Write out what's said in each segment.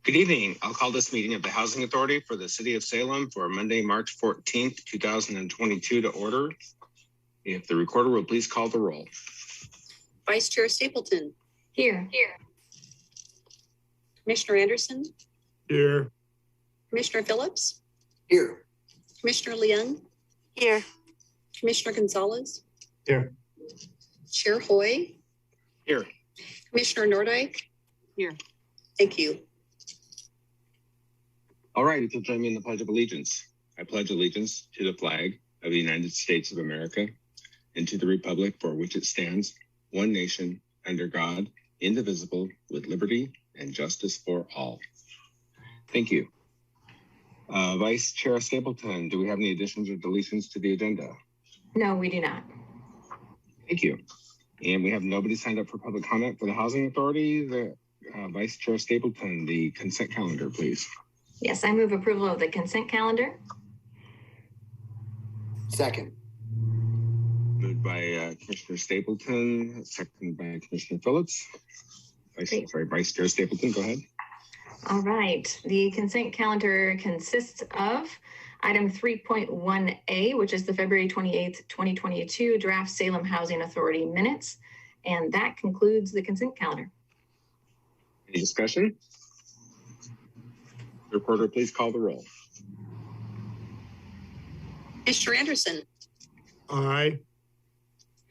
Good evening. I'll call this meeting of the Housing Authority for the City of Salem for Monday, March 14th, 2022 to order. If the recorder will please call the roll. Vice Chair Stapleton. Here. Commissioner Anderson. Here. Commissioner Phillips. Here. Commissioner Leung. Here. Commissioner Gonzalez. Here. Chair Hoy. Here. Commissioner Nordyke. Here. Thank you. All right, if you'll join me in the Pledge of Allegiance. I pledge allegiance to the flag of the United States of America and to the republic for which it stands, one nation, under God, indivisible, with liberty and justice for all. Thank you. Vice Chair Stapleton, do we have any additions or deletions to the agenda? No, we do not. Thank you. And we have nobody signed up for public comment for the Housing Authority. Vice Chair Stapleton, the consent calendar, please. Yes, I move approval of the consent calendar. Second. Moved by Commissioner Stapleton, seconded by Commissioner Phillips. Vice Chair Stapleton, go ahead. All right. The consent calendar consists of item 3.1A, which is the February 28th, 2022 draft Salem Housing Authority minutes. And that concludes the consent calendar. Any discussion? Reporter, please call the roll. Commissioner Anderson. Aye.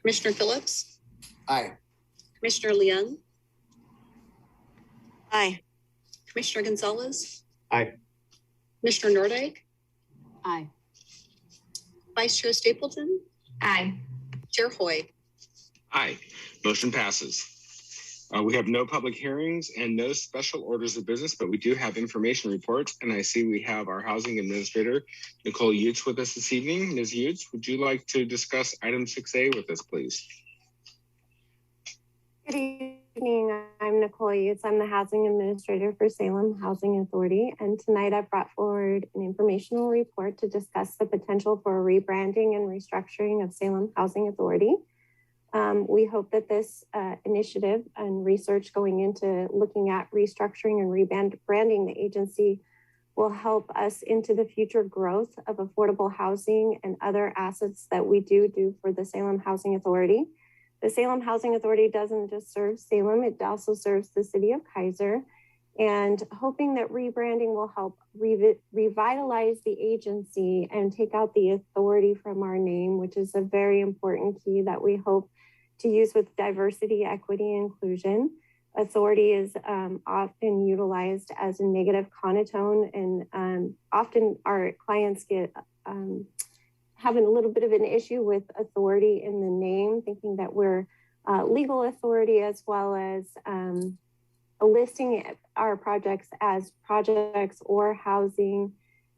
Commissioner Phillips. Aye. Commissioner Leung. Aye. Commissioner Gonzalez. Aye. Commissioner Nordyke. Aye. Vice Chair Stapleton. Aye. Chair Hoy. Aye. Motion passes. We have no public hearings and no special orders of business, but we do have information reports. And I see we have our housing administrator, Nicole Utes, with us this evening. Ms. Utes, would you like to discuss item 6A with us, please? Good evening. I'm Nicole Utes. I'm the housing administrator for Salem Housing Authority. And tonight I brought forward an informational report to discuss the potential for rebranding and restructuring of Salem Housing Authority. We hope that this initiative and research going into looking at restructuring and rebranding the agency will help us into the future growth of affordable housing and other assets that we do for the Salem Housing Authority. The Salem Housing Authority doesn't just serve Salem, it also serves the city of Kaiser, and hoping that rebranding will help revitalize the agency and take out the authority from our name, which is a very important key that we hope to use with diversity, equity, and inclusion. Authority is often utilized as a negative connotation, and often our clients get having a little bit of an issue with authority in the name, thinking that we're legal authority, as well as listing our projects as projects or housing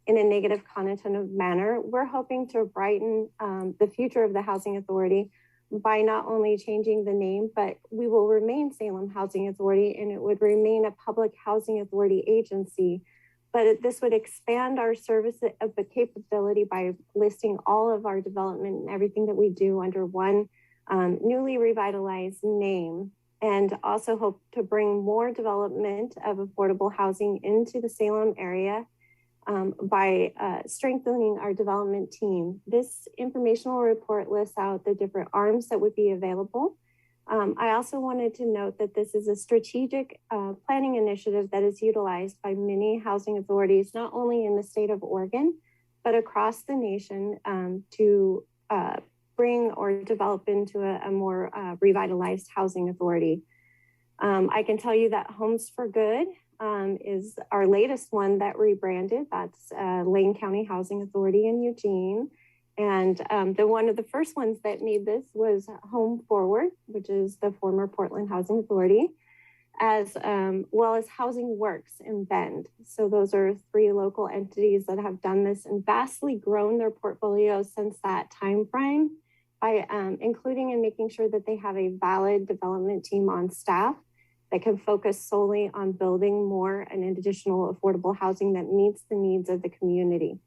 in a negative connotative manner. We're hoping to brighten the future of the Housing Authority by not only changing the name, but we will remain Salem Housing Authority, and it would remain a public housing authority agency. But this would expand our service of the capability by listing all of our development and everything that we do under one newly revitalized name, and also hope to bring more development of affordable housing into the Salem area by strengthening our development team. This informational report lists out the different arms that would be available. I also wanted to note that this is a strategic planning initiative that is utilized by many housing authorities, not only in the state of Oregon, but across the nation to bring or develop into a more revitalized housing authority. I can tell you that Homes for Good is our latest one that rebranded. That's Lane County Housing Authority in Eugene. And one of the first ones that made this was Home Forward, which is the former Portland Housing Authority, as well as Housing Works in Bend. So those are three local entities that have done this and vastly grown their portfolios since that time frame by including and making sure that they have a valid development team on staff that can focus solely on building more and additional affordable housing that meets the needs of the community.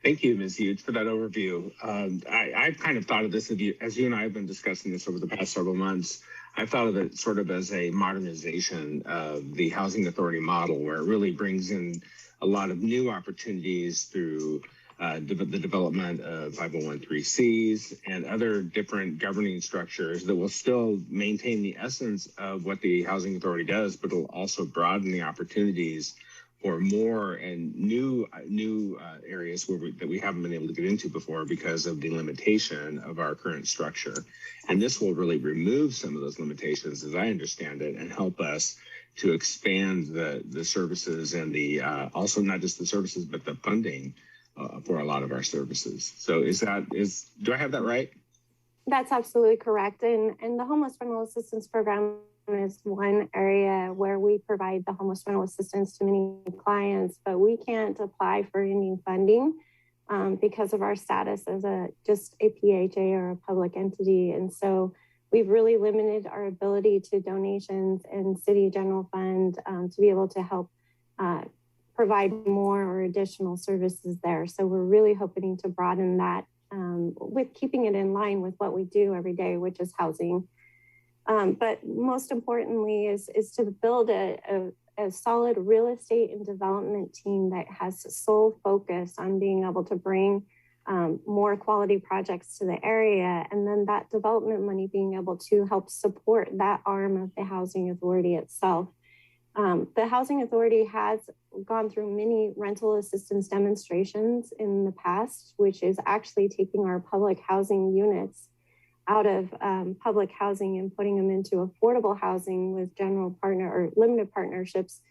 Thank you, Ms. Hughes, for that overview. I've kind of thought of this as you and I have been discussing this over the past several months. I've thought of it sort of as a modernization of the housing authority model, where it really brings in a lot of new opportunities through the development of 501(c)(3)s and other different governing structures that will still maintain the essence of what the housing authority does, but will also broaden the opportunities for more and new areas that we haven't been able to get into before because of the limitation of our current structure. And this will really remove some of those limitations, as I understand it, and help us to expand the services and the also not just the services, but the funding for a lot of our services. So do I have that right? That's absolutely correct. And the Homeless Rental Assistance Program is one area where we provide the homeless rental assistance to many clients, but we can't apply for any funding because of our status as just a PHA or a public entity. And so we've really limited our ability to donations and city general fund to be able to help provide more or additional services there. So we're really hoping to broaden that with keeping it in line with what we do every day, which is housing. But most importantly is to build a solid real estate and development team that has sole focus on being able to bring more quality projects to the area, and then that development money being able to help support that arm of the housing authority itself. The housing authority has gone through many rental assistance demonstrations in the past, which is actually taking our public housing units out of public housing and putting them into affordable housing with general partner or limited partnerships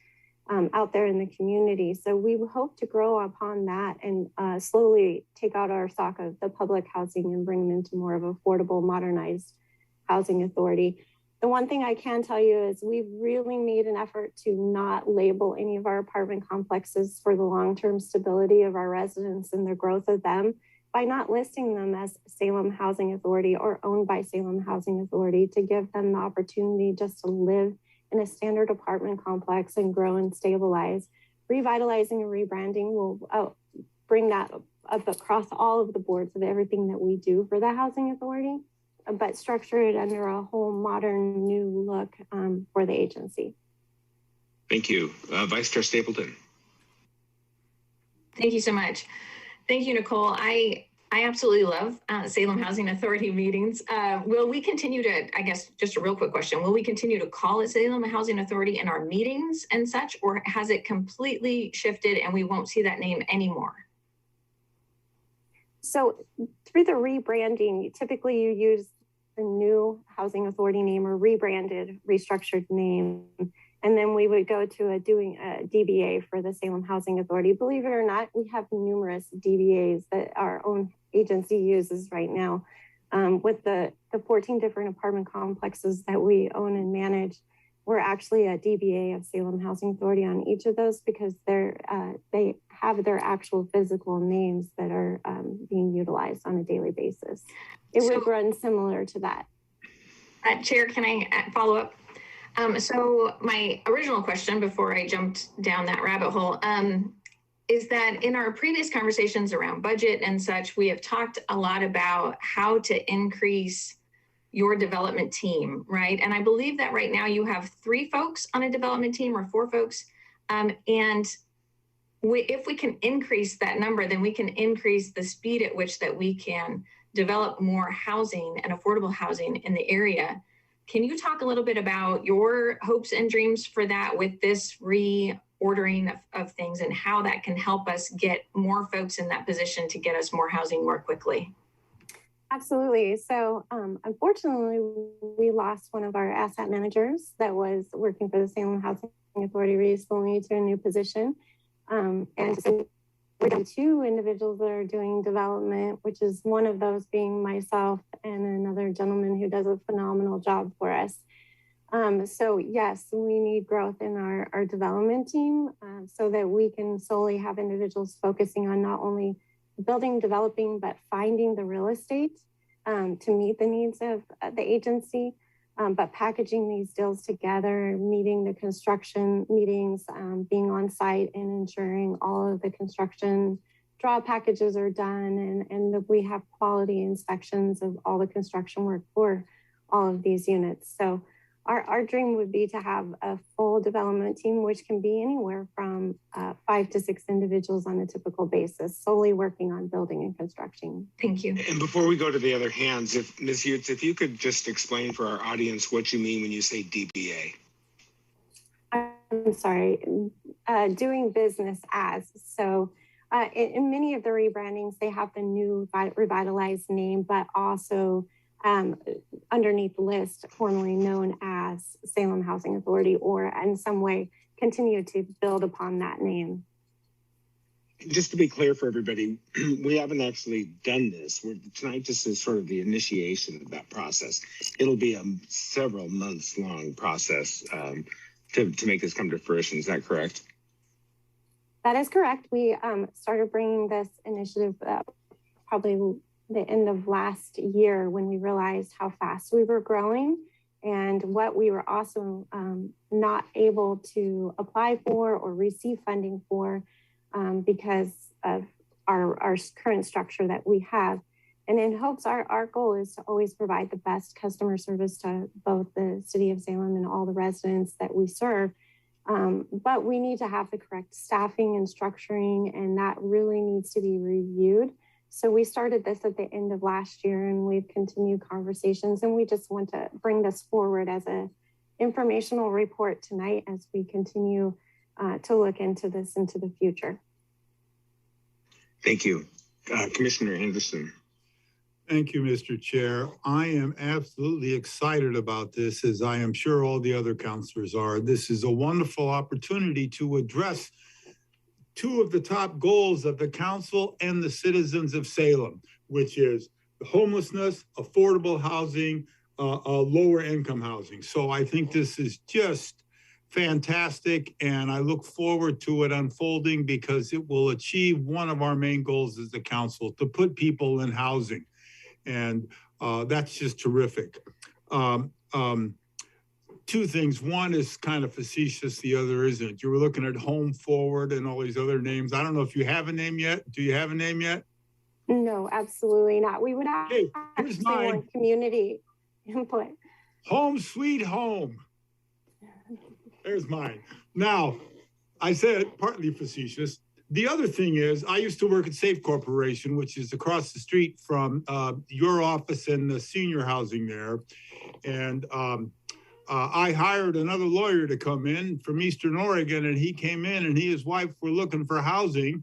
out there in the community. So we hope to grow upon that and slowly take out our stock of the public housing and bring them into more of affordable, modernized housing authority. The one thing I can tell you is we've really made an effort to not label any of our apartment complexes for the long-term stability of our residents and the growth of them by not listing them as Salem Housing Authority or owned by Salem Housing Authority, to give them the opportunity just to live in a standard apartment complex and grow and stabilize. Revitalizing and rebranding will bring that up across all of the boards of everything that we do for the Housing Authority, but structure it under a whole modern new look for the agency. Thank you. Vice Chair Stapleton. Thank you so much. Thank you, Nicole. I absolutely love Salem Housing Authority meetings. Will we continue to, I guess, just a real quick question, will we continue to call it Salem Housing Authority in our meetings and such, or has it completely shifted and we won't see that name anymore? So through the rebranding, typically you use the new housing authority name or rebranded, restructured name. And then we would go to doing a DBA for the Salem Housing Authority. Believe it or not, we have numerous DBAs that our own agency uses right now. With the 14 different apartment complexes that we own and manage, we're actually a DBA of Salem Housing Authority on each of those because they have their actual physical names that are being utilized on a daily basis. It would run similar to that. Chair, can I follow up? So my original question before I jumped down that rabbit hole is that in our previous conversations around budget and such, we have talked a lot about how to increase your development team, right? And I believe that right now you have 3 folks on a development team or 4 folks. And if we can increase that number, then we can increase the speed at which that we can develop more housing and affordable housing in the area. Can you talk a little bit about your hopes and dreams for that with this reordering of things and how that can help us get more folks in that position to get us more housing more quickly? Absolutely. So unfortunately, we lost one of our asset managers that was working for the Salem Housing Authority recently to a new position. And so we have 2 individuals that are doing development, which is one of those being myself and another gentleman who does a phenomenal job for us. So yes, we need growth in our development team so that we can solely have individuals focusing on not only building, developing, but finding the real estate to meet the needs of the agency, but packaging these deals together, meeting the construction meetings, being on site and ensuring all of the construction draw packages are done and that we have quality inspections of all the construction work for all of these units. So our dream would be to have a full development team, which can be anywhere from 5 to 6 individuals on a typical basis, solely working on building and construction. Thank you. And before we go to the other hands, if Ms. Utes, if you could just explain for our audience what you mean when you say DBA. I'm sorry, doing business as. So in many of the rebrandings, they have the new revitalized name, but also underneath the list, formerly known as Salem Housing Authority, or in some way continue to build upon that name. Just to be clear for everybody, we haven't actually done this. Tonight just is sort of the initiation of that process. It'll be a several months long process to make this come to fruition. Is that correct? That is correct. We started bringing this initiative probably the end of last year when we realized how fast we were growing and what we were also not able to apply for or receive funding for because of our current structure that we have. And in hopes, our goal is to always provide the best customer service to both the city of Salem and all the residents that we serve. But we need to have the correct staffing and structuring, and that really needs to be reviewed. So we started this at the end of last year, and we've continued conversations, and we just want to bring this forward as an informational report tonight as we continue to look into this into the future. Thank you. Commissioner Anderson. Thank you, Mr. Chair. I am absolutely excited about this, as I am sure all the other councilors are. This is a wonderful opportunity to address two of the top goals of the council and the citizens of Salem, which is homelessness, affordable housing, lower income housing. So I think this is just fantastic, and I look forward to it unfolding because it will achieve one of our main goals as the council, to put people in housing. And that's just terrific. Two things. One is kind of facetious, the other isn't. You were looking at Home Forward and all these other names. I don't know if you have a name yet. Do you have a name yet? No, absolutely not. We would here's actually mine. want community input. Home Sweet Home. There's mine. Now, I said partly facetious. The other thing is, I used to work at Safe Corporation, which is across the street from your office and the senior housing there. And I hired another lawyer to come in from Eastern Oregon, and he came in and he and his wife were looking for housing.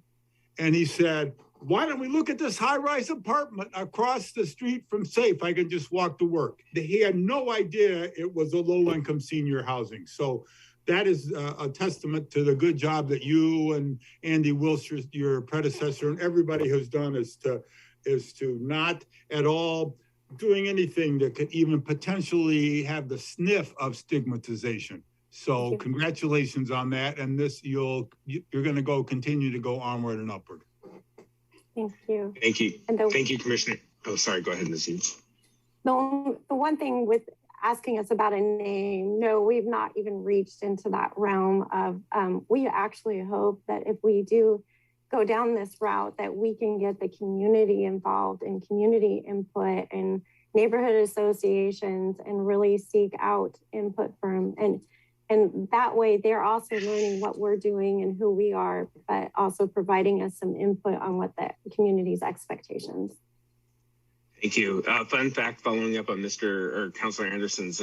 And he said, why don't we look at this high-rise apartment across the street from Safe? I can just walk to work. He had no idea it was a low-income senior housing. So that is a testament to the good job that you and Andy Wilshire, your predecessor, and everybody has done is to not at all doing anything that could even potentially have the sniff of stigmatization. So congratulations on that. And this, you're going to continue to go onward and upward. Thank you. Thank you. Thank you, Commissioner. Oh, sorry. Go ahead, Ms. Eads. The one thing with asking us about a name, no, we've not even reached into that realm of, we actually hope that if we do go down this route, that we can get the community involved and community input and neighborhood associations and really seek out input from, and that way they're also learning what we're doing and who we are, but also providing us some input on what the community's expectations. Thank you. Fun fact following up on Councilor Anderson's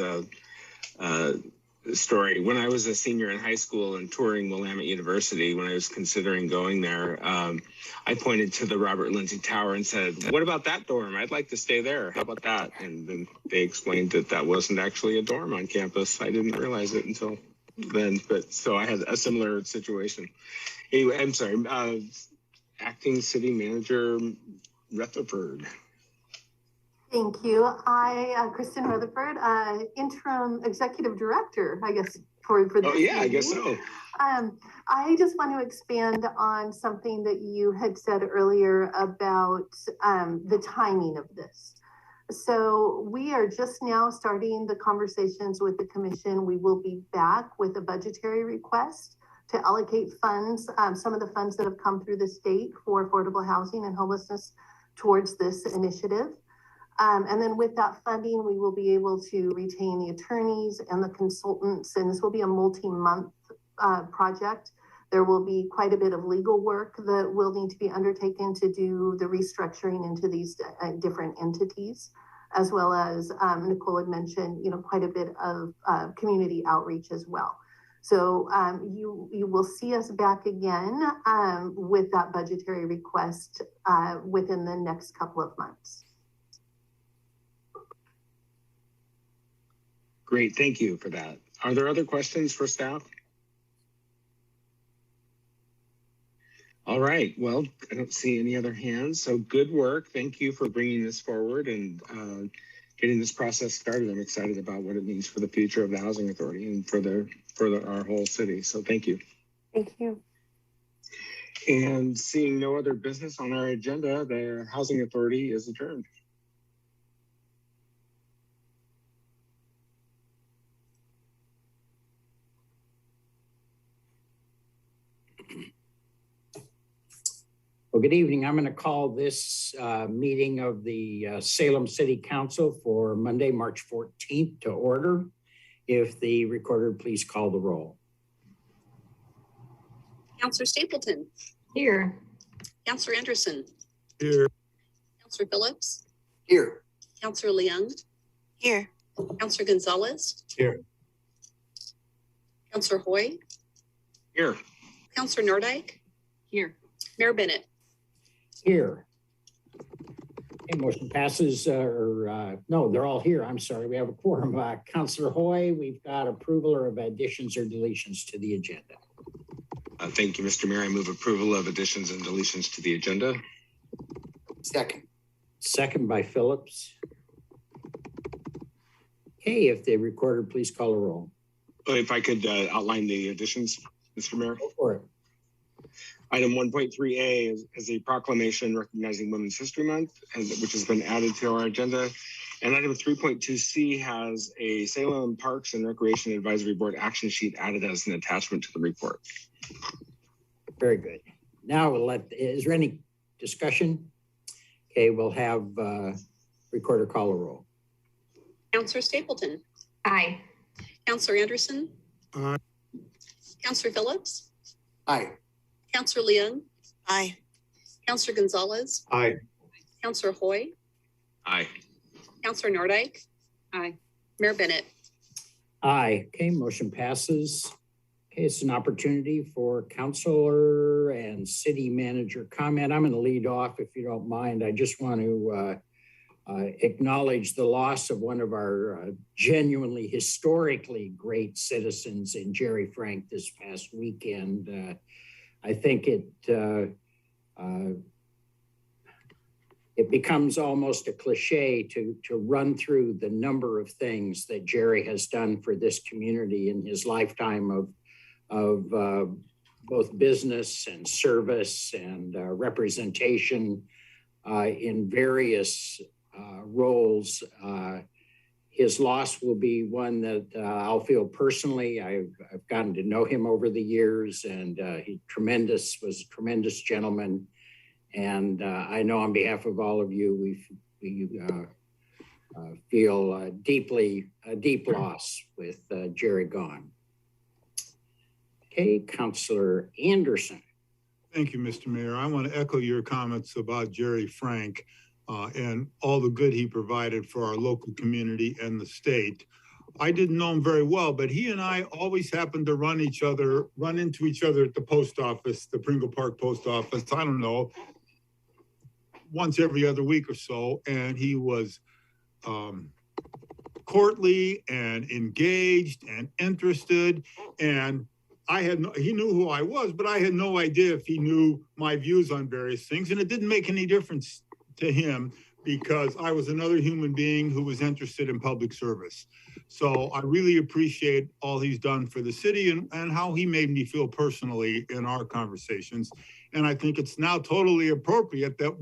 story. When I was a senior in high school and touring Willamette University, when I was considering going there, I pointed to the Robert Lindsay Tower and said, what about that dorm? I'd like to stay there. How about that? And then they explained that wasn't actually a dorm on campus. I didn't realize it until then, but so I had a similar situation. Anyway, I'm sorry. Acting City Manager Rutherford. Thank you. Kristen Rutherford, Interim Executive Director, I guess, for this yeah, meeting. I guess so. I just want to expand on something that you had said earlier about the timing of this. So we are just now starting the conversations with the commission. We will be back with a budgetary request to allocate funds, some of the funds that have come through the state for affordable housing and homelessness towards this initiative. And then with that funding, we will be able to retain the attorneys and the consultants, and this will be a multi-month project. There will be quite a bit of legal work that will need to be undertaken to do the restructuring into these different entities, as well as Nicole had mentioned, quite a bit of community outreach as well. So you will see us back again with that budgetary request within the next couple of months. Great, thank you for that. Are there other questions for staff? All right, well, I don't see any other hands, so good work. Thank you for bringing this forward and getting this process started. I'm excited about what it means for the future of the Housing Authority and for our whole city, so thank you. Thank you. And seeing no other business on our agenda, the Housing Authority is adjourned. Well, good evening. I'm going to call this meeting of the Salem City Council for Monday, March 14th to order. If the recorder please call the roll. Councilor Stapleton. Here. Councilor Anderson. Here. Councilor Phillips. Here. Councilor Leung. Here. Councilor Gonzalez. Here. Councilor Hoy. Here. Councilor Nordyke. Here. Mayor Bennett. Here. Okay, motion passes, no, they're all here. I'm sorry, we have a quorum. Councilor Hoy, we've got approval of additions or deletions to the agenda. Thank you, Mr. Mayor. I move approval of additions and deletions to the agenda. Second. Second by Phillips. Okay, if the recorder please call a roll. If I could outline the additions, Mr. Mayor. Go for it. Item 1.3A is a proclamation recognizing Women's History Month, which has been added to our agenda. And item 3.2C has a Salem Parks and Recreation Advisory Board action sheet added as an attachment to the report. Very good. Now is there any discussion? Okay, we'll have recorder call a roll. Councilor Stapleton. Aye. Councilor Anderson. Aye. Councilor Phillips. Aye. Councilor Leung. Aye. Councilor Gonzalez. Aye. Councilor Hoy. Aye. Councilor Nordyke. Aye. Mayor Bennett. Aye. Okay, motion passes. Okay, it's an opportunity for councilor and city manager comment. I'm going to lead off if you don't mind. I just want to acknowledge the loss of one of our genuinely historically great citizens in Jerry Frank this past weekend. I think it becomes almost a cliche to run through the number of things that Jerry has done for this community in his lifetime of both business and service and representation in various roles. His loss will be one that I'll feel personally. I've gotten to know him over the years, and he was a tremendous gentleman. And I know on behalf of all of you, we feel a deep loss with Jerry gone. Okay, Councilor Anderson. Thank you, Mr. Mayor. I want to echo your comments about Jerry Frank and all the good he provided for our local community and the state. I didn't know him very well, but he and I always happened to run into each other at the post office, the Pringle Park post office. I don't know, once every other week or so. And he was courtly and engaged and interested. And he knew who I was, but I had no idea if he knew my views on various things. And it didn't make any difference to him because I was another human being who was interested in public service. So I really appreciate all he's done for the city and how he made me feel personally in our conversations. And I think it's now totally appropriate that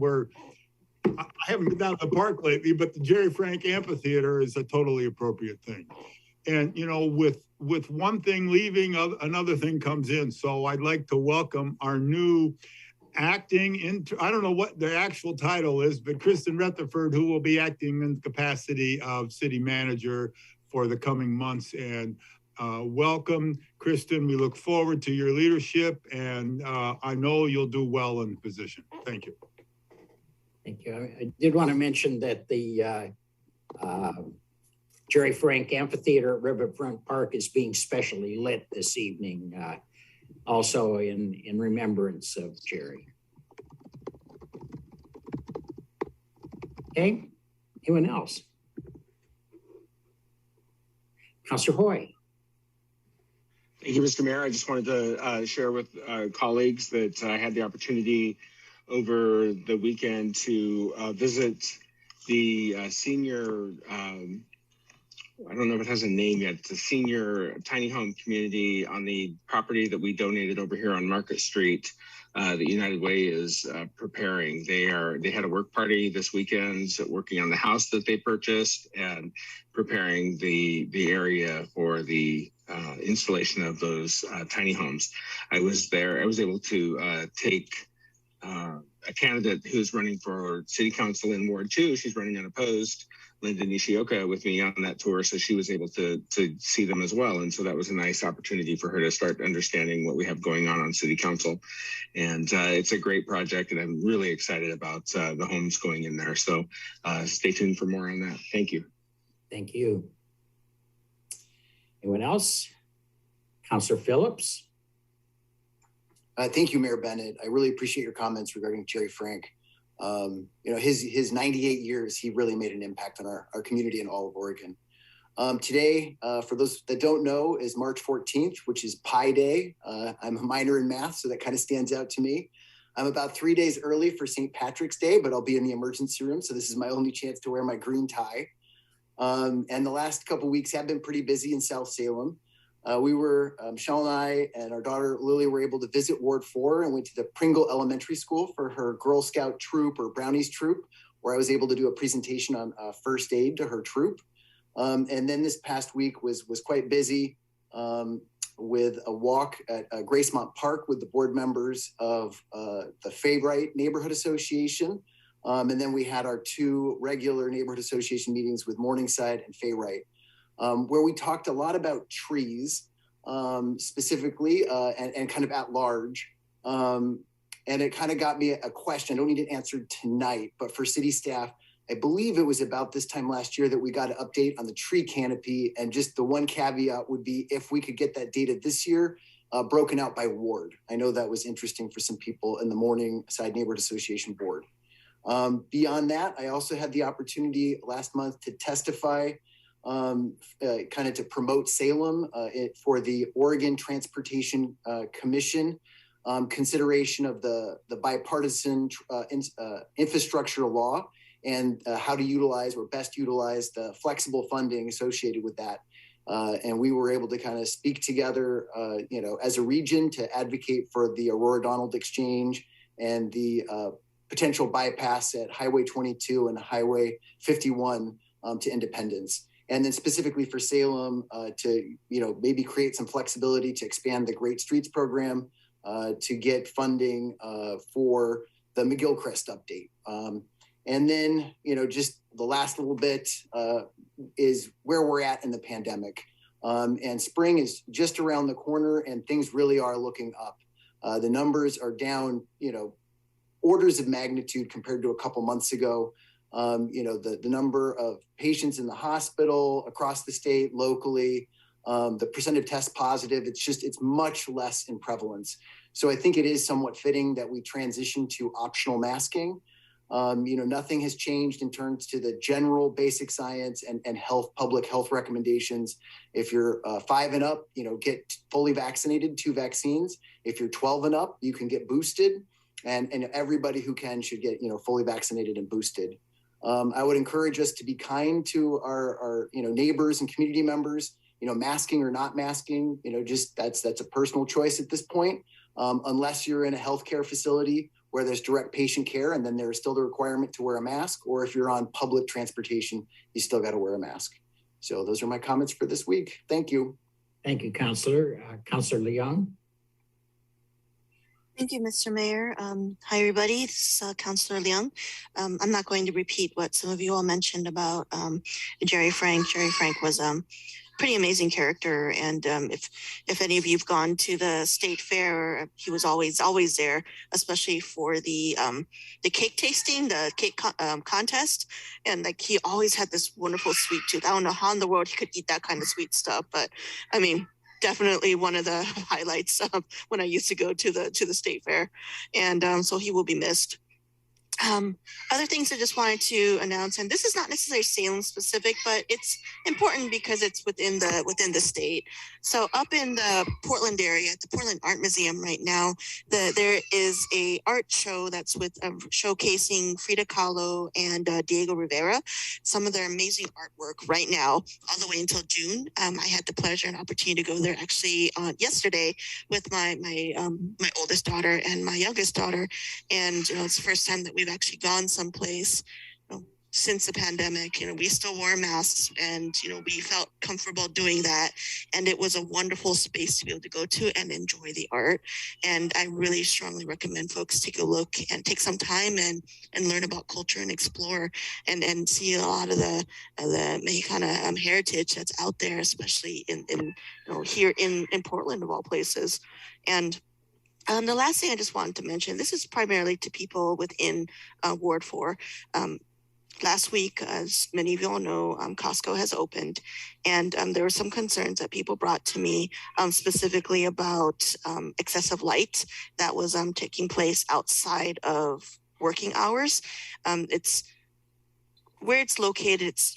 I haven't been down to the park lately, but the Jerry Frank Amphitheater is a totally appropriate thing. And, you know, with one thing leaving, another thing comes in. So I'd like to welcome our new acting I don't know what the actual title is, but Kristen Rutherford, who will be acting in the capacity of city manager for the coming months. And welcome, Kristen. We look forward to your leadership, and I know you'll do well in the position. Thank you. Thank you. I did want to mention that the Jerry Frank Amphitheater at Riverfront Park is being specially lit this evening, also in remembrance of Jerry. Okay, anyone else? Councilor Hoy. Thank you, Mr. Mayor. I just wanted to share with colleagues that I had the opportunity over the weekend to visit the senior, I don't know if it has a name yet, it's a senior tiny home community on the property that we donated over here on Market Street that United Way is preparing. They had a work party this weekend, working on the house that they purchased and preparing the area for the installation of those tiny homes. I was there. I was able to take a candidate who's running for city council in Ward 2. She's running unopposed, Linda Nishioka, with me on that tour. So she was able to see them as well. And so that was a nice opportunity for her to start understanding what we have going on city council. And it's a great project, and I'm really excited about the homes going in there. So stay tuned for more on that. Thank you. Thank you. Anyone else? Councilor Phillips. Thank you, Mayor Bennett. I really appreciate your comments regarding Jerry Frank. You know, his 98 years, he really made an impact on our community in all of Oregon. Today, for those that don't know, is March 14th, which is Pi Day. I'm a minor in math, so that kind of stands out to me. I'm about 3 days early for St. Patrick's Day, but I'll be in the emergency room, so this is my only chance to wear my green tie. And the last couple of weeks have been pretty busy in South Salem. Michelle and I and our daughter Lily were able to visit Ward 4 and went to the Pringle Elementary School for her Girl Scout troop or Brownies troop, where I was able to do a presentation on first aid to her troop. And then this past week was quite busy with a walk at Gracemont Park with the board members of the Fayrite Neighborhood Association. And then we had our 2 regular neighborhood association meetings with Morningside and Fayrite. Where we talked a lot about trees, specifically, and kind of at large. And it kind of got me a question. I don't need it answered tonight, but for city staff, I believe it was about this time last year that we got an update on the tree canopy. And just the one caveat would be if we could get that data this year, broken out by ward. I know that was interesting for some people in the Morningside Neighborhood Association board. Beyond that, I also had the opportunity last month to testify kind of to promote Salem for the Oregon Transportation Commission consideration of the bipartisan infrastructure law and how to utilize or best utilize the flexible funding associated with that. And we were able to kind of speak together, you know, as a region to advocate for the Aurora Donald Exchange and the potential bypass at Highway 22 and Highway 51 to Independence. And then specifically for Salem to, you know, maybe create some flexibility to expand the Great Streets program to get funding for the McGillcrest update. And then, you know, just the last little bit is where we're at in the pandemic. And spring is just around the corner and things really are looking up. The numbers are down, you know, orders of magnitude compared to a couple months ago. You know, the number of patients in the hospital across the state, locally, the percent of test positive, it's much less in prevalence. So I think it is somewhat fitting that we transition to optional masking. You know, nothing has changed in terms to the general basic science and public health recommendations. If you're 5 and up, you know, get fully vaccinated, 2 vaccines. If you're 12 and up, you can get boosted. And everybody who can should get, you know, fully vaccinated and boosted. I would encourage us to be kind to our you know, neighbors and community members, you know, masking or not masking, you know, just that's a personal choice at this point, unless you're in a healthcare facility where there's direct patient care and then there's still the requirement to wear a mask, or if you're on public transportation, you still got to wear a mask. So those are my comments for this week. Thank you. Thank you, Councilor. Councilor Leung. Thank you, Mr. Mayor. Hi, everybody. This is Councilor Leung. I'm not going to repeat what some of you all mentioned about Jerry Frank. Jerry Frank was pretty amazing character, and if any of you've gone to the state fair, he was always there, especially for the cake tasting, the cake contest, and like he always had this wonderful sweet tooth. I don't know how in the world he could eat that kind of sweet stuff, but I mean, definitely one of the highlights when I used to go to the state fair, and so he will be missed. Other things I just wanted to announce, and this is not necessarily Salem specific, but it's important because it's within the state. So up in the Portland area, at the Portland Art Museum right now, there is a art show that's with showcasing Frida Kahlo and Diego Rivera, some of their amazing artwork right now, all the way until June. I had the pleasure and opportunity to go there actually yesterday with my oldest daughter and my youngest daughter, and it's the first time that we've actually gone someplace since the pandemic. We still wore masks, and we felt comfortable doing that, and it was a wonderful space to be able to go to and enjoy the art. And I really strongly recommend folks take a look and take some time and learn about culture and explore and see a lot of the Mexicana heritage that's out there, especially in here in Portland of all places. And the last thing I just wanted to mention, this is primarily to people within Ward 4. Last week, as many of you all know, Costco has opened, and there were some concerns that people brought to me specifically about excessive light that was taking place outside of working hours. It's where it's located, it's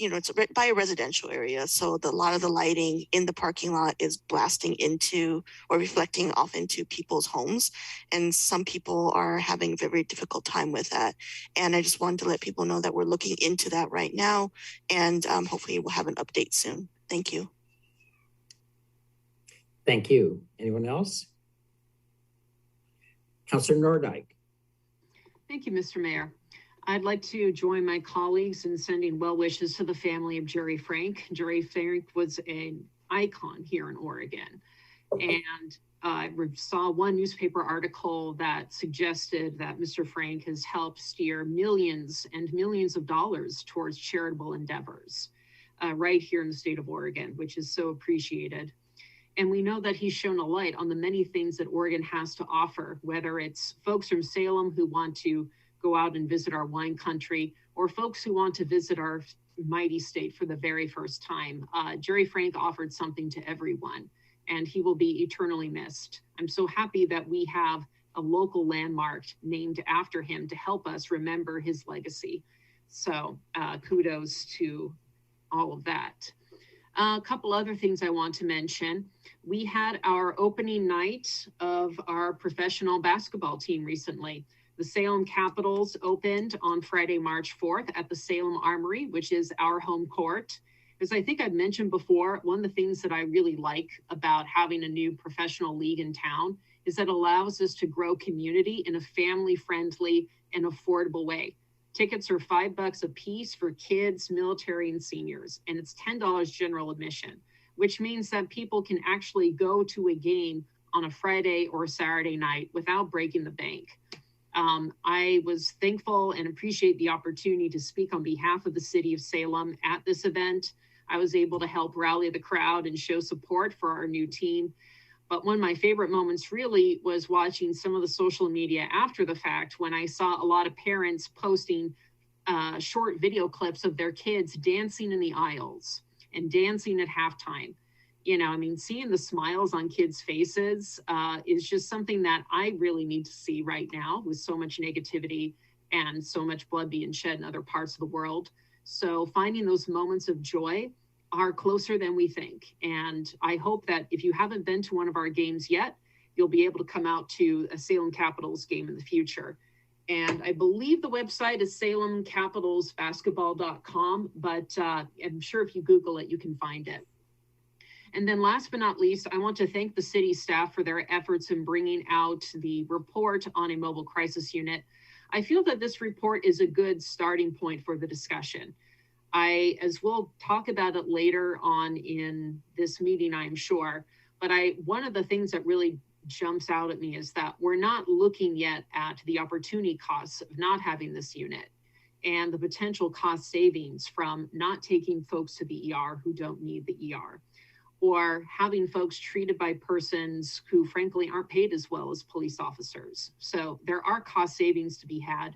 by a residential area, so a lot of the lighting in the parking lot is blasting into or reflecting off into people's homes, and some people are having a very difficult time with that. And I just wanted to let people know that we're looking into that right now, and hopefully we'll have an update soon. Thank you. Thank you. Anyone else? Councilor Nordyke. Thank you, Mr. Mayor. I'd like to join my colleagues in sending well wishes to the family of Jerry Frank. Jerry Frank was an icon here in Oregon. And I saw one newspaper article that suggested that Mr. Frank has helped steer millions and millions of dollars towards charitable endeavors right here in the state of Oregon, which is so appreciated. And we know that he's shown a light on the many things that Oregon has to offer, whether it's folks from Salem who want to go out and visit our wine country, or folks who want to visit our mighty state for the very first time. Jerry Frank offered something to everyone, and he will be eternally missed. I'm so happy that we have a local landmark named after him to help us remember his legacy. So kudos to all of that. A couple other things I want to mention. We had our opening night of our professional basketball team recently. The Salem Capitals opened on Friday, March 4th at the Salem Armory, which is our home court. As I think I've mentioned before, one of the things that I really like about having a new professional league in town is that it allows us to grow community in a family-friendly and affordable way. Tickets are $5 a piece for kids, military, and seniors, and it's $10 general admission, which means that people can actually go to a game on a Friday or a Saturday night without breaking the bank. I was thankful and appreciate the opportunity to speak on behalf of the city of Salem at this event. I was able to help rally the crowd and show support for our new team. But one of my favorite moments really was watching some of the social media after the fact, when I saw a lot of parents posting short video clips of their kids dancing in the aisles and dancing at halftime. Seeing the smiles on kids' faces is just something that I really need to see right now, with so much negativity and so much blood being shed in other parts of the world. So finding those moments of joy are closer than we think. And I hope that if you haven't been to one of our games yet, you'll be able to come out to a Salem Capitals game in the future. And I believe the website is salemcapitalsbasketball.com, but I'm sure if you Google it, you can find it. And then last but not least, I want to thank the city staff for their efforts in bringing out the report on a mobile crisis unit. I feel that this report is a good starting point for the discussion. as we'll talk about it later on in this meeting, I'm sure, but one of the things that really jumps out at me is that we're not looking yet at the opportunity costs of not having this unit and the potential cost savings from not taking folks to the ER who don't need the ER, or having folks treated by persons who frankly aren't paid as well as police officers. So there are cost savings to be had,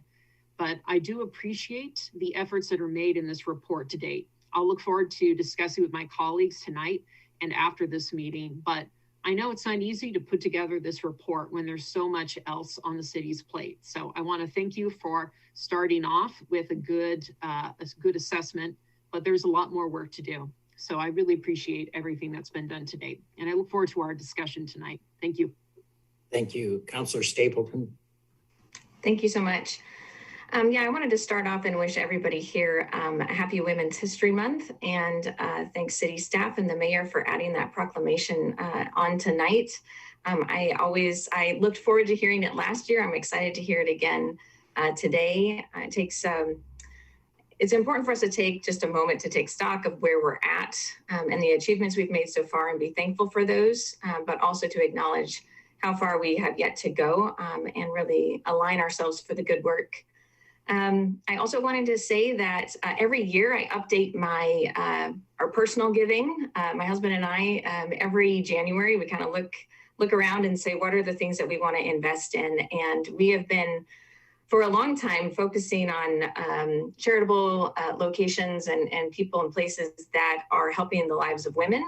but I do appreciate the efforts that are made in this report to date. I'll look forward to discussing with my colleagues tonight and after this meeting, but I know it's not easy to put together this report when there's so much else on the city's plate. So I want to thank you for starting off with a good assessment, but there's a lot more work to do. So I really appreciate everything that's been done to date. And I look forward to our discussion tonight. Thank you. Thank you. Councilor Stapleton. Thank you so much. I wanted to start off and wish everybody here a happy Women's History Month, and thanks city staff and the mayor for adding that proclamation on tonight. I looked forward to hearing it last year. I'm excited to hear it again today. It's important for us to take just a moment to take stock of where we're at and the achievements we've made so far and be thankful for those, but also to acknowledge how far we have yet to go and really align ourselves for the good work. I also wanted to say that every year I update our personal giving. My husband and I, every January, we kind of look around and say, what are the things that we want to invest in? And we have been, for a long time, focusing on charitable locations and people and places that are helping the lives of women.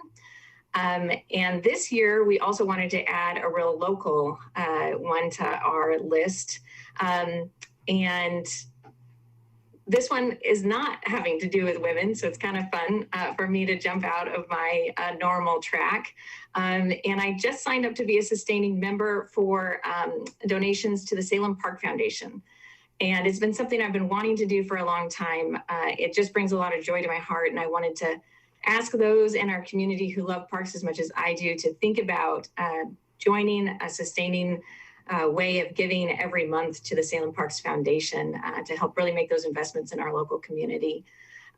And this year, we also wanted to add a real local one to our list. And this one is not having to do with women, so it's kind of fun for me to jump out of my normal track. And I just signed up to be a sustaining member for donations to the Salem Park Foundation. And it's been something I've been wanting to do for a long time. It just brings a lot of joy to my heart, and I wanted to ask those in our community who love parks as much as I do to think about joining a sustaining way of giving every month to the Salem Parks Foundation to help really make those investments in our local community.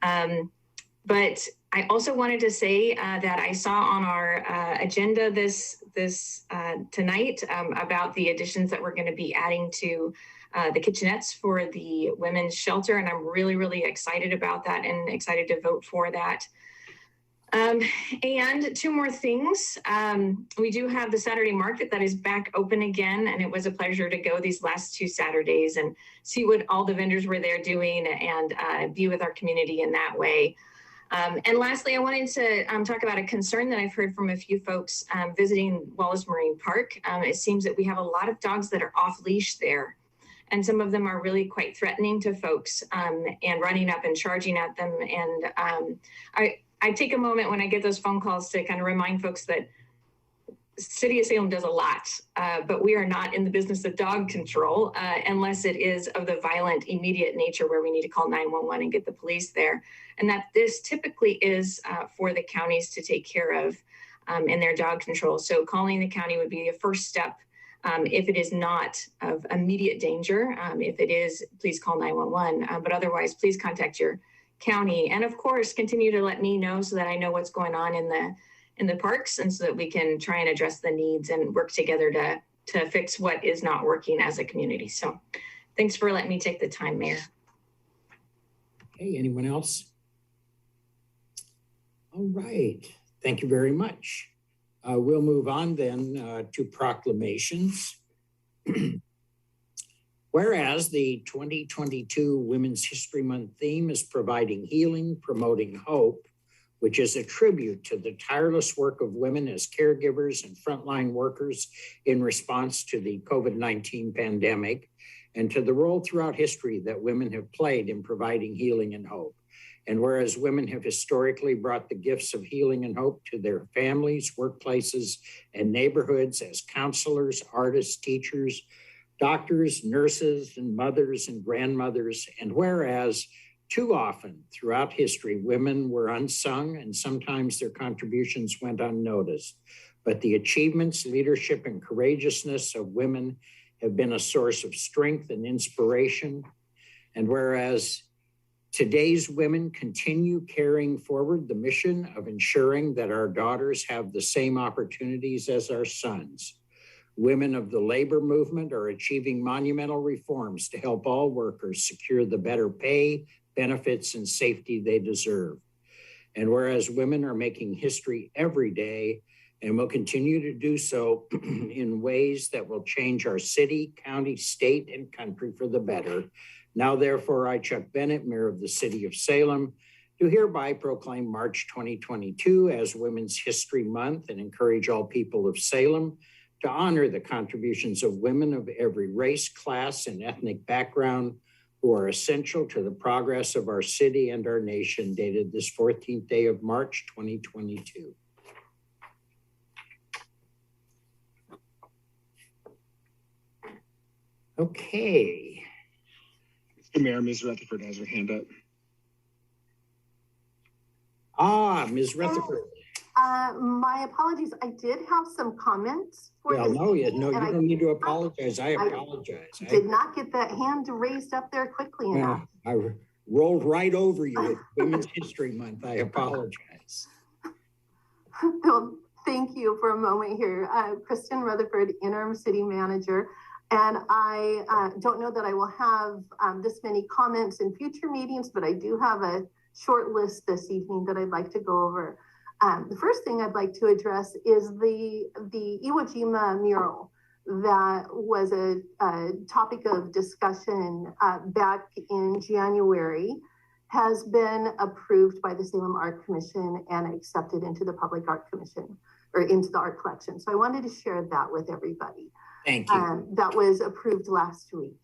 But I also wanted to say that I saw on our agenda this tonight about the additions that we're going to be adding to the kitchenettes for the women's shelter, and I'm really, really excited about that and excited to vote for that. And two more things. We do have the Saturday market that is back open again, and it was a pleasure to go these last 2 Saturdays and see what all the vendors were there doing and be with our community in that way. And lastly, I wanted to talk about a concern that I've heard from a few folks visiting Wallace Marine Park. It seems that we have a lot of dogs that are off leash there, and some of them are really quite threatening to folks and running up and charging at them. And I take a moment when I get those phone calls to kind of remind folks that City of Salem does a lot, but we are not in the business of dog control unless it is of the violent, immediate nature where we need to call 911 and get the police there. And that this typically is for the counties to take care of in their dog control. So calling the county would be the first step. If it is not of immediate danger, if it is, please call 911. But otherwise, please contact your county, and of course continue to let me know so that I know what's going on in the parks, and so that we can try and address the needs and work together to fix what is not working as a community. So thanks for letting me take the time, Mayor. Okay, anyone else? All right, thank you very much. We'll move on then to proclamations. Whereas the 2022 Women's History Month theme is providing healing, promoting hope, which is a tribute to the tireless work of women as caregivers and frontline workers in response to the COVID-19 pandemic, and to the role throughout history that women have played in providing healing and hope. And whereas women have historically brought the gifts of healing and hope to their families, workplaces, and neighborhoods as counselors, artists, teachers, doctors, nurses, and mothers and grandmothers, and whereas too often throughout history, women were unsung and sometimes their contributions went unnoticed, but the achievements, leadership, and courageousness of women have been a source of strength and inspiration. And whereas Today's women continue carrying forward the mission of ensuring that our daughters have the same opportunities as our sons. Women of the labor movement are achieving monumental reforms to help all workers secure the better pay, benefits, and safety they deserve. And whereas women are making history every day and will continue to do so in ways that will change our city, county, state, and country for the better, now therefore I, Chuck Bennett, Mayor of the City of Salem, do hereby proclaim March 2022 as Women's History Month and encourage all people of Salem to honor the contributions of women of every race, class, and ethnic background who are essential to the progress of our city and our nation, dated this 14th day of March, 2022. Okay. Mr. Mayor, Ms. Rutherford has her hand up. Ms. Rutherford. My apologies. I did have some comments for this. No, you don't need to apologize. I apologize. I did not get that hand raised up there quickly enough. I rolled right over you with Women's History Month. I apologize. Well, thank you for a moment here. Kristen Rutherford, interim city manager. And I don't know that I will have this many comments in future meetings, but I do have a short list this evening that I'd like to go over. The first thing I'd like to address is the Iwo Jima mural that was a topic of discussion back in January, has been approved by the Salem Art Commission and accepted into the Public Art Commission, or into the art collection. So I wanted to share that with everybody. Thank you. That was approved last week.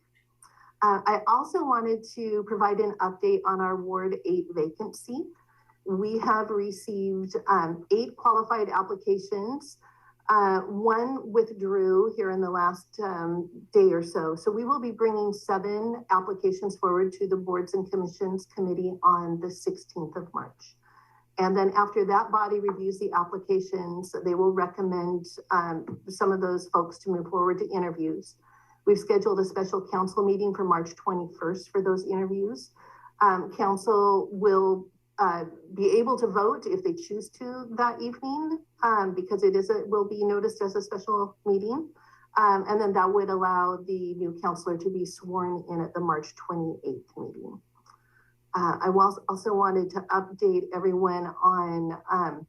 I also wanted to provide an update on our Ward 8 vacancy. We have received 8 qualified applications. One withdrew here in the last day or so. So we will be bringing 7 applications forward to the Boards and Commissions Committee on the 16th of March. And then after that body reviews the applications, they will recommend some of those folks to move forward to interviews. We've scheduled a special council meeting for March 21st for those interviews. Council will be able to vote if they choose to that evening, because it will be noticed as a special meeting. And then that would allow the new councilor to be sworn in at the March 28th meeting. I also wanted to update everyone on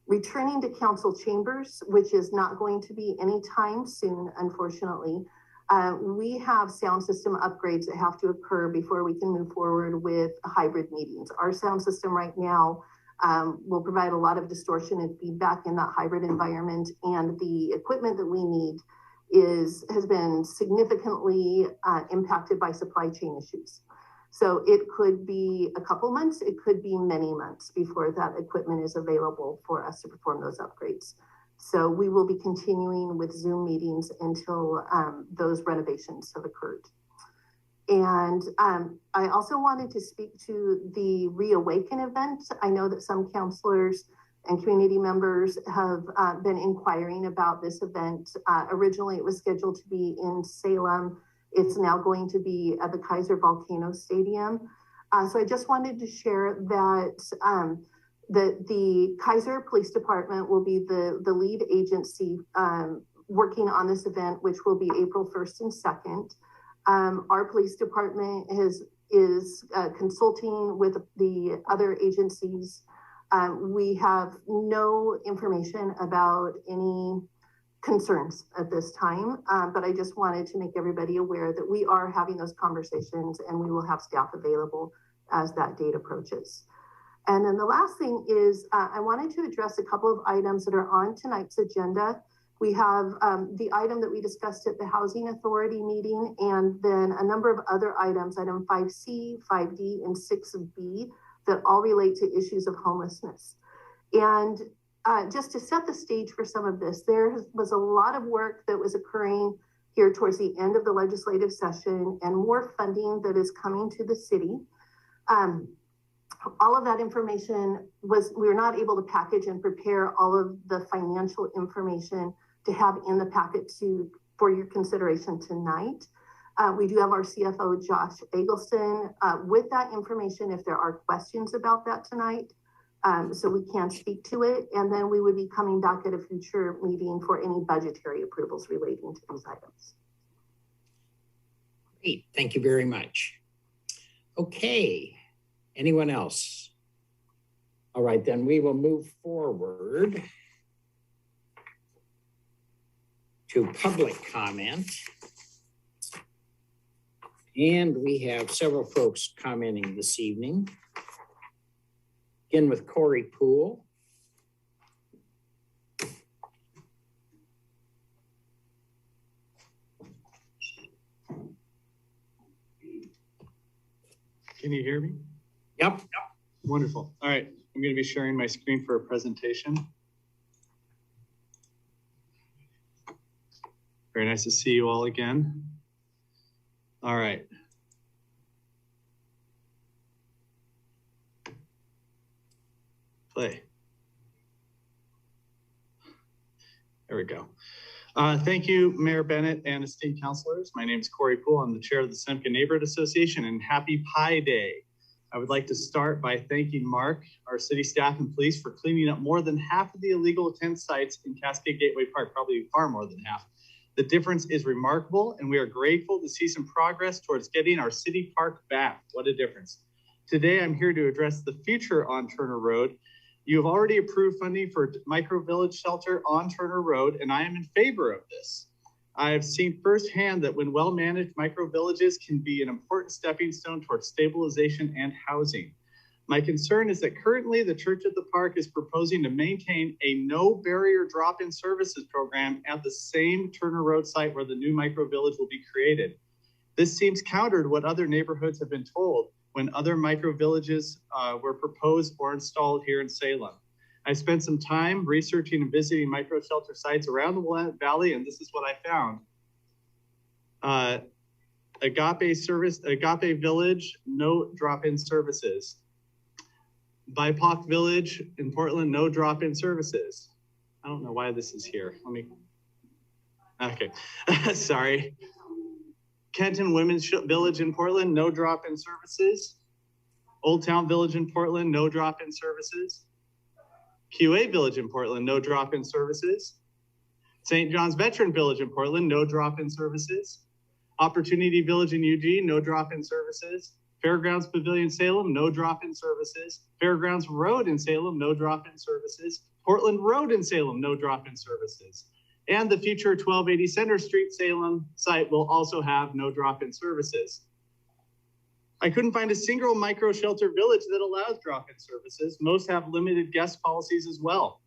returning to council chambers, which is not going to be anytime soon, unfortunately. We have sound system upgrades that have to occur before we can move forward with hybrid meetings. Our sound system right now will provide a lot of distortion and feedback in that hybrid environment, and the equipment that we need has been significantly impacted by supply chain issues. So it could be a couple months, it could be many months before that equipment is available for us to perform those upgrades. So we will be continuing with Zoom meetings until those renovations have occurred. And I also wanted to speak to the Reawaken event. I know that some counselors and community members have been inquiring about this event. Originally, it was scheduled to be in Salem. It's now going to be at the Kaiser Volcano Stadium. So I just wanted to share that the Kaiser Police Department will be the lead agency working on this event, which will be April 1st and 2nd. Our police department is consulting with the other agencies. We have no information about any concerns at this time, but I just wanted to make everybody aware that we are having those conversations, and we will have staff available as that date approaches. And then the last thing is I wanted to address a couple of items that are on tonight's agenda. We have the item that we discussed at the Housing Authority meeting, and then a number of other items, item 5C, 5D, and 6B, that all relate to issues of homelessness. And just to set the stage for some of this, there was a lot of work that was occurring here towards the end of the legislative session, and more funding that is coming to the city. All of that information we were not able to package and prepare all of the financial information to have in the packet for your consideration tonight. We do have our CFO, Josh Eggleston, with that information if there are questions about that tonight. So we can speak to it. And then we would be coming back at a future meeting for any budgetary approvals relating to these items. Great, thank you very much. Okay, anyone else? All right, then we will move forward to public comment. And we have several folks commenting this evening. Begin with Corey Poole. Can you hear me? Yep. Wonderful. All right, I'm going to be sharing my screen for a presentation. Very nice to see you all again. All right. Play. There we go. Thank you, Mayor Bennett and esteemed councilors. My name is Corey Poole. I'm the chair of the Seneca Neighborhood Association, and happy Pi Day. I would like to start by thanking Mark, our city staff and police, for cleaning up more than half of the illegal tent sites in Cascade Gateway Park, probably far more than half. The difference is remarkable, and we are grateful to see some progress towards getting our city park back. What a difference. Today, I'm here to address the future on Turner Road. You have already approved funding for micro village shelter on Turner Road, and I am in favor of this. I have seen firsthand that when well-managed micro villages can be an important stepping stone towards stabilization and housing. My concern is that currently the Church at the Park is proposing to maintain a no barrier drop-in services program at the same Turner Road site where the new micro village will be created. This seems counter to what other neighborhoods have been told when other micro villages were proposed or installed here in Salem. I spent some time researching and visiting micro shelter sites around the Willamette Valley, and this is what I found. Agape Village, no drop-in services. BIPOC Village in Portland, no drop-in services. I don't know why this is here. Okay, sorry. Kenton Women's Village in Portland, no drop-in services. Old Town Village in Portland, no drop-in services. QA Village in Portland, no drop-in services. St. John's Veteran Village in Portland, no drop-in services. Opportunity Village in Eugene, no drop-in services. Fairgrounds Pavilion Salem, no drop-in services. Fairgrounds Road in Salem, no drop-in services. Portland Road in Salem, no drop-in services. And the future 1280 Center Street Salem site will also have no drop-in services. I couldn't find a single micro shelter village that allows drop-in services. Most have limited guest policies as well.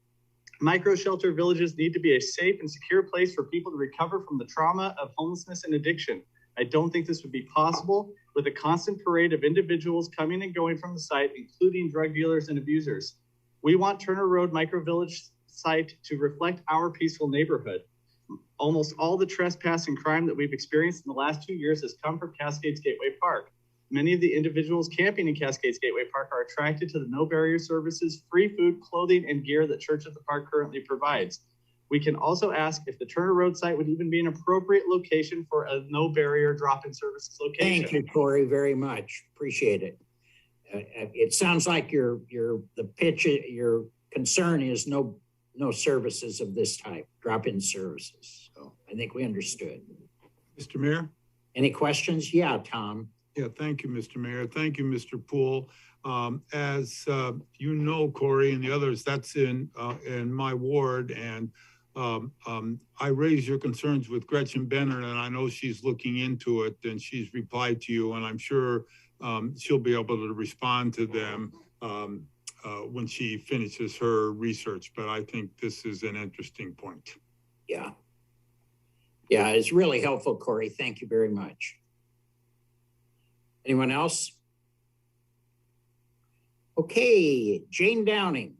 Micro shelter villages need to be a safe and secure place for people to recover from the trauma of homelessness and addiction. I don't think this would be possible with a constant parade of individuals coming and going from the site, including drug dealers and abusers. We want Turner Road Micro Village site to reflect our peaceful neighborhood. Almost all the trespass and crime that we've experienced in the last 2 years has come from Cascades Gateway Park. Many of the individuals camping in Cascades Gateway Park are attracted to the no barrier services, free food, clothing, and gear that Church at the Park currently provides. We can also ask if the Turner Road site would even be an appropriate location for a no barrier drop-in services location. Thank you, Corey, very much. Appreciate it. It sounds like your concern is no services of this type, drop-in services. So I think we understood. Mr. Mayor? Any questions? Yeah, Tom. Yeah, thank you, Mr. Mayor. Thank you, Mr. Poole. As you know, Corey and the others, that's in my ward, and I raised your concerns with Gretchen Bennett, and I know she's looking into it, and she's replied to you, and I'm sure she'll be able to respond to them when she finishes her research. But I think this is an interesting point. Yeah. Yeah, it's really helpful, Corey. Thank you very much. Anyone else? Okay, Jane Downing.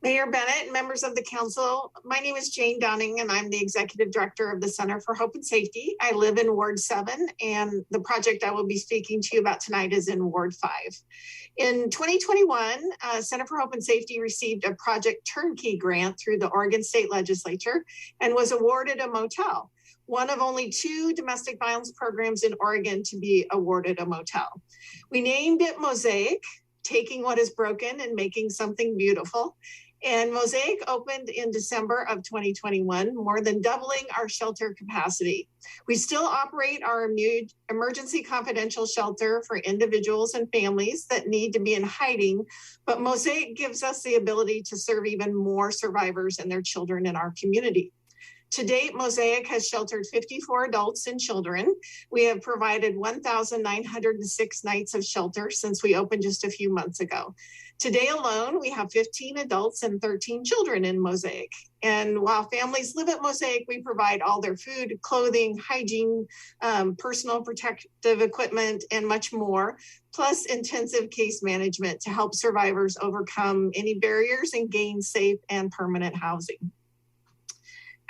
Mayor Bennett, members of the council, my name is Jane Downing and I'm the executive director of the Center for Hope and Safety. I live in Ward 7 and the project I will be speaking to you about tonight is in Ward 5. In 2021, Center for Hope and Safety received a project turnkey grant through the Oregon State Legislature and was awarded a motel, one of only 2 domestic violence programs in Oregon to be awarded a motel. We named it Mosaic, taking what is broken and making something beautiful. And Mosaic opened in December of 2021, more than doubling our shelter capacity. We still operate our emergency confidential shelter for individuals and families that need to be in hiding, but Mosaic gives us the ability to serve even more survivors and their children in our community. To date, Mosaic has sheltered 54 adults and children. We have provided 1,906 nights of shelter since we opened just a few months ago. Today alone, we have 15 adults and 13 children in Mosaic. And while families live at Mosaic, we provide all their food, clothing, hygiene, personal protective equipment, and much more, plus intensive case management to help survivors overcome any barriers and gain safe and permanent housing.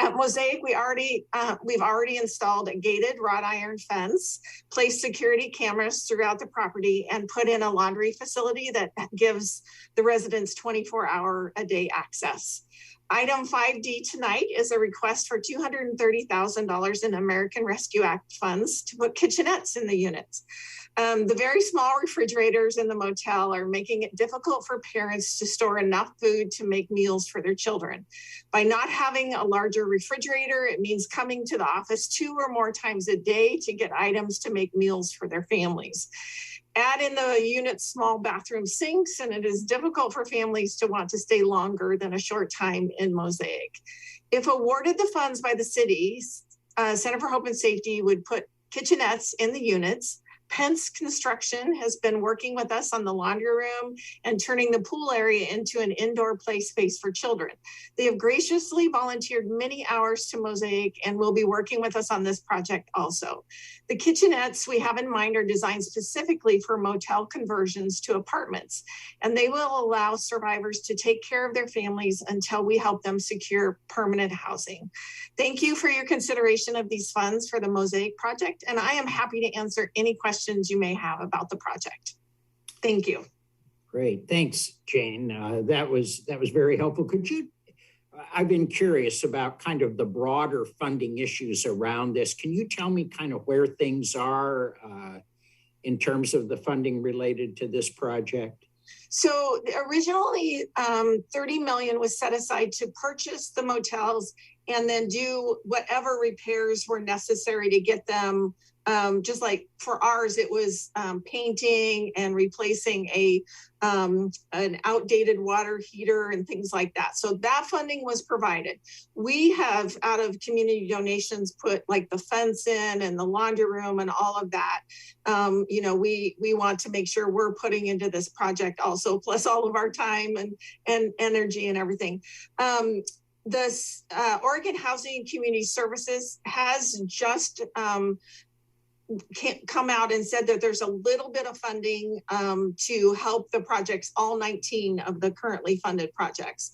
At Mosaic, we've already installed a gated wrought iron fence, placed security cameras throughout the property, and put in a laundry facility that gives the residents 24-hour-a-day access. Item 5D tonight is a request for $230,000 in American Rescue Act funds to put kitchenettes in the units. The very small refrigerators in the motel are making it difficult for parents to store enough food to make meals for their children. By not having a larger refrigerator, it means coming to the office 2 or more times a day to get items to make meals for their families. Add in the unit's small bathroom sinks, and it is difficult for families to want to stay longer than a short time in Mosaic. If awarded the funds by the city, Center for Hope and Safety would put kitchenettes in the units. Pence Construction has been working with us on the laundry room and turning the pool area into an indoor play space for children. They have graciously volunteered many hours to Mosaic and will be working with us on this project also. The kitchenettes we have in mind are designed specifically for motel conversions to apartments, and they will allow survivors to take care of their families until we help them secure permanent housing. Thank you for your consideration of these funds for the Mosaic project, and I am happy to answer any questions you may have about the project. Thank you. Great, thanks, Jane. That was very helpful. I've been curious about kind of the broader funding issues around this. Can you tell me kind of where things are in terms of the funding related to this project? So originally, $30 million was set aside to purchase the motels and then do whatever repairs were necessary to get them. Just like for ours, it was painting and replacing an outdated water heater and things like that. So that funding was provided. We have, out of community donations, put like the fence in and the laundry room and all of that. We want to make sure we're putting into this project also, plus all of our time and energy and everything. This Oregon Housing and Community Services has just come out and said that there's a little bit of funding to help the projects, all 19 of the currently funded projects.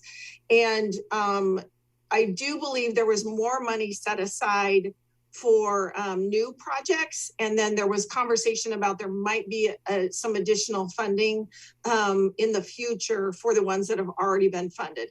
And I do believe there was more money set aside for new projects. And then there was conversation about there might be some additional funding in the future for the ones that have already been funded.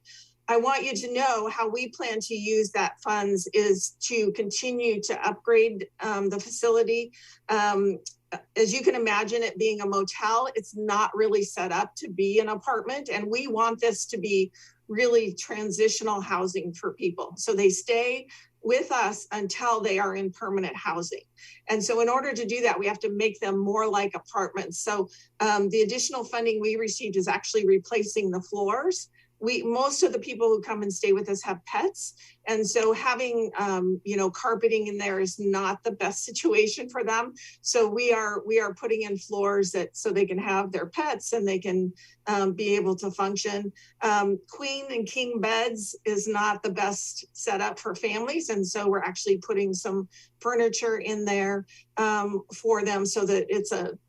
I want you to know how we plan to use that funds is to continue to upgrade the facility. As you can imagine, it being a motel, it's not really set up to be an apartment. And we want this to be really transitional housing for people. So they stay with us until they are in permanent housing. And so in order to do that, we have to make them more like apartments. So the additional funding we received is actually replacing the floors. Most of the people who come and stay with us have pets. And so having, carpeting in there is not the best situation for them. So we are putting in floors so they can have their pets and they can be able to function. Queen and king beds is not the best setup for families. And so we're actually putting some furniture in there for them so that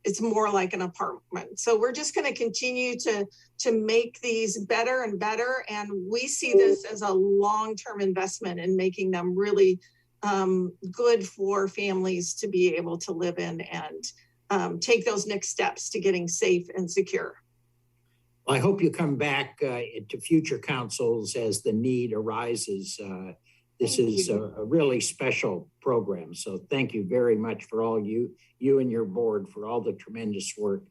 it's more like an apartment. So we're just going to continue to make these better and better. And we see this as a long-term investment in making them really good for families to be able to live in and take those next steps to getting safe and secure. Well, I hope you come back to future councils as the need arises. This is a really special program. So thank you very much for all you and your board for all the tremendous work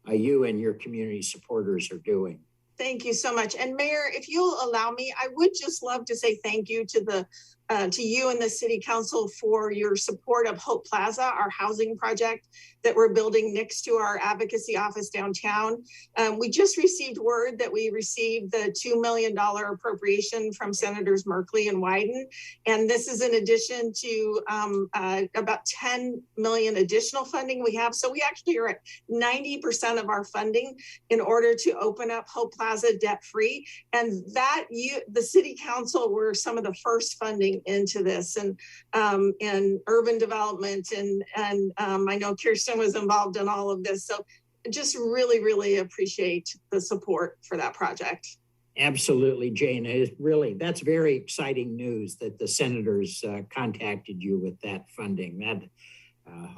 you and your community supporters are doing. Thank you so much. And Mayor, if you'll allow me, I would just love to say thank you to you and the City Council for your support of Hope Plaza, our housing project that we're building next to our advocacy office downtown. We just received word that we received the $2 million appropriation from Senators Merkley and Wyden. And this is in addition to about 10 million additional funding we have. So we actually are at 90% of our funding in order to open up Hope Plaza debt-free. And the City Council were some of the first funding into this, and urban development, and I know Kirsten was involved in all of this. So just really, really appreciate the support for that project. Absolutely, Jane. That's very exciting news that the senators contacted you with that funding. That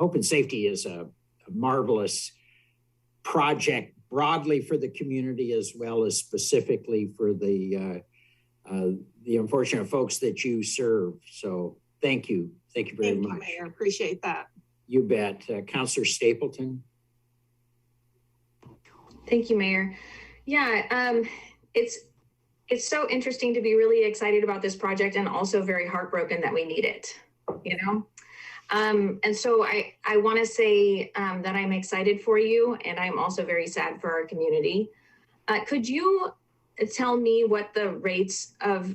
Hope and Safety is a marvelous project broadly for the community as well as specifically for the unfortunate folks that you serve. So thank you. Thank you very much. Thank you, Mayor. Appreciate that. You bet. Councilor Stapleton. Thank you, Mayor. Yeah, it's so interesting to be really excited about this project and also very heartbroken that we need it, you know? And so I want to say that I'm excited for you, and I'm also very sad for our community. Could you tell me what the rates of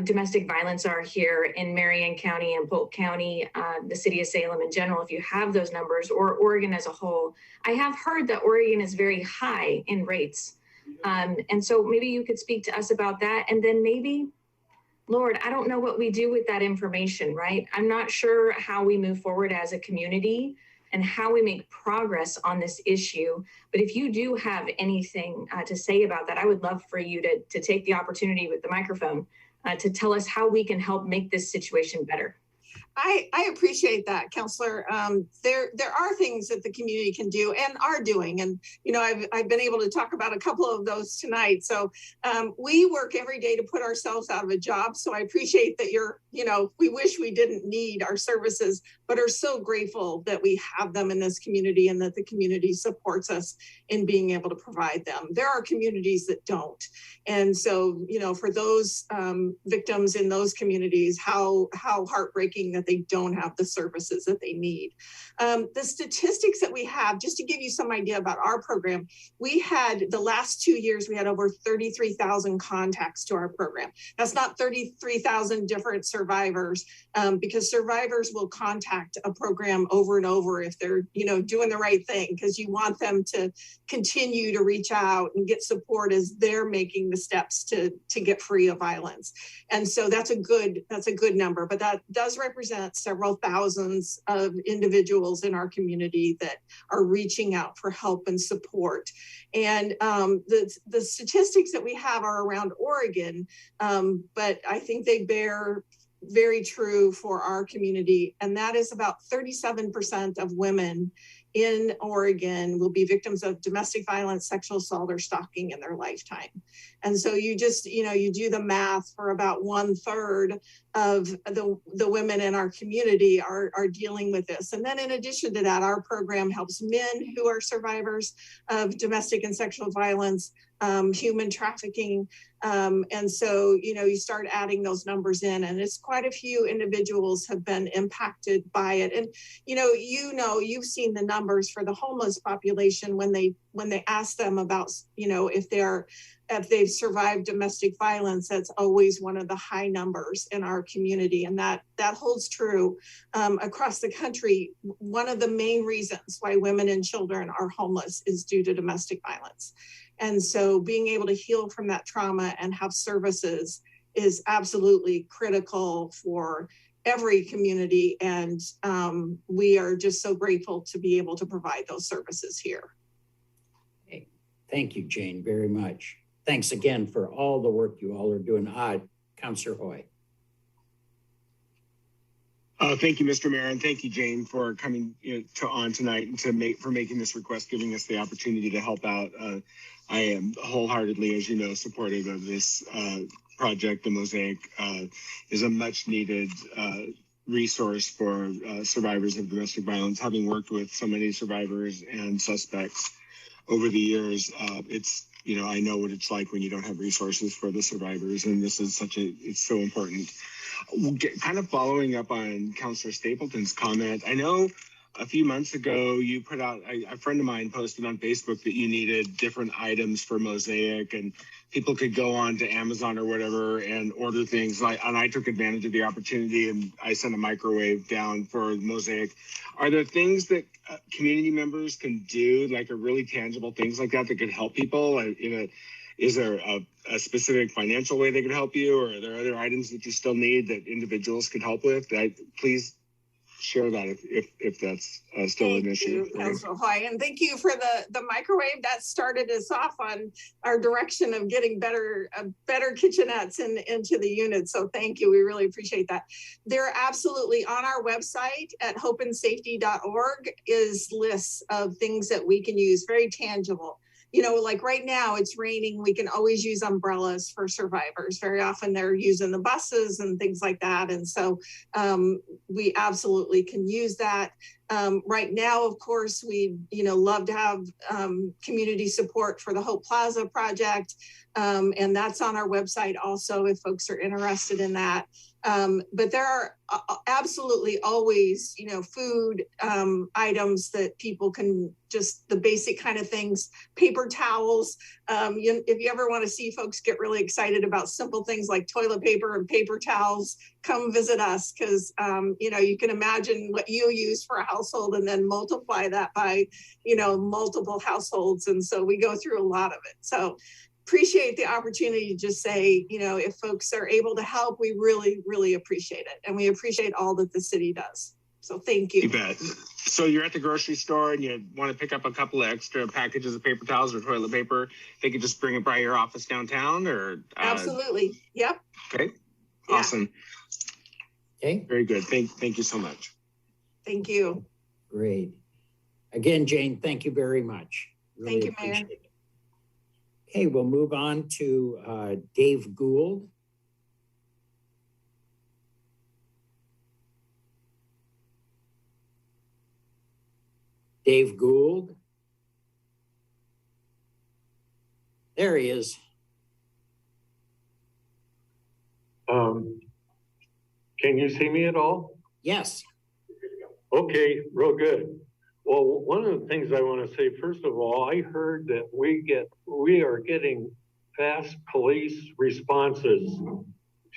domestic violence are here in Marion County and Polk County, the city of Salem in general, if you have those numbers, or Oregon as a whole? I have heard that Oregon is very high in rates. And so maybe you could speak to us about that. And then maybe, Lord, I don't know what we do with that information, right? I'm not sure how we move forward as a community and how we make progress on this issue. But if you do have anything to say about that, I would love for you to take the opportunity with the microphone to tell us how we can help make this situation better. I appreciate that, Councilor. There are things that the community can do and are doing. And, you know, I've been able to talk about a couple of those tonight. So we work every day to put ourselves out of a job. So I appreciate that we wish we didn't need our services, but are so grateful that we have them in this community and that the community supports us in being able to provide them. There are communities that don't. And so, you know, for those victims in those communities, how heartbreaking that they don't have the services that they need. The statistics that we have, just to give you some idea about our program, we had the last 2 years, we had over 33,000 contacts to our program. That's not 33,000 different survivors, because survivors will contact a program over and over if they're, you know, doing the right thing, because you want them to continue to reach out and get support as they're making the steps to get free of violence. And so that's a good number, but that does represent several thousands of individuals in our community that are reaching out for help and support. And the statistics that we have are around Oregon, but I think they bear very true for our community. And that is about 37% of women in Oregon will be victims of domestic violence, sexual assault, or stalking in their lifetime. And so you just, you know, you do the math for about 1/3 of the women in our community are dealing with this. And then in addition to that, our program helps men who are survivors of domestic and sexual violence, human trafficking. And so, you know, you start adding those numbers in, and it's quite a few individuals have been impacted by it. And, you've seen the numbers for the homeless population when they ask them about, you know, if they've survived domestic violence. That's always one of the high numbers in our community. And that holds true across the country. One of the main reasons why women and children are homeless is due to domestic violence. And so being able to heal from that trauma and have services is absolutely critical for every community. And we are just so grateful to be able to provide those services here. Okay. Thank you, Jane, very much. Thanks again for all the work you all are doing. Councilor Hoy. Thank you, Mr. Mayor, and thank you, Jane, for coming on tonight and for making this request, giving us the opportunity to help out. I am wholeheartedly, as you know, supportive of this project. The Mosaic is a much needed resource for survivors of domestic violence. Having worked with so many survivors and suspects over the years, I know what it's like when you don't have resources for the survivors, and this is it's so important. Kind of following up on Councilor Stapleton's comment, I know a few months ago you put out, a friend of mine posted on Facebook that you needed different items for Mosaic, and people could go on to Amazon or whatever and order things. And I took advantage of the opportunity and I sent a microwave down for Mosaic. Are there things that community members can do, like a really tangible things like that could help people? Is there a specific financial way they could help you, or are there other items that you still need that individuals could help with? Please share that if that's still an issue. Thank you, Councilor Hoy, and thank you for the microwave. That started us off on our direction of getting better kitchenettes into the unit. So thank you. We really appreciate that. They're absolutely on our website at hopeandsafety.org is lists of things that we can use, very tangible. Like right now it's raining, we can always use umbrellas for survivors. Very often they're using the buses and things like that. And so we absolutely can use that. Right now, of course, we love to have community support for the Hope Plaza project. And that's on our website also if folks are interested in that. But there are absolutely always, food items that people can just the basic kind of things, paper towels. If you ever want to see folks get really excited about simple things like toilet paper and paper towels, come visit us because, you can imagine what you use for a household and then multiply that by, multiple households. And so we go through a lot of it. So appreciate the opportunity to just say, if folks are able to help, we really, really appreciate it. And we appreciate all that the city does. So thank you. You bet. So you're at the grocery store and you want to pick up a couple of extra packages of paper towels or toilet paper. They could just bring it by your office downtown or? Absolutely. Yep. Okay. Yeah. Awesome. Okay. Very good. Thank you so much. Thank you. Great. Again, Jane, thank you very much. Really thank you, Mayor. Okay, we'll move on to Dave Gould. Dave Gould. There he is. Can you see me at all? Yes. Okay, real good. Well, one of the things I want to say, first of all, I heard that we are getting fast police responses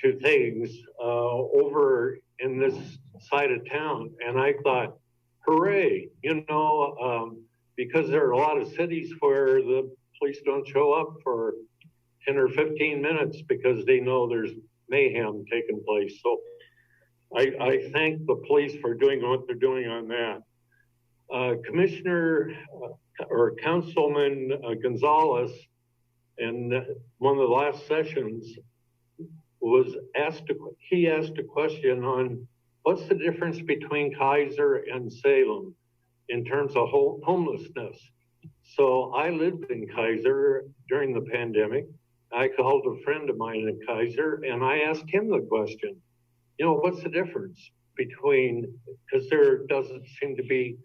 to things over in this side of town. And I thought, hooray, because there are a lot of cities where the police don't show up for 10 or 15 minutes because they know there's mayhem taking place. So I thank the police for doing what they're doing on that. Commissioner or Councilman Gonzalez in one of the last sessions asked a question on what's the difference between Kaiser and Salem in terms of homelessness. So I lived in Kaiser during the pandemic. I called a friend of mine in Kaiser and I asked him the question, what's the difference between, because there doesn't seem to be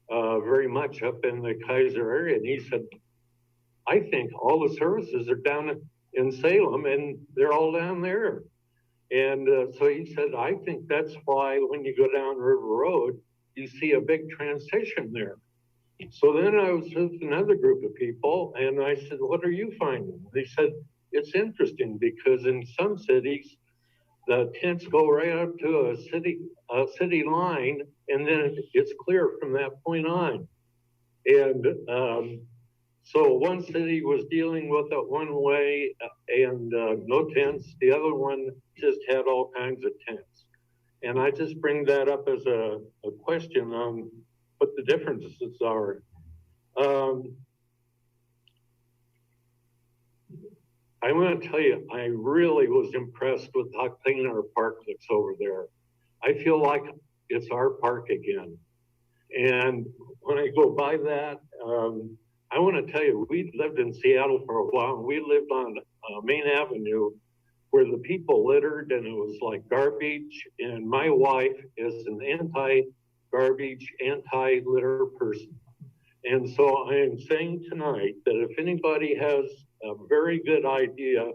very much up in the Kaiser area. And he said, I think all the services are down in Salem and they're all down there. And so he said, I think that's why when you go down River Road, you see a big transition there. So then I was with another group of people and I said, what are you finding? They said, it's interesting because in some cities, the tents go right up to a city line, and then it's clear from that point on. And so one city was dealing with it one way and no tents. The other one just had all kinds of tents. And I just bring that up as a question on what the differences are. I want to tell you, I really was impressed with how clean our park looks over there. I feel like it's our park again. And when I go by that, I want to tell you, we lived in Seattle for a while. We lived on Main Avenue where the people littered and it was like garbage. And my wife is an anti-garbage, anti-litter person. And so I am saying tonight that if anybody has a very good idea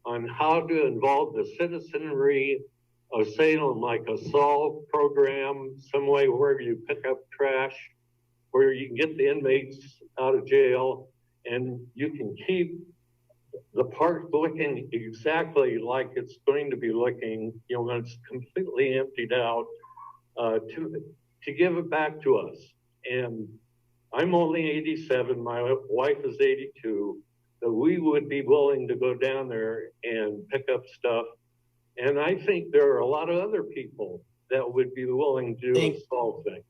on how to involve the citizenry of Salem, like a solve program, some way where you pick up trash, where you can get the inmates out of jail, and you can keep the park looking exactly like it's going to be looking, you know, when it's completely emptied out, to give it back to us. And I'm only 87, my wife is 82, that we would be willing to go down there and pick up stuff. And I think there are a lot of other people that would be willing to do a solve thing.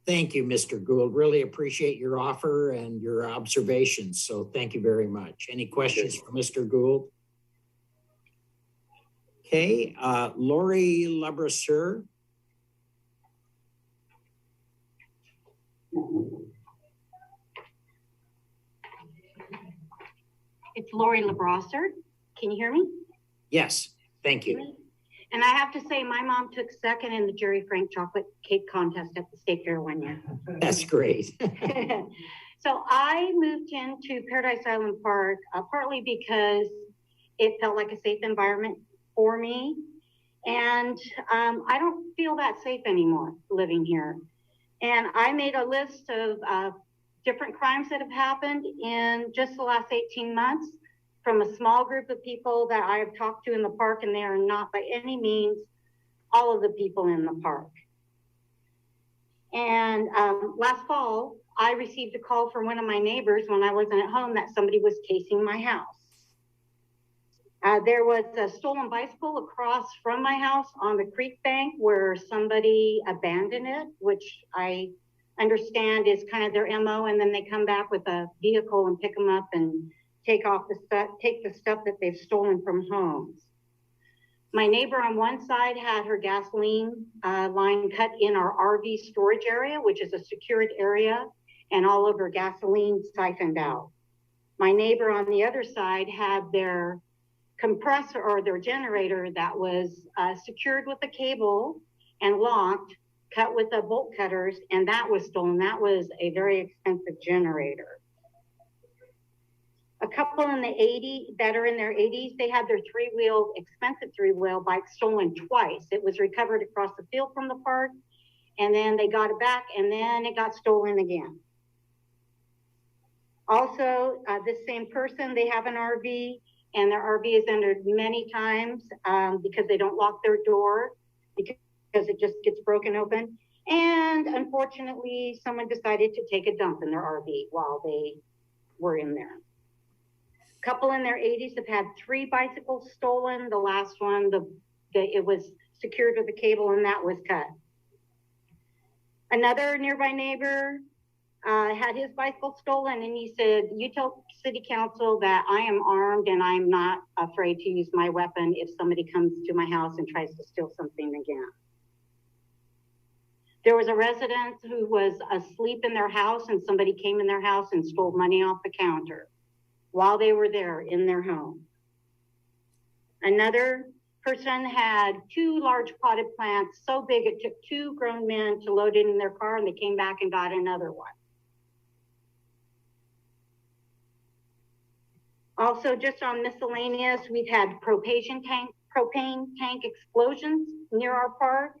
Thank you, Mr. Gould. Really appreciate your offer and your observations. So thank you very much. Any questions for Mr. Gould? Okay, Lori Labrasseur. It's Lori Labrasseur. Can you hear me? Yes, thank you. And I have to say, my mom took second in the Jerry Frank chocolate cake contest at the state fair one year. That's great. So I moved into Paradise Island Park partly because it felt like a safe environment for me. And I don't feel that safe anymore living here. And I made a list of different crimes that have happened in just the last 18 months from a small group of people that I have talked to in the park, and they are not by any means all of the people in the park. And last fall, I received a call from one of my neighbors when I wasn't at home that somebody was casing my house. There was a stolen bicycle across from my house on the creek bank where somebody abandoned it, which I understand is kind of their MO, and then they come back with a vehicle and pick them up and take the stuff that they've stolen from homes. My neighbor on one side had her gasoline line cut in our RV storage area, which is a secured area, and all of her gasoline siphoned out. My neighbor on the other side had their compressor or their generator that was secured with a cable and locked, cut with the bolt cutters, and that was stolen. That was a very expensive generator. A couple in the 80s that are in their 80s, they had their expensive three-wheel bike stolen twice. It was recovered across the field from the park, and then they got it back, and then it got stolen again. Also, this same person, they have an RV, and their RV is entered many times because they don't lock their door, because it just gets broken open. And unfortunately, someone decided to take a dump in their RV while they were in there. Couple in their 80s have had 3 bicycles stolen. The last one, it was secured with a cable, and that was cut. Another nearby neighbor had his bicycle stolen, and he said, "You tell city council that I am armed and I'm not afraid to use my weapon if somebody comes to my house and tries to steal something again." There was a resident who was asleep in their house, and somebody came in their house and stole money off the counter while they were there in their home. Another person had 2 large potted plants so big it took 2 grown men to load it in their car, and they came back and got another one. Also, just on miscellaneous, we've had propane tank explosions near our park.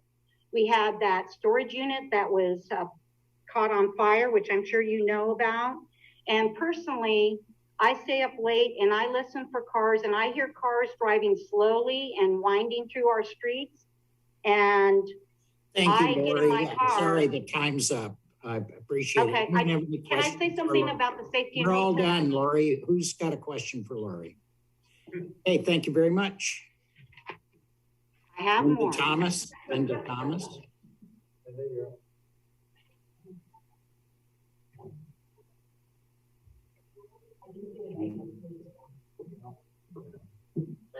We had that storage unit that was caught on fire, which I'm sure you know about. And personally, I stay up late and I listen for cars, and I hear cars driving slowly and winding through our streets. And Thank you, Lori. Sorry, the time's up. I appreciate it. Can I say something about the safety? We're all done, Lori. Who's got a question for Lori? Hey, thank you very much. I have Linda more. Thomas. Linda Thomas.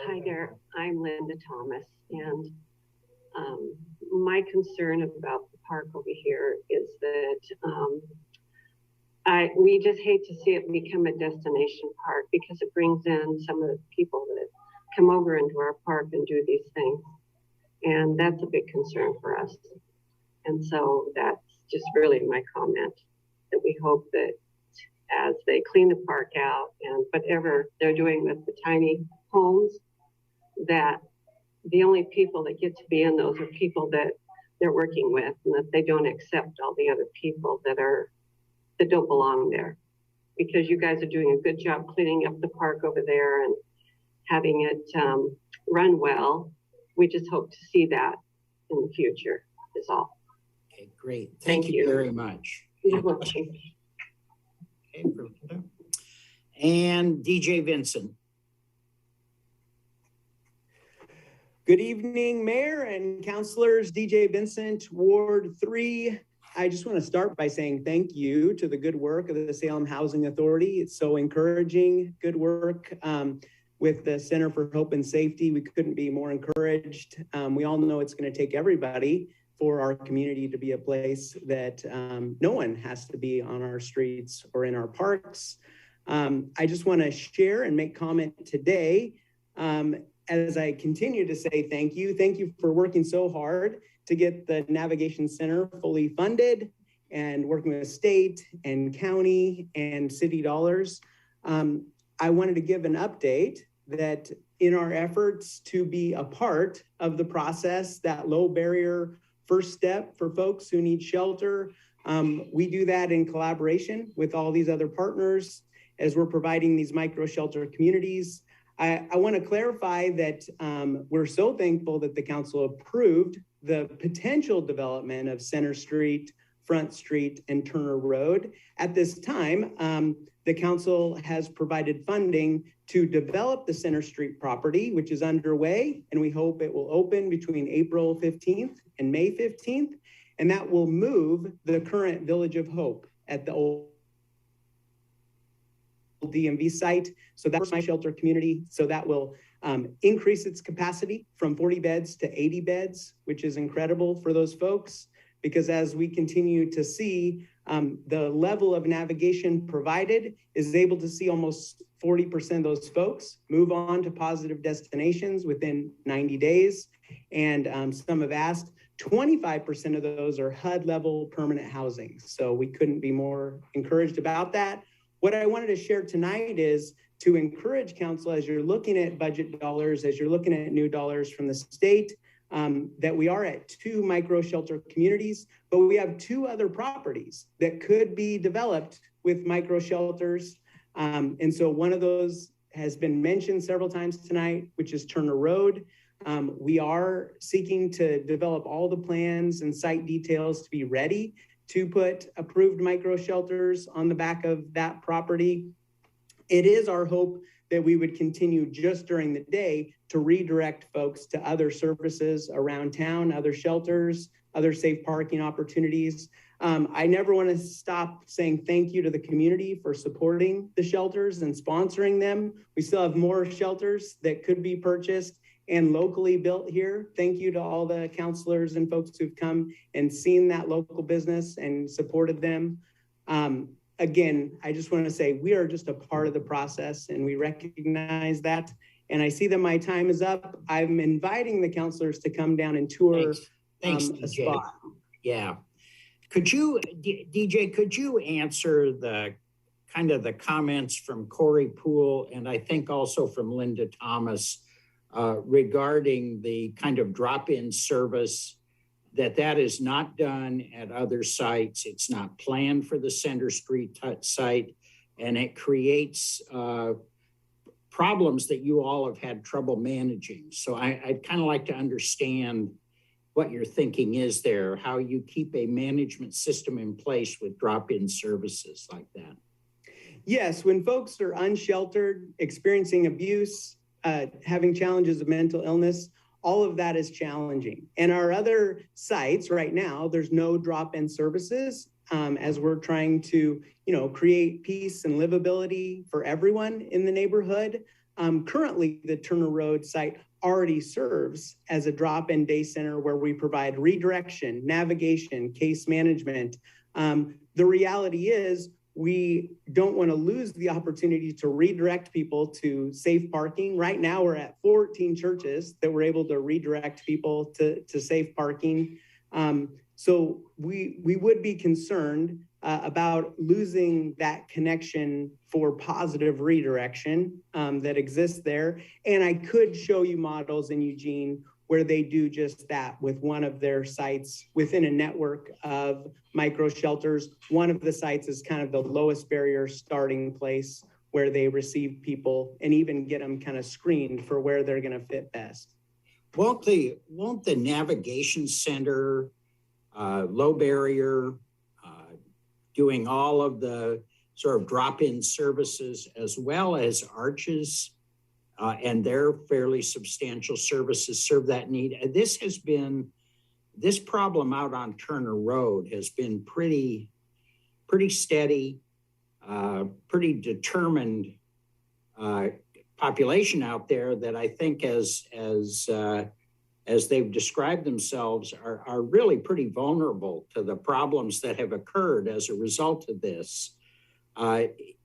Hi there, I'm Linda Thomas, and my concern about the park over here is that we just hate to see it become a destination park because it brings in some of the people that come over into our park and do these things, and that's a big concern for us. And so that's just really my comment, that we hope that as they clean the park out and whatever they're doing with the tiny homes, that the only people that get to be in those are people that they're working with, and that they don't accept all the other people that don't belong there. Because you guys are doing a good job cleaning up the park over there and having it run well. We just hope to see that in the future is all. Okay, great. Thank you very much. You're welcome. Okay, Linda. And DJ Vincent. Good evening, Mayor and Councilors. DJ Vincent, Ward 3. I just want to start by saying thank you to the good work of the Salem Housing Authority. It's so encouraging, good work with the Center for Hope and Safety. We couldn't be more encouraged. We all know it's going to take everybody for our community to be a place that no one has to be on our streets or in our parks. I just want to share and make comment today as I continue to say thank you. Thank you for working so hard to get the Navigation Center fully funded and working with state and county and city dollars. I wanted to give an update that in our efforts to be a part of the process, that low barrier first step for folks who need shelter, we do that in collaboration with all these other partners as we're providing these micro shelter communities. I want to clarify that we're so thankful that the council approved the potential development of Center Street, Front Street, and Turner Road. At this time, the council has provided funding to develop the Center Street property, which is underway, and we hope it will open between April 15th and May 15th, and that will move the current Village of Hope at the old DMV site. So that's my shelter community. So that will increase its capacity from 40 beds to 80 beds, which is incredible for those folks, because as we continue to see the level of navigation provided is able to see almost 40% of those folks move on to positive destinations within 90 days. And some have asked, 25% of those are HUD level permanent housing. So we couldn't be more encouraged about that. What I wanted to share tonight is to encourage council as you're looking at budget dollars, as you're looking at new dollars from the state, that we are at 2 micro shelter communities, but we have 2 other properties that could be developed with micro shelters. And so one of those has been mentioned several times tonight, which is Turner Road. We are seeking to develop all the plans and site details to be ready to put approved micro shelters on the back of that property. It is our hope that we would continue just during the day to redirect folks to other services around town, other shelters, other safe parking opportunities. I never want to stop saying thank you to the community for supporting the shelters and sponsoring them. We still have more shelters that could be purchased and locally built here. Thank you to all the counselors and folks who've come and seen that local business and supported them. Again, I just want to say we are just a part of the process and we recognize that. And I see that my time is up. I'm inviting the counselors to come down and tour Thanks, a DJ. spot. Yeah. Could you, DJ, could you answer the kind of the comments from Corey Poole and I think also from Linda Thomas regarding the kind of drop-in service that is not done at other sites. It's not planned for the Center Street site, and it creates problems that you all have had trouble managing. So I'd kind of like to understand what your thinking is there, how you keep a management system in place with drop-in services like that. Yes, when folks are unsheltered, experiencing abuse, having challenges of mental illness, all of that is challenging. And our other sites right now, there's no drop-in services as we're trying to, create peace and livability for everyone in the neighborhood. Currently, the Turner Road site already serves as a drop-in day center where we provide redirection, navigation, case management. The reality is we don't want to lose the opportunity to redirect people to safe parking. Right now, we're at 14 churches that we're able to redirect people to safe parking. So we would be concerned about losing that connection for positive redirection that exists there. And I could show you models in Eugene where they do just that with one of their sites within a network of micro shelters. One of the sites is kind of the lowest barrier starting place where they receive people and even get them kind of screened for where they're going to fit best. Won't the navigation center, low barrier, doing all of the sort of drop-in services as well as arches and their fairly substantial services serve that need? This problem out on Turner Road has been pretty steady, pretty determined population out there that I think as they've described themselves are really pretty vulnerable to the problems that have occurred as a result of this.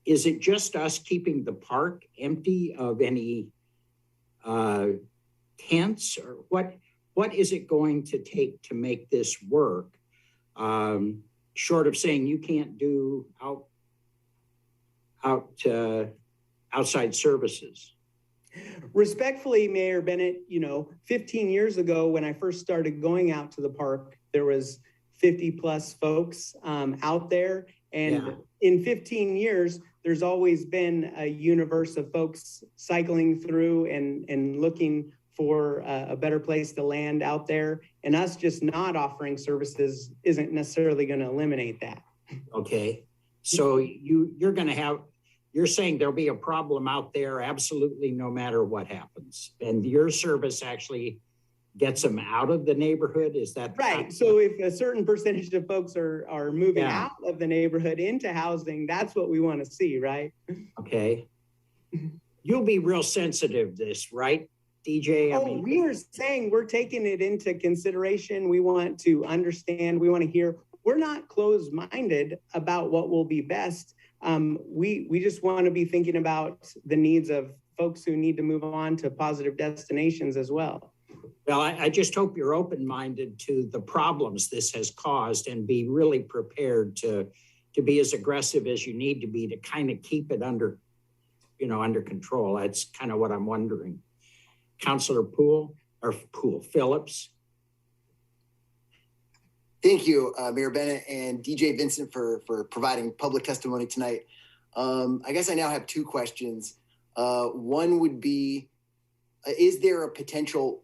Is it just us keeping the park empty of any tents, or what is it going to take to make this work? Short of saying you can't do outside services. Respectfully, Mayor Bennett, 15 years ago when I first started going out to the park, there was 50 plus folks out there. And in 15 years, there's always been a universe of folks cycling through and looking for a better place to land out there. And us just not offering services isn't necessarily going to eliminate that. Okay. So you're saying there'll be a problem out there absolutely no matter what happens. And your service actually gets them out of the neighborhood? Is that right? So if a certain percentage of folks are moving out of the neighborhood into housing, that's what we want to see, right? Okay. You'll be real sensitive to this, right, DJ? We are saying we're taking it into consideration. We want to understand, we want to hear. We're not closed-minded about what will be best. We just want to be thinking about the needs of folks who need to move on to positive destinations as well. Well, I just hope you're open-minded to the problems this has caused and be really prepared to be as aggressive as you need to be to kind of keep it under control. That's kind of what I'm wondering. Councilor Phillips. Thank you, Mayor Bennett and DJ Vincent for providing public testimony tonight. I guess I now have two questions. One would be, is there a potential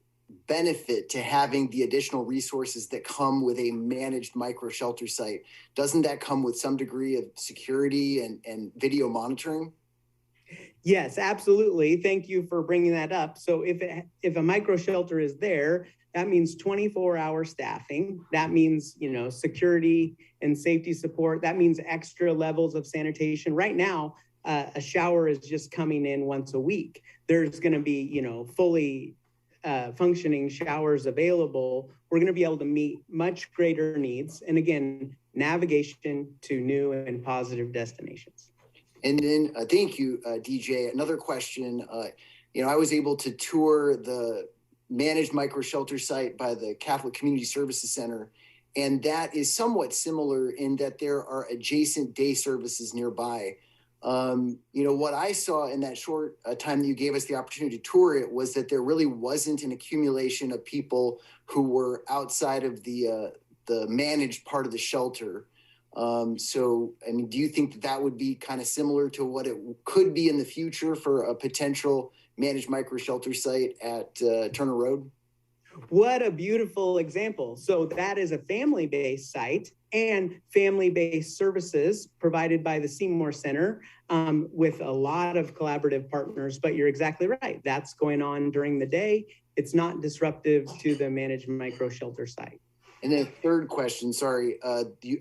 benefit to having the additional resources that come with a managed micro shelter site? Doesn't that come with some degree of security and video monitoring? Yes, absolutely. Thank you for bringing that up. So if a micro shelter is there, that means 24-hour staffing. That means, security and safety support. That means extra levels of sanitation. Right now, a shower is just coming in once a week. There's going to be, fully functioning showers available. We're going to be able to meet much greater needs. And again, navigation to new and positive destinations. And then thank you, DJ. Another question. I was able to tour the managed micro shelter site by the Catholic Community Services Center. And that is somewhat similar in that there are adjacent day services nearby. What I saw in that short time that you gave us the opportunity to tour it was that there really wasn't an accumulation of people who were outside of the managed part of the shelter. Do you think that would be kind of similar to what it could be in the future for a potential managed micro shelter site at Turner Road? What a beautiful example. So that is a family-based site and family-based services provided by the Seymour Center with a lot of collaborative partners. But you're exactly right. That's going on during the day. It's not disruptive to the managed micro shelter site. And then third question, sorry,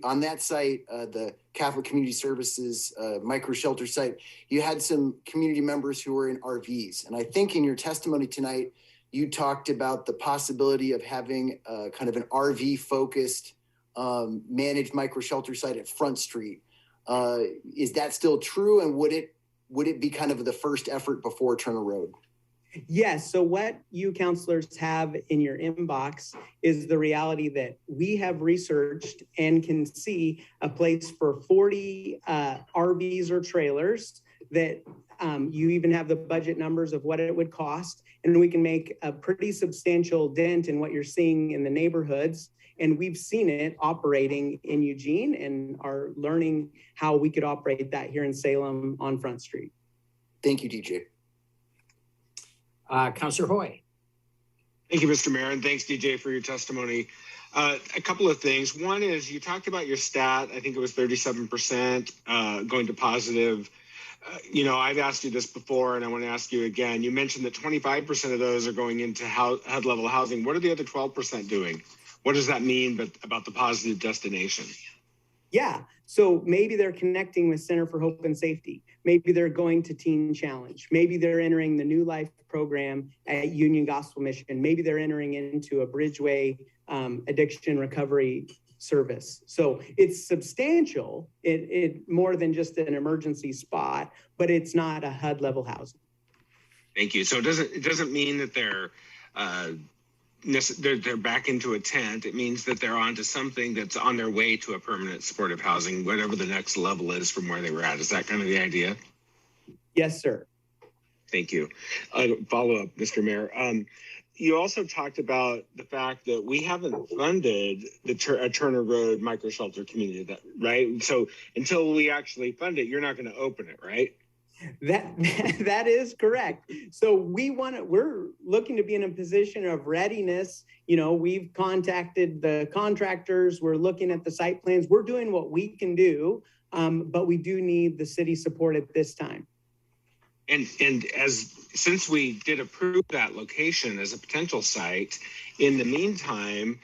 on that site, the Catholic Community Services micro shelter site, you had some community members who were in RVs. And I think in your testimony tonight, you talked about the possibility of having kind of an RV focused managed micro shelter site at Front Street. Is that still true? And would it be kind of the first effort before Turner Road? Yes. So what you counselors have in your inbox is the reality that we have researched and can see a place for 40 RVs or trailers that you even have the budget numbers of what it would cost. And we can make a pretty substantial dent in what you're seeing in the neighborhoods. And we've seen it operating in Eugene and are learning how we could operate that here in Salem on Front Street. Thank you, DJ. Councilor Hoy. Thank you, Mr. Mayor, and thanks, DJ, for your testimony. A couple of things. One is you talked about your stat. I think it was 37% going to positive. I've asked you this before, and I want to ask you again. You mentioned that 25% of those are going into HUD-level housing. What are the other 12% doing? What does that mean about the positive destination? Yeah, so maybe they're connecting with Center for Hope and Safety. Maybe they're going to Teen Challenge. Maybe they're entering the New Life program at Union Gospel Mission. Maybe they're entering into a Bridgeway addiction recovery service. So it's substantial, it more than just an emergency spot, but it's not a HUD level housing. Thank you. So it doesn't mean that they're back into a tent. It means that they're onto something that's on their way to a permanent supportive housing, whatever the next level is from where they were at. Is that kind of the idea? Yes, sir. Thank you. Follow up, Mr. Mayor. You also talked about the fact that we haven't funded the Turner Road micro shelter community, right? So until we actually fund it, you're not going to open it, right? That is correct. So we're looking to be in a position of readiness. We've contacted the contractors. We're looking at the site plans. We're doing what we can do, but we do need the city support at this time. And since we did approve that location as a potential site, in the meantime,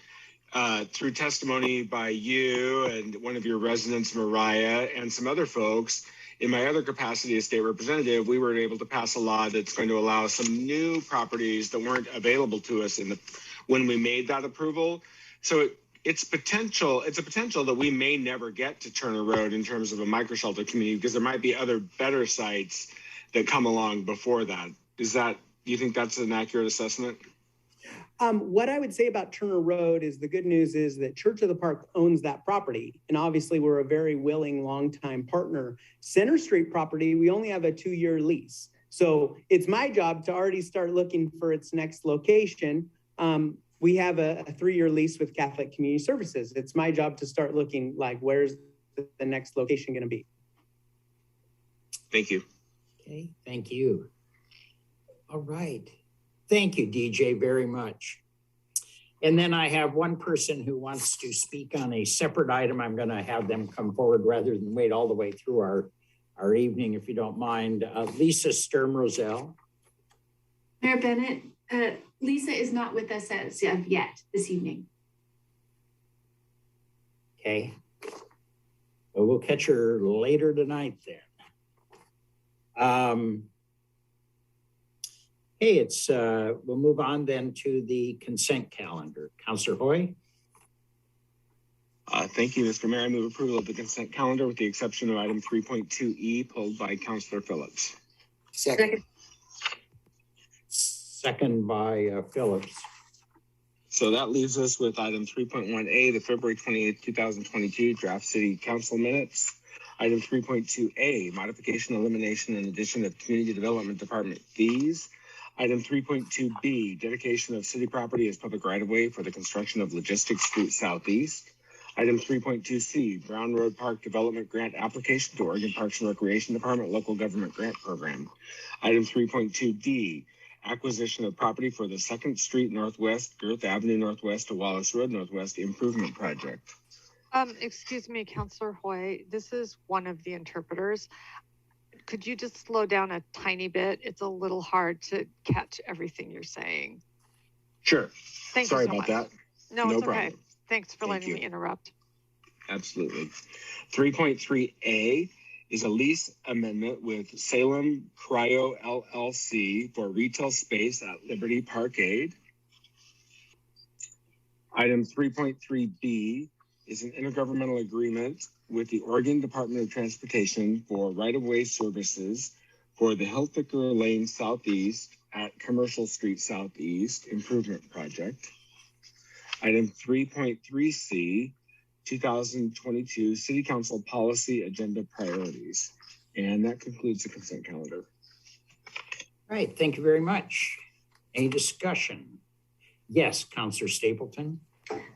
through testimony by you and one of your residents, Mariah, and some other folks, in my other capacity as state representative, we were able to pass a law that's going to allow some new properties that weren't available to us when we made that approval. So it's a potential that we may never get to Turner Road in terms of a micro shelter community, because there might be other better sites that come along before that. Do you think that's an accurate assessment? What I would say about Turner Road is the good news is that Church of the Park owns that property. And obviously we're a very willing, longtime partner. Center Street property, we only have a 2-year lease. So it's my job to already start looking for its next location. We have a 3-year lease with Catholic Community Services. It's my job to start looking like, where's the next location going to be? Thank you. Okay, thank you. All right. Thank you, DJ, very much. And then I have one person who wants to speak on a separate item. I'm going to have them come forward rather than wait all the way through our evening, if you don't mind. Lisa Sturm-Roselle. Mayor Bennett, Lisa is not with us as of yet this evening. Okay. Well, we'll catch her later tonight then. Hey, we'll move on then to the consent calendar. Councilor Hoy. Thank you, Mr. Mayor. I move approval of the consent calendar with the exception of item 3.2E pulled by Councilor Phillips. Second. Second by Phillips. So that leaves us with item 3.1A, the February 28th, 2022 draft city council minutes. Item 3.2A, modification, elimination, and addition of community development department fees. Item 3.2B, dedication of city property as public right-of-way for the construction of Logistics Street Southeast. Item 3.2C, Brown Road Park Development Grant Application to Oregon Parks and Recreation Department Local Government Grant Program. Item 3.2D, acquisition of property for the 2nd Street Northwest, Gerth Avenue Northwest to Wallace Road Northwest improvement project. Excuse me, Councilor Hoy, this is one of the interpreters. Could you just slow down a tiny bit? It's a little hard to catch everything you're saying. Sure. Thank Sorry you so about much. that. No, it's problem. okay. Thanks for letting me interrupt. Absolutely. 3.3A is a lease amendment with Salem Cryo LLC for retail space at Liberty Parkade. Item 3.3B is an intergovernmental agreement with the Oregon Department of Transportation for right-of-way services for the Hilfiker Lane Southeast at Commercial Street Southeast improvement project. Item 3.3C, 2022 City Council Policy Agenda Priorities. And that concludes the consent calendar. All right, thank you very much. Any discussion? Yes, Councilor Stapleton.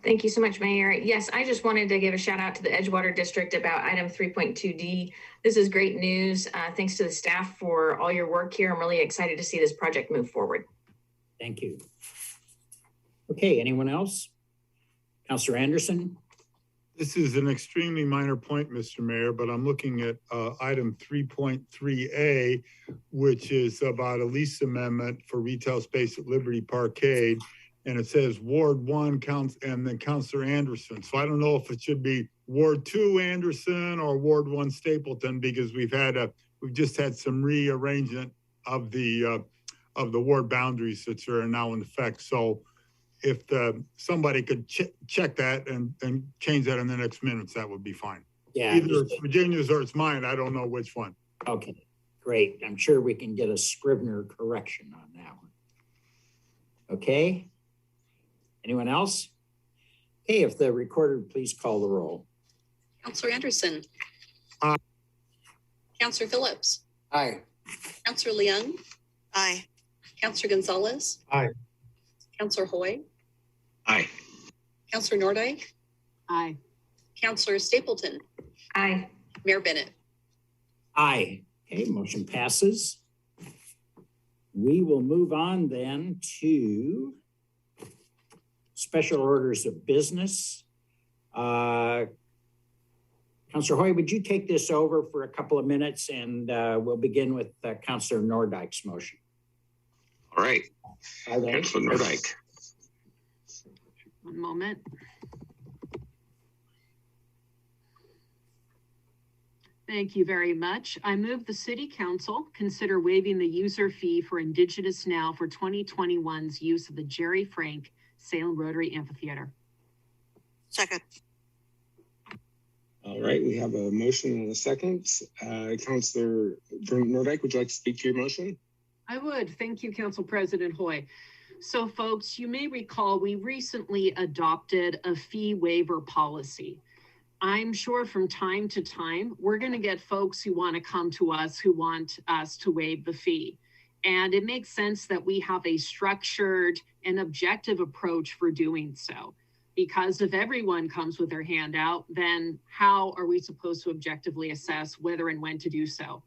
Thank you so much, Mayor. Yes, I just wanted to give a shout out to the Edgewater District about item 3.2D. This is great news. Thanks to the staff for all your work here. I'm really excited to see this project move forward. Thank you. Okay, anyone else? Councilor Anderson. This is an extremely minor point, Mr. Mayor, but I'm looking at item 3.3A, which is about a lease amendment for retail space at Liberty Parkade. And it says Ward 1 counts and then Councilor Anderson. So I don't know if it should be Ward 2 Anderson or Ward 1 Stapleton, because we've just had some rearrangement of the ward boundaries that are now in effect. So if somebody could check that and change that in the next minutes, that would be fine. Yeah. Either it's Virginia's or it's mine. I don't know which one. Okay, great. I'm sure we can get a Scrivener correction on that one. Okay. Anyone else? Okay, if the recorder would please call the roll. Councilor Anderson. Aye. Councilor Phillips. Aye. Councilor Leung. Aye. Councilor Gonzalez. Aye. Councilor Hoy. Aye. Councilor Nordyke. Aye. Councilor Stapleton. Aye. Mayor Bennett. Aye. Okay, motion passes. We will move on then to special orders of business. Councilor Hoy, would you take this over for a couple of minutes, and we'll begin with Councilor Nordyke's motion. All right. Councilor Nordyke. One moment. Thank you very much. I move the City Council consider waiving the user fee for Indigenous Now for 2021's use of the Jerry Frank Salem Rotary Amphitheater. Second. All right, we have a motion and a second. Councilor Nordyke, would you like to speak to your motion? I would. Thank you, Council President Hoy. So folks, you may recall we recently adopted a fee waiver policy. I'm sure from time to time, we're going to get folks who want to come to us who want us to waive the fee. And it makes sense that we have a structured and objective approach for doing so. Because if everyone comes with their hand out, then how are we supposed to objectively assess whether and when to do so?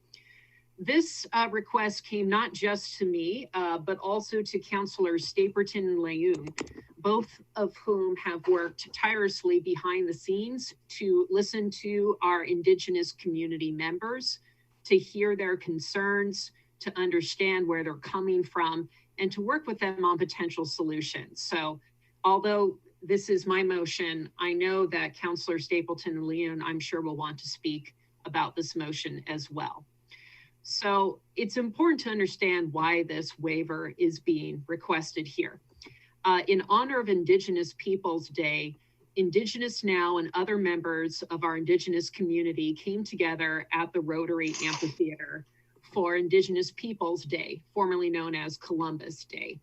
This request came not just to me, but also to Councilors Stapleton and Leung, both of whom have worked tirelessly behind the scenes to listen to our Indigenous community members, to hear their concerns, to understand where they're coming from, and to work with them on potential solutions. So although this is my motion, I know that Councilor Stapleton and Leung, I'm sure, will want to speak about this motion as well. So it's important to understand why this waiver is being requested here. In honor of Indigenous Peoples Day, Indigenous Now and other members of our Indigenous community came together at the Rotary Amphitheater for Indigenous Peoples Day, formerly known as Columbus Day.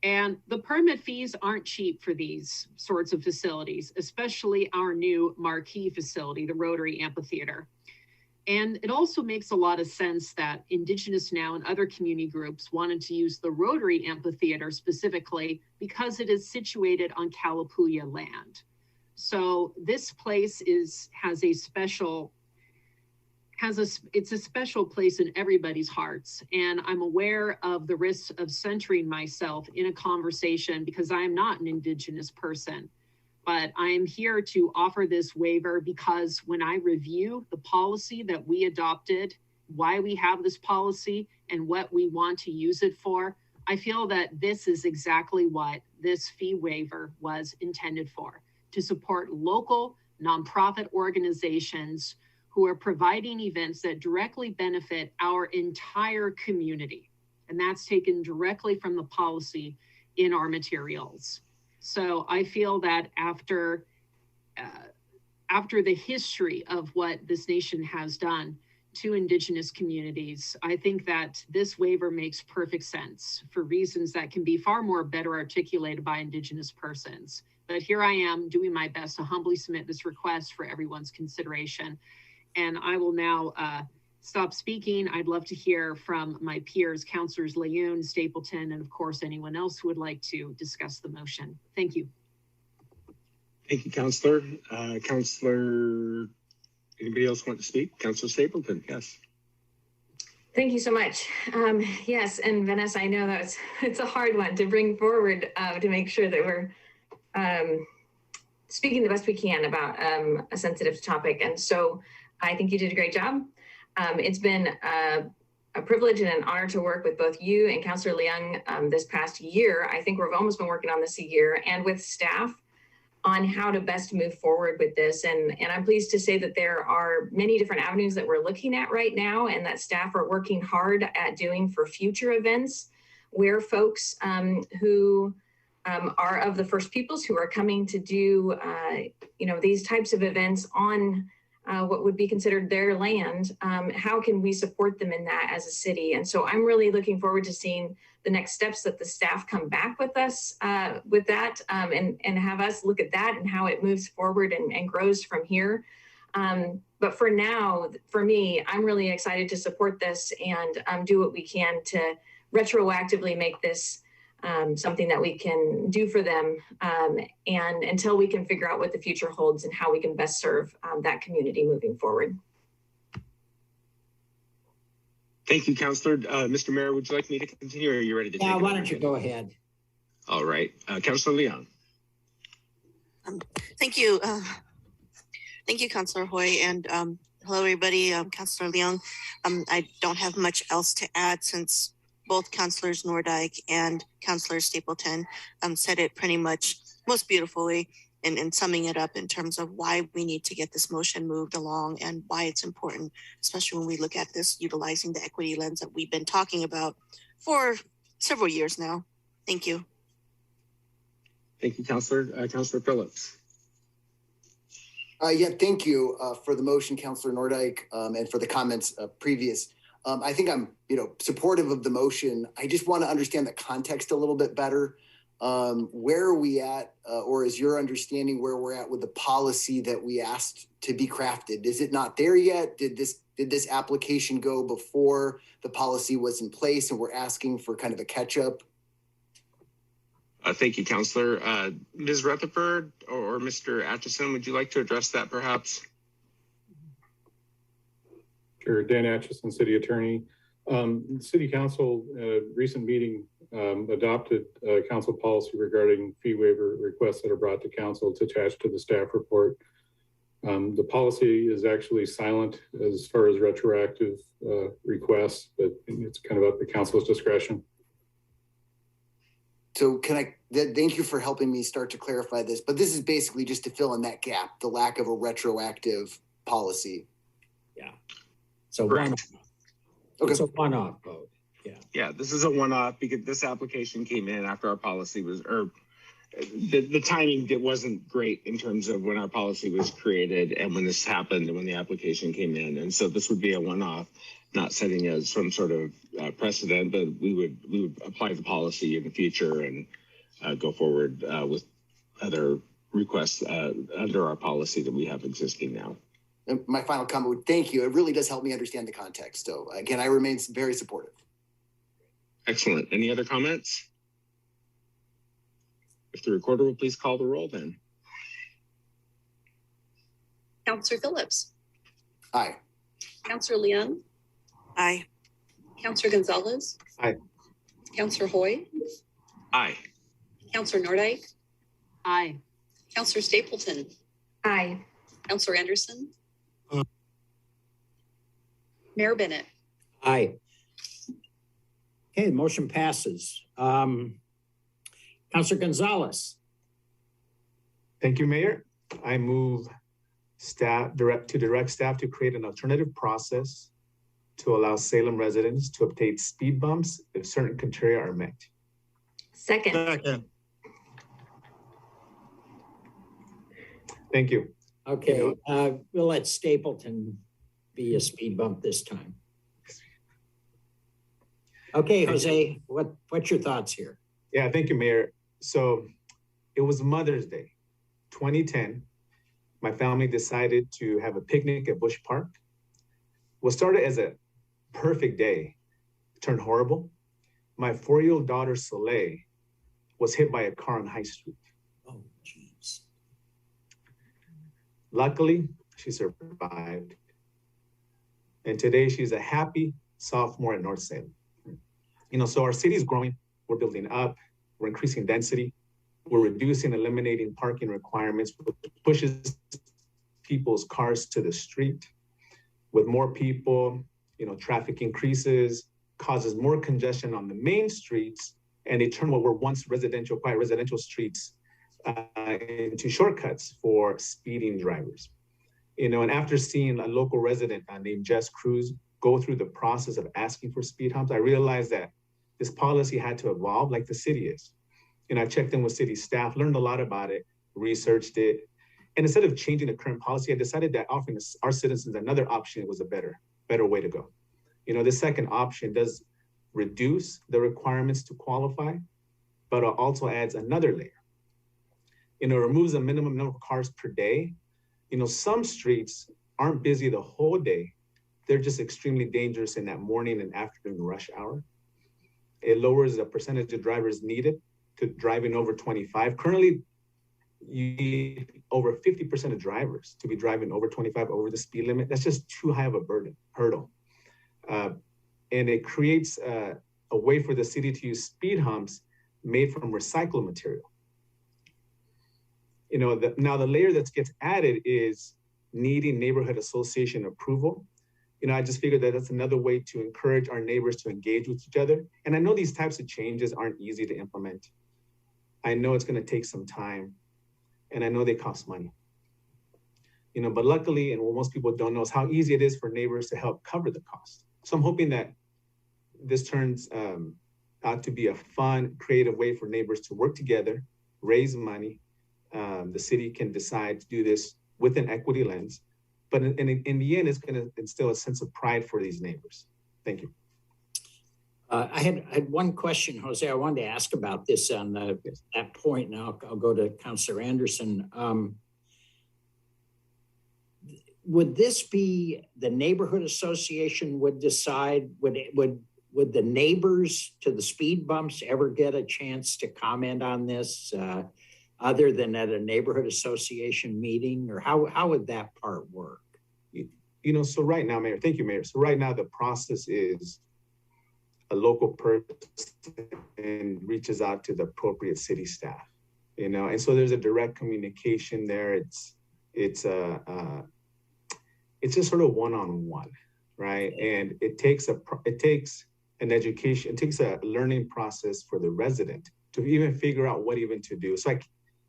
And the permit fees aren't cheap for these sorts of facilities, especially our new marquee facility, the Rotary Amphitheater. And it also makes a lot of sense that Indigenous Now and other community groups wanted to use the Rotary Amphitheater specifically because it is situated on Kalapuya land. So this place has a special it's a special place in everybody's hearts. And I'm aware of the risks of centering myself in a conversation because I am not an Indigenous person. But I am here to offer this waiver because when I review the policy that we adopted, why we have this policy and what we want to use it for, I feel that this is exactly what this fee waiver was intended for, to support local nonprofit organizations who are providing events that directly benefit our entire community. And that's taken directly from the policy in our materials. So I feel that after the history of what this nation has done to Indigenous communities, I think that this waiver makes perfect sense for reasons that can be far more better articulated by Indigenous persons. But here I am doing my best to humbly submit this request for everyone's consideration. And I will now stop speaking. I'd love to hear from my peers, Councilors Leon, Stapleton, and of course, anyone else who would like to discuss the motion. Thank you. Thank you, Councilor. Councilor, anybody else want to speak? Councilor Stapleton, yes. Thank you so much. Yes, and Vanessa, I know that it's a hard one to bring forward to make sure that we're speaking the best we can about a sensitive topic. And so I think you did a great job. It's been a privilege and an honor to work with both you and Councilor Leung this past year. I think we've almost been working on this a year, and with staff on how to best move forward with this. And I'm pleased to say that there are many different avenues that we're looking at right now and that staff are working hard at doing for future events where folks who are of the First Peoples who are coming to do, these types of events on what would be considered their land, how can we support them in that as a city? And so I'm really looking forward to seeing the next steps that the staff come back with us with that and have us look at that and how it moves forward and grows from here. But for now, for me, I'm really excited to support this and do what we can to retroactively make this something that we can do for them and until we can figure out what the future holds and how we can best serve that community moving forward. Thank you, Councilor. Mr. Mayor, would you like me to continue or are you ready to take it? Why don't you go ahead? All right. Councilor Leon. Thank you. Thank you, Councilor Hoy. And hello, everybody. Councilor Leon. I don't have much else to add since both Councilors Nordyke and Councilor Stapleton said it pretty much most beautifully in summing it up in terms of why we need to get this motion moved along and why it's important, especially when we look at this utilizing the equity lens that we've been talking about for several years now. Thank you. Thank you, Councilor. Councilor Phillips. Thank you for the motion, Councilor Nordyke, and for the comments previous. I think I'm, supportive of the motion. I just want to understand the context a little bit better. Where are we at, or is your understanding where we're at with the policy that we asked to be crafted? Is it not there yet? Did this application go before the policy was in place and we're asking for kind of a catch up? Thank you, Councilor. Ms. Rutherford or Mr. Atchison, would you like to address that perhaps? Sure, Dan Atchison, City Attorney. City Council, recent meeting adopted council policy regarding fee waiver requests that are brought to council. It's attached to the staff report. The policy is actually silent as far as retroactive requests, but it's kind of up to council's discretion. So thank you for helping me start to clarify this, but this is basically just to fill in that gap, the lack of a retroactive policy. Yeah. So it's a one-off vote. Yeah, this is a one-off because this application came in after our policy was, or the timing wasn't great in terms of when our policy was created and when this happened and when the application came in. And so this would be a one-off, not setting as some sort of precedent, but we would apply the policy in the future and go forward with other requests under our policy that we have existing now. And my final comment would thank you. It really does help me understand the context. So again, I remain very supportive. Excellent. Any other comments? If the recorder will please call the roll then. Councilor Phillips. Aye. Councilor Leon, Aye. Councilor Gonzalez, Aye. Councilor Hoy, Aye. Councilor Nordyke, Aye. Councilor Stapleton, Aye. Councilor Anderson, Mayor Bennett. Aye. Okay, the motion passes. Councilor Gonzalez. Thank you, Mayor. I move direct staff to create an alternative process to allow Salem residents to obtain speed bumps if certain criteria are met. Second. Thank you. Okay, we'll let Stapleton be a speed bump this time. Okay, Jose, what's your thoughts here? Yeah, thank you, Mayor. So it was Mother's Day, 2010. My family decided to have a picnic at Bush Park. What started as a perfect day turned horrible. My 4-year-old daughter, Soleil, was hit by a car on High Street. Oh, jeez. Luckily, she survived. And today she's a happy sophomore at North Salem. You know, so our city is growing. We're building up. We're increasing density. We're reducing, eliminating parking requirements, which pushes people's cars to the street. With more people, you know, traffic increases, causes more congestion on the main streets, and they turn what were once residential, quiet residential streets into shortcuts for speeding drivers. You know, and after seeing a local resident named Jess Cruz go through the process of asking for speed humps, I realized that this policy had to evolve like the city is. And I checked in with city staff, learned a lot about it, researched it. And instead of changing the current policy, I decided that offering our citizens another option was a better way to go. You know, the second option does reduce the requirements to qualify, but also adds another layer. You know, removes a minimum number of cars per day. You know, some streets aren't busy the whole day. They're just extremely dangerous in that morning and afternoon rush hour. It lowers the percentage of drivers needed to driving over 25. Currently, you need over 50% of drivers to be driving over 25 over the speed limit. That's just too high of a hurdle. And it creates a way for the city to use speed humps made from recycled material. You know, now the layer that gets added is needing neighborhood association approval. You know, I just figured that that's another way to encourage our neighbors to engage with each other. And I know these types of changes aren't easy to implement. I know it's going to take some time, and I know they cost money. You know, but luckily, and what most people don't know is how easy it is for neighbors to help cover the cost. So I'm hoping that this turns out to be a fun, creative way for neighbors to work together, raise money. The city can decide to do this with an equity lens, but in the end, it's going to instill a sense of pride for these neighbors. Thank you. I had one question, Jose, I wanted to ask about this on that point, and I'll go to Councilor Anderson. Would this be the neighborhood association would decide, would the neighbors to the speed bumps ever get a chance to comment on this other than at a neighborhood association meeting, or how would that part work? You know, so right now, Mayor, thank you, Mayor. So right now the process is a local person reaches out to the appropriate city staff, you know, and so there's a direct communication there. It's just sort of one-on-one, right? And it takes an education, it takes a learning process for the resident to even figure out what even to do. It's like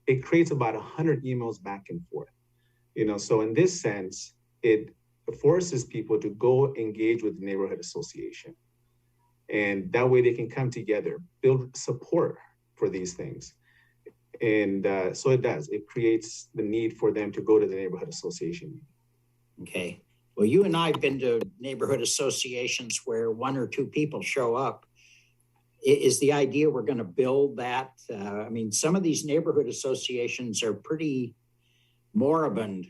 it creates about 100 emails back and forth, you know. So in this sense, it forces people to go engage with the neighborhood association. And that way they can come together, build support for these things. And so it does, it creates the need for them to go to the neighborhood association. Okay. Well, you and I have been to neighborhood associations where 1 or 2 people show up. Is the idea we're going to build that? I mean, some of these neighborhood associations are pretty moribund.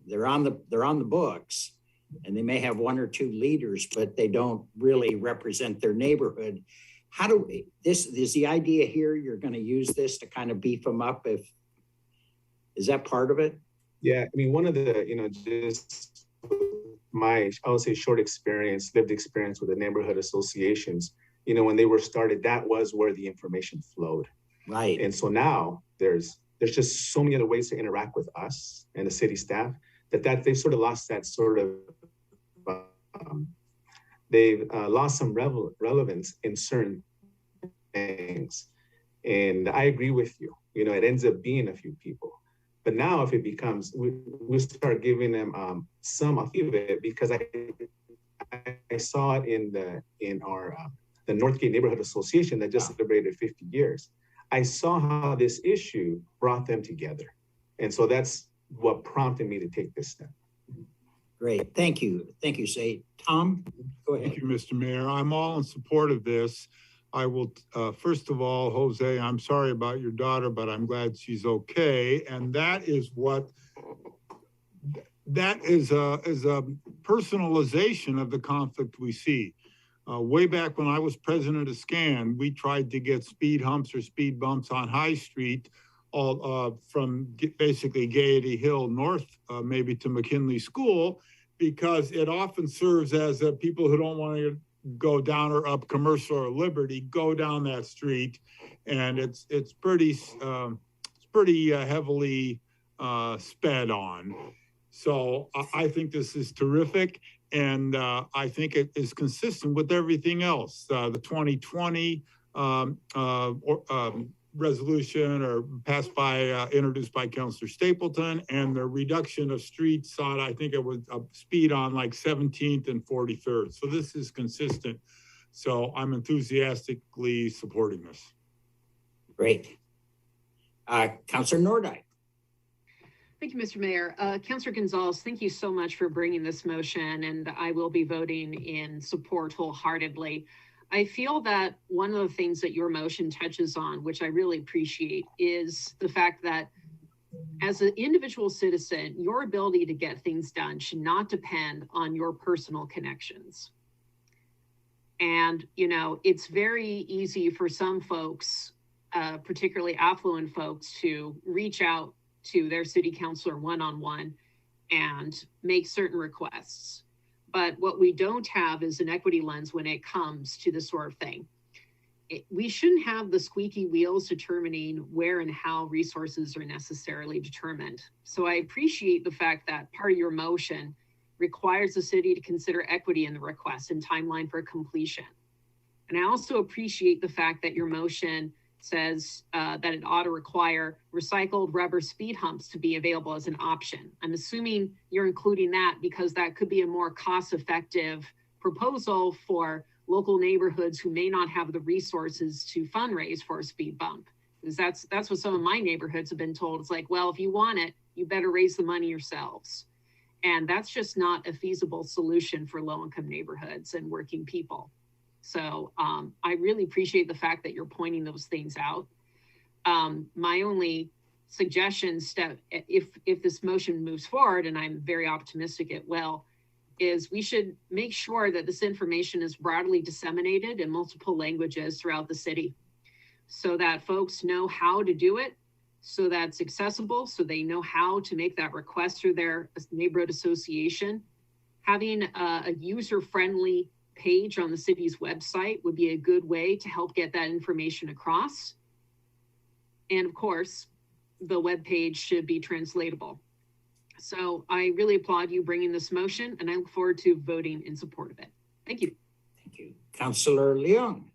They're on the books, and they may have 1 or 2 leaders, but they don't really represent their neighborhood. How do this is the idea here? You're going to use this to kind of beef them up. Is that part of it? Yeah, I mean, one of the, you know, just my, I would say, lived experience with the neighborhood associations, you know, when they were started, that was where the information flowed. Right. And so now there's just so many other ways to interact with us and the city staff that they've sort of lost that sort of, they've lost some relevance in certain things. And I agree with you. You know, it ends up being a few people. But now if it becomes, we start giving them some of it, because I saw it in our the Northgate Neighborhood Association that just celebrated 50 years. I saw how this issue brought them together. And so that's what prompted me to take this step. Great, thank you. Thank you, Say. Tom, go ahead. Thank you, Mr. Mayor. I'm all in support of this. I will, first of all, Jose, I'm sorry about your daughter, but I'm glad she's okay. And that is a personalization of the conflict we see. Way back when I was president of SCAN, we tried to get speed humps or speed bumps on High Street, all from basically Gaiety Hill north, maybe to McKinley School, because it often serves as people who don't want to go down or up Commercial or Liberty, go down that street, and it's pretty heavily sped on. So I think this is terrific, and I think it is consistent with everything else. The 2020 resolution or passed by, introduced by Councilor Stapleton, and the reduction of streets on, I think it was a speed on like 17th and 43rd. So this is consistent. So I'm enthusiastically supporting this. Great. Councilor Nordyke. Thank you, Mr. Mayor. Councilor Gonzalez, thank you so much for bringing this motion, and I will be voting in support wholeheartedly. I feel that one of the things that your motion touches on, which I really appreciate, is the fact that as an individual citizen, your ability to get things done should not depend on your personal connections. And, you know, it's very easy for some folks, particularly affluent folks, to reach out to their city councilor one-on-one and make certain requests. But what we don't have is an equity lens when it comes to this sort of thing. We shouldn't have the squeaky wheels determining where and how resources are necessarily determined. So I appreciate the fact that part of your motion requires the city to consider equity in the request and timeline for completion. And I also appreciate the fact that your motion says that it ought to require recycled rubber speed humps to be available as an option. I'm assuming you're including that because that could be a more cost-effective proposal for local neighborhoods who may not have the resources to fundraise for a speed bump. Because that's what some of my neighborhoods have been told. It's like, well, if you want it, you better raise the money yourselves. And that's just not a feasible solution for low-income neighborhoods and working people. So I really appreciate the fact that you're pointing those things out. My only suggestion step, if this motion moves forward, and I'm very optimistic it will, is we should make sure that this information is broadly disseminated in multiple languages throughout the city so that folks know how to do it, so that it's accessible, so they know how to make that request through their neighborhood association. Having a user-friendly page on the city's website would be a good way to help get that information across. And of course, the web page should be translatable. So I really applaud you bringing this motion, and I look forward to voting in support of it. Thank you. Thank you. Councilor Leong.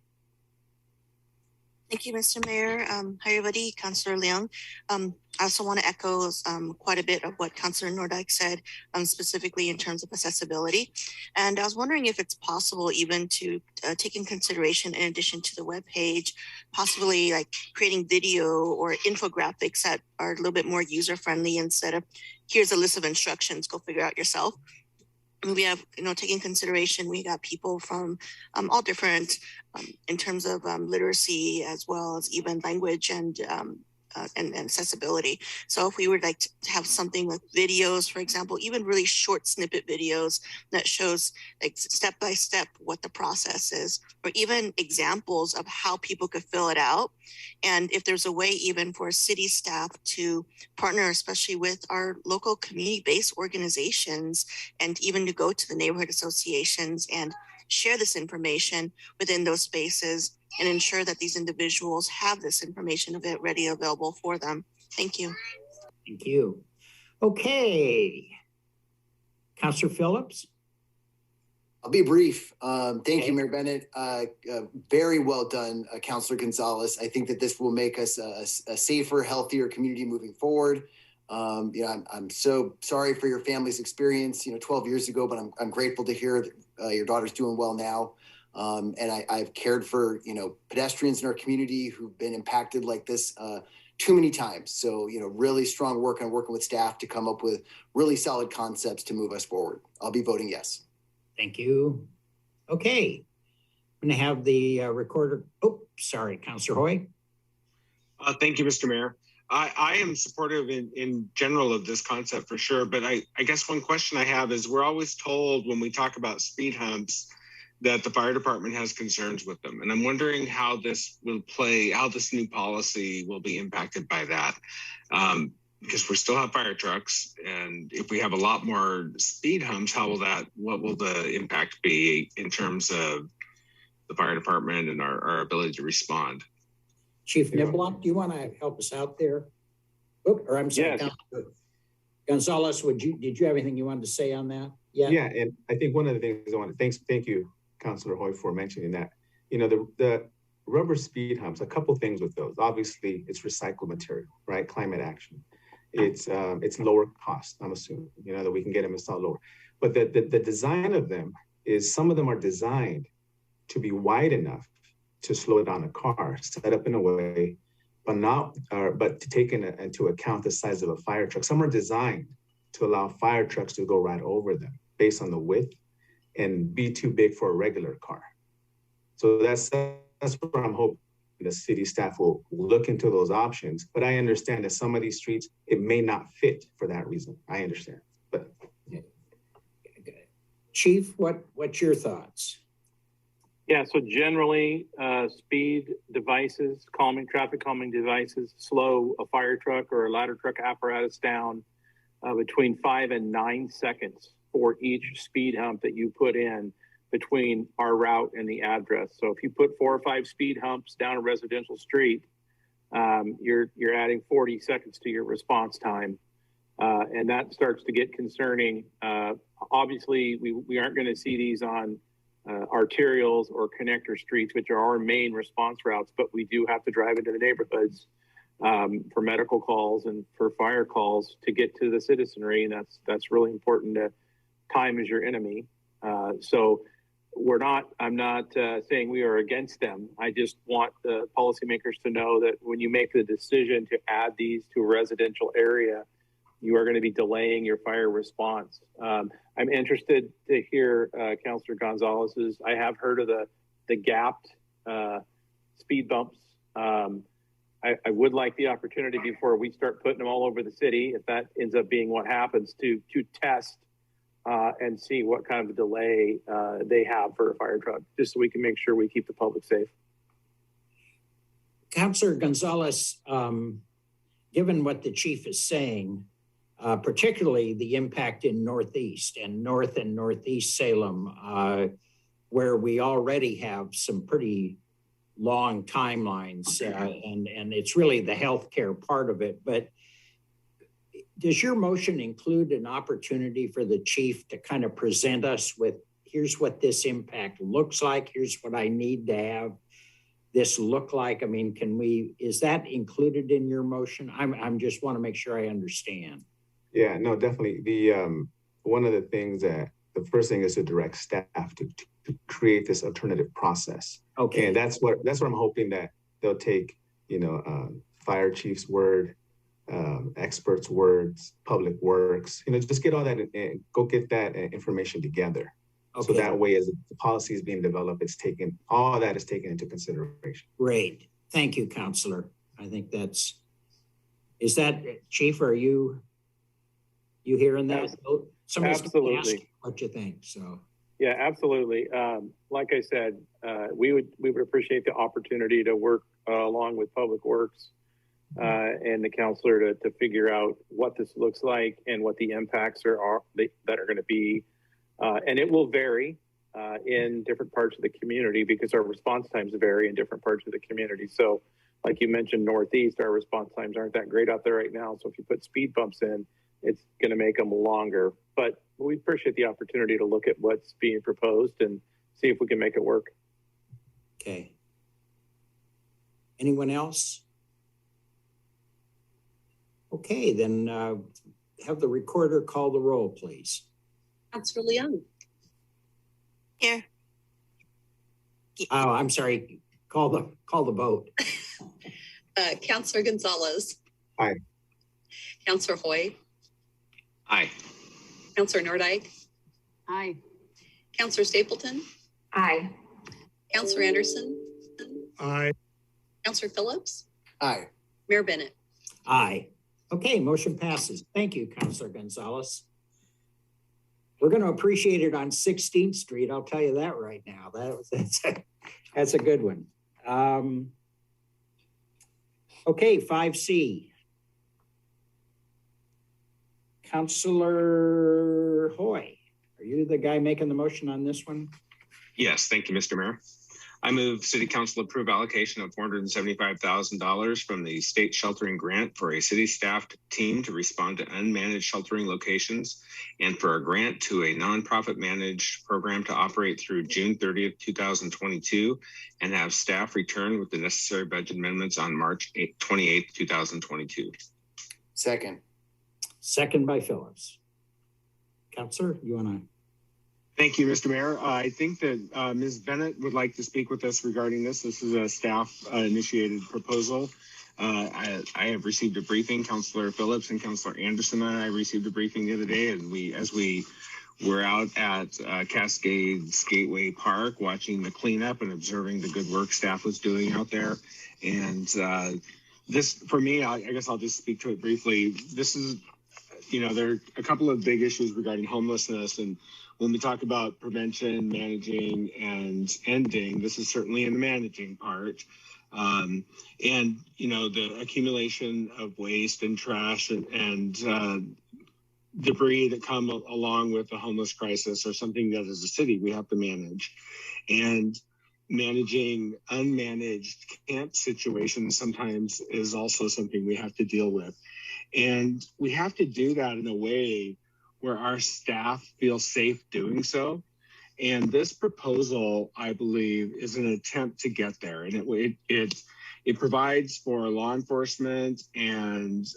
Thank you, Mr. Mayor. Hi, everybody. Councilor Leong. I also want to echo quite a bit of what Councilor Nordyke said, specifically in terms of accessibility. And I was wondering if it's possible even to take in consideration, in addition to the webpage, possibly like creating video or infographics that are a little bit more user-friendly instead of here's a list of instructions, go figure out yourself. We have, taking consideration, we got people from all different in terms of literacy, as well as even language and and accessibility. So if we would like to have something with videos, for example, even really short snippet videos that shows like step by step what the process is, or even examples of how people could fill it out. And if there's a way even for city staff to partner, especially with our local community-based organizations, and even to go to the neighborhood associations and share this information within those spaces and ensure that these individuals have this information ready available for them. Thank you. Thank you. Okay. Councilor Phillips. I'll be brief. Thank you, Mayor Bennett. Very well done, Councilor Gonzalez. I think that this will make us a safer, healthier community moving forward. I'm so sorry for your family's experience, 12 years ago, but I'm grateful to hear that your daughter's doing well now. And I've cared for, pedestrians in our community who've been impacted like this too many times. So, really strong work on working with staff to come up with really solid concepts to move us forward. I'll be voting yes. Thank you. Okay. I'm going to have the recorder. Oh, sorry, Councilor Hoy. Thank you, Mr. Mayor. I am supportive in general of this concept for sure, but I guess one question I have is we're always told when we talk about speed humps that the fire department has concerns with them. And I'm wondering how this will play, how this new policy will be impacted by that. Because we still have fire trucks, and if we have a lot more speed humps, what will the impact be in terms of the fire department and our ability to respond? Chief Niblock, do you want to help us out there? Oh, or I'm sorry, yes. Gonzalez, did you have anything you wanted to say on that? Yeah, and I think one of the things I want to thank you, Councilor Hoy, for mentioning that. The rubber speed humps, a couple things with those. Obviously, it's recycled material, right? Climate action. It's lower cost, I'm assuming, that we can get them installed lower. But the design of them is some of them are designed to be wide enough to slow down a car, set up in a way, but to take into account the size of a fire truck. Some are designed to allow fire trucks to go right over them based on the width and be too big for a regular car. So that's what I'm hoping the city staff will look into those options. But I understand that some of these streets, it may not fit for that reason. I understand. But Chief, what's your thoughts? Yeah, so generally, speed devices, traffic calming devices, slow a fire truck or a ladder truck apparatus down between 5 and 9 seconds for each speed hump that you put in between our route and the address. So if you put 4 or 5 speed humps down a residential street, you're adding 40 seconds to your response time. And that starts to get concerning. Obviously, we aren't going to see these on arterials or connector streets, which are our main response routes, but we do have to drive into the neighborhoods for medical calls and for fire calls to get to the citizenry. And that's really important. Time is your enemy. So I'm not saying we are against them. I just want the policymakers to know that when you make the decision to add these to a residential area, you are going to be delaying your fire response. I'm interested to hear Councilor Gonzalez's. I have heard of the gapped speed bumps. I would like the opportunity before we start putting them all over the city, if that ends up being what happens, to test and see what kind of delay they have for a fire truck, just so we can make sure we keep the public safe. Councilor Gonzalez, given what the chief is saying, particularly the impact in Northeast and Northeast Salem, where we already have some pretty long timelines, and it's really the healthcare part of it. But does your motion include an opportunity for the chief to kind of present us with, here's what this impact looks like, here's what I need to have this look like? I mean, is that included in your motion? I'm just want to make sure I understand. Yeah, no, definitely. One of the things the first thing is to direct staff to create this alternative process. Okay. And that's what I'm hoping that they'll take, fire chief's word, experts' words, public works, just get all that and go get that information together. Okay. So that way, as the policy is being developed, all that is taken into consideration. Great. Thank you, Councilor. I think that's Is that, Chief, are you hearing that? Somebody's gonna ask what you think, so. Yeah, absolutely. Like I said, we would appreciate the opportunity to work along with Public Works and the counselor to figure out what this looks like and what the impacts that are going to be. And it will vary in different parts of the community because our response times vary in different parts of the community. So like you mentioned, Northeast, our response times aren't that great out there right now. So if you put speed bumps in, it's going to make them longer. But we appreciate the opportunity to look at what's being proposed and see if we can make it work. Okay. Anyone else? Okay, then have the recorder call the roll, please. Councilor Leon. Here. Oh, I'm sorry. Call the vote. Councilor Gonzalez. Aye. Councilor Hoy. Aye. Councilor Nordyke. Aye. Councilor Stapleton. Aye. Councilor Anderson. Aye. Councilor Phillips. Aye. Mayor Bennett. Aye. Okay, motion passes. Thank you, Councilor Gonzalez. We're going to appreciate it on 16th Street. I'll tell you that right now. That's a good one. Okay, 5C. Councilor Hoy, are you the guy making the motion on this one? Yes, thank you, Mr. Mayor. I move City Council approve allocation of $475,000 from the state sheltering grant for a city staffed team to respond to unmanaged sheltering locations and for a grant to a nonprofit managed program to operate through June 30th, 2022 and have staff return with the necessary budget amendments on March 28th, 2022. Second. Second by Phillips. Councilor, you want to? Thank you, Mr. Mayor. I think that Ms. Bennett would like to speak with us regarding this. This is a staff initiated proposal. I have received a briefing. Councilor Phillips and Councilor Anderson and I received a briefing the other day, and as we were out at Cascades Gateway Park watching the cleanup and observing the good work staff was doing out there. And this, for me, I guess I'll just speak to it briefly. This is, there are a couple of big issues regarding homelessness, and when we talk about prevention, managing, and ending, this is certainly in the managing part. And, the accumulation of waste and trash and debris that come along with the homeless crisis are something that as a city we have to manage. And managing unmanaged camp situations sometimes is also something we have to deal with. And we have to do that in a way where our staff feel safe doing so. And this proposal, I believe, is an attempt to get there. And it provides for law enforcement and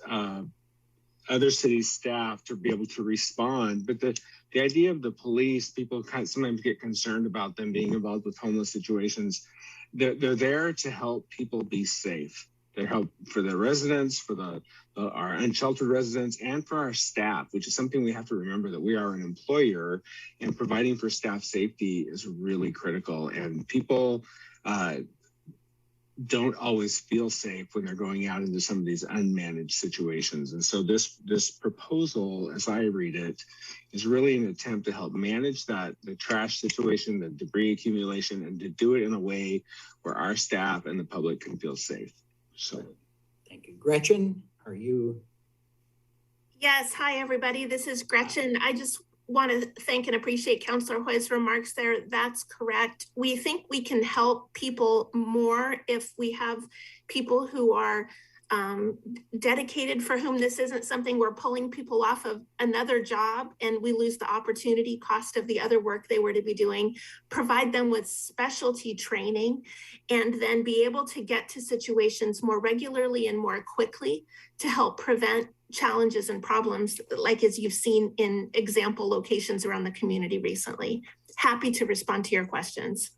other city staff to be able to respond. But the idea of the police, people sometimes get concerned about them being involved with homeless situations. They're there to help people be safe. They help for the residents, for our unsheltered residents, and for our staff, which is something we have to remember, that we are an employer, and providing for staff safety is really critical. And people don't always feel safe when they're going out into some of these unmanaged situations. And so this proposal, as I read it, is really an attempt to help manage the trash situation, the debris accumulation, and to do it in a way where our staff and the public can feel safe. So, thank you. Gretchen, are you? Yes. Hi, everybody. This is Gretchen. I just want to thank and appreciate Councilor Hoy's remarks there. That's correct. We think we can help people more if we have people who are dedicated, for whom this isn't something we're pulling people off of another job and we lose the opportunity cost of the other work they were to be doing, provide them with specialty training, and then be able to get to situations more regularly and more quickly to help prevent challenges and problems, like as you've seen in example locations around the community recently. Happy to respond to your questions.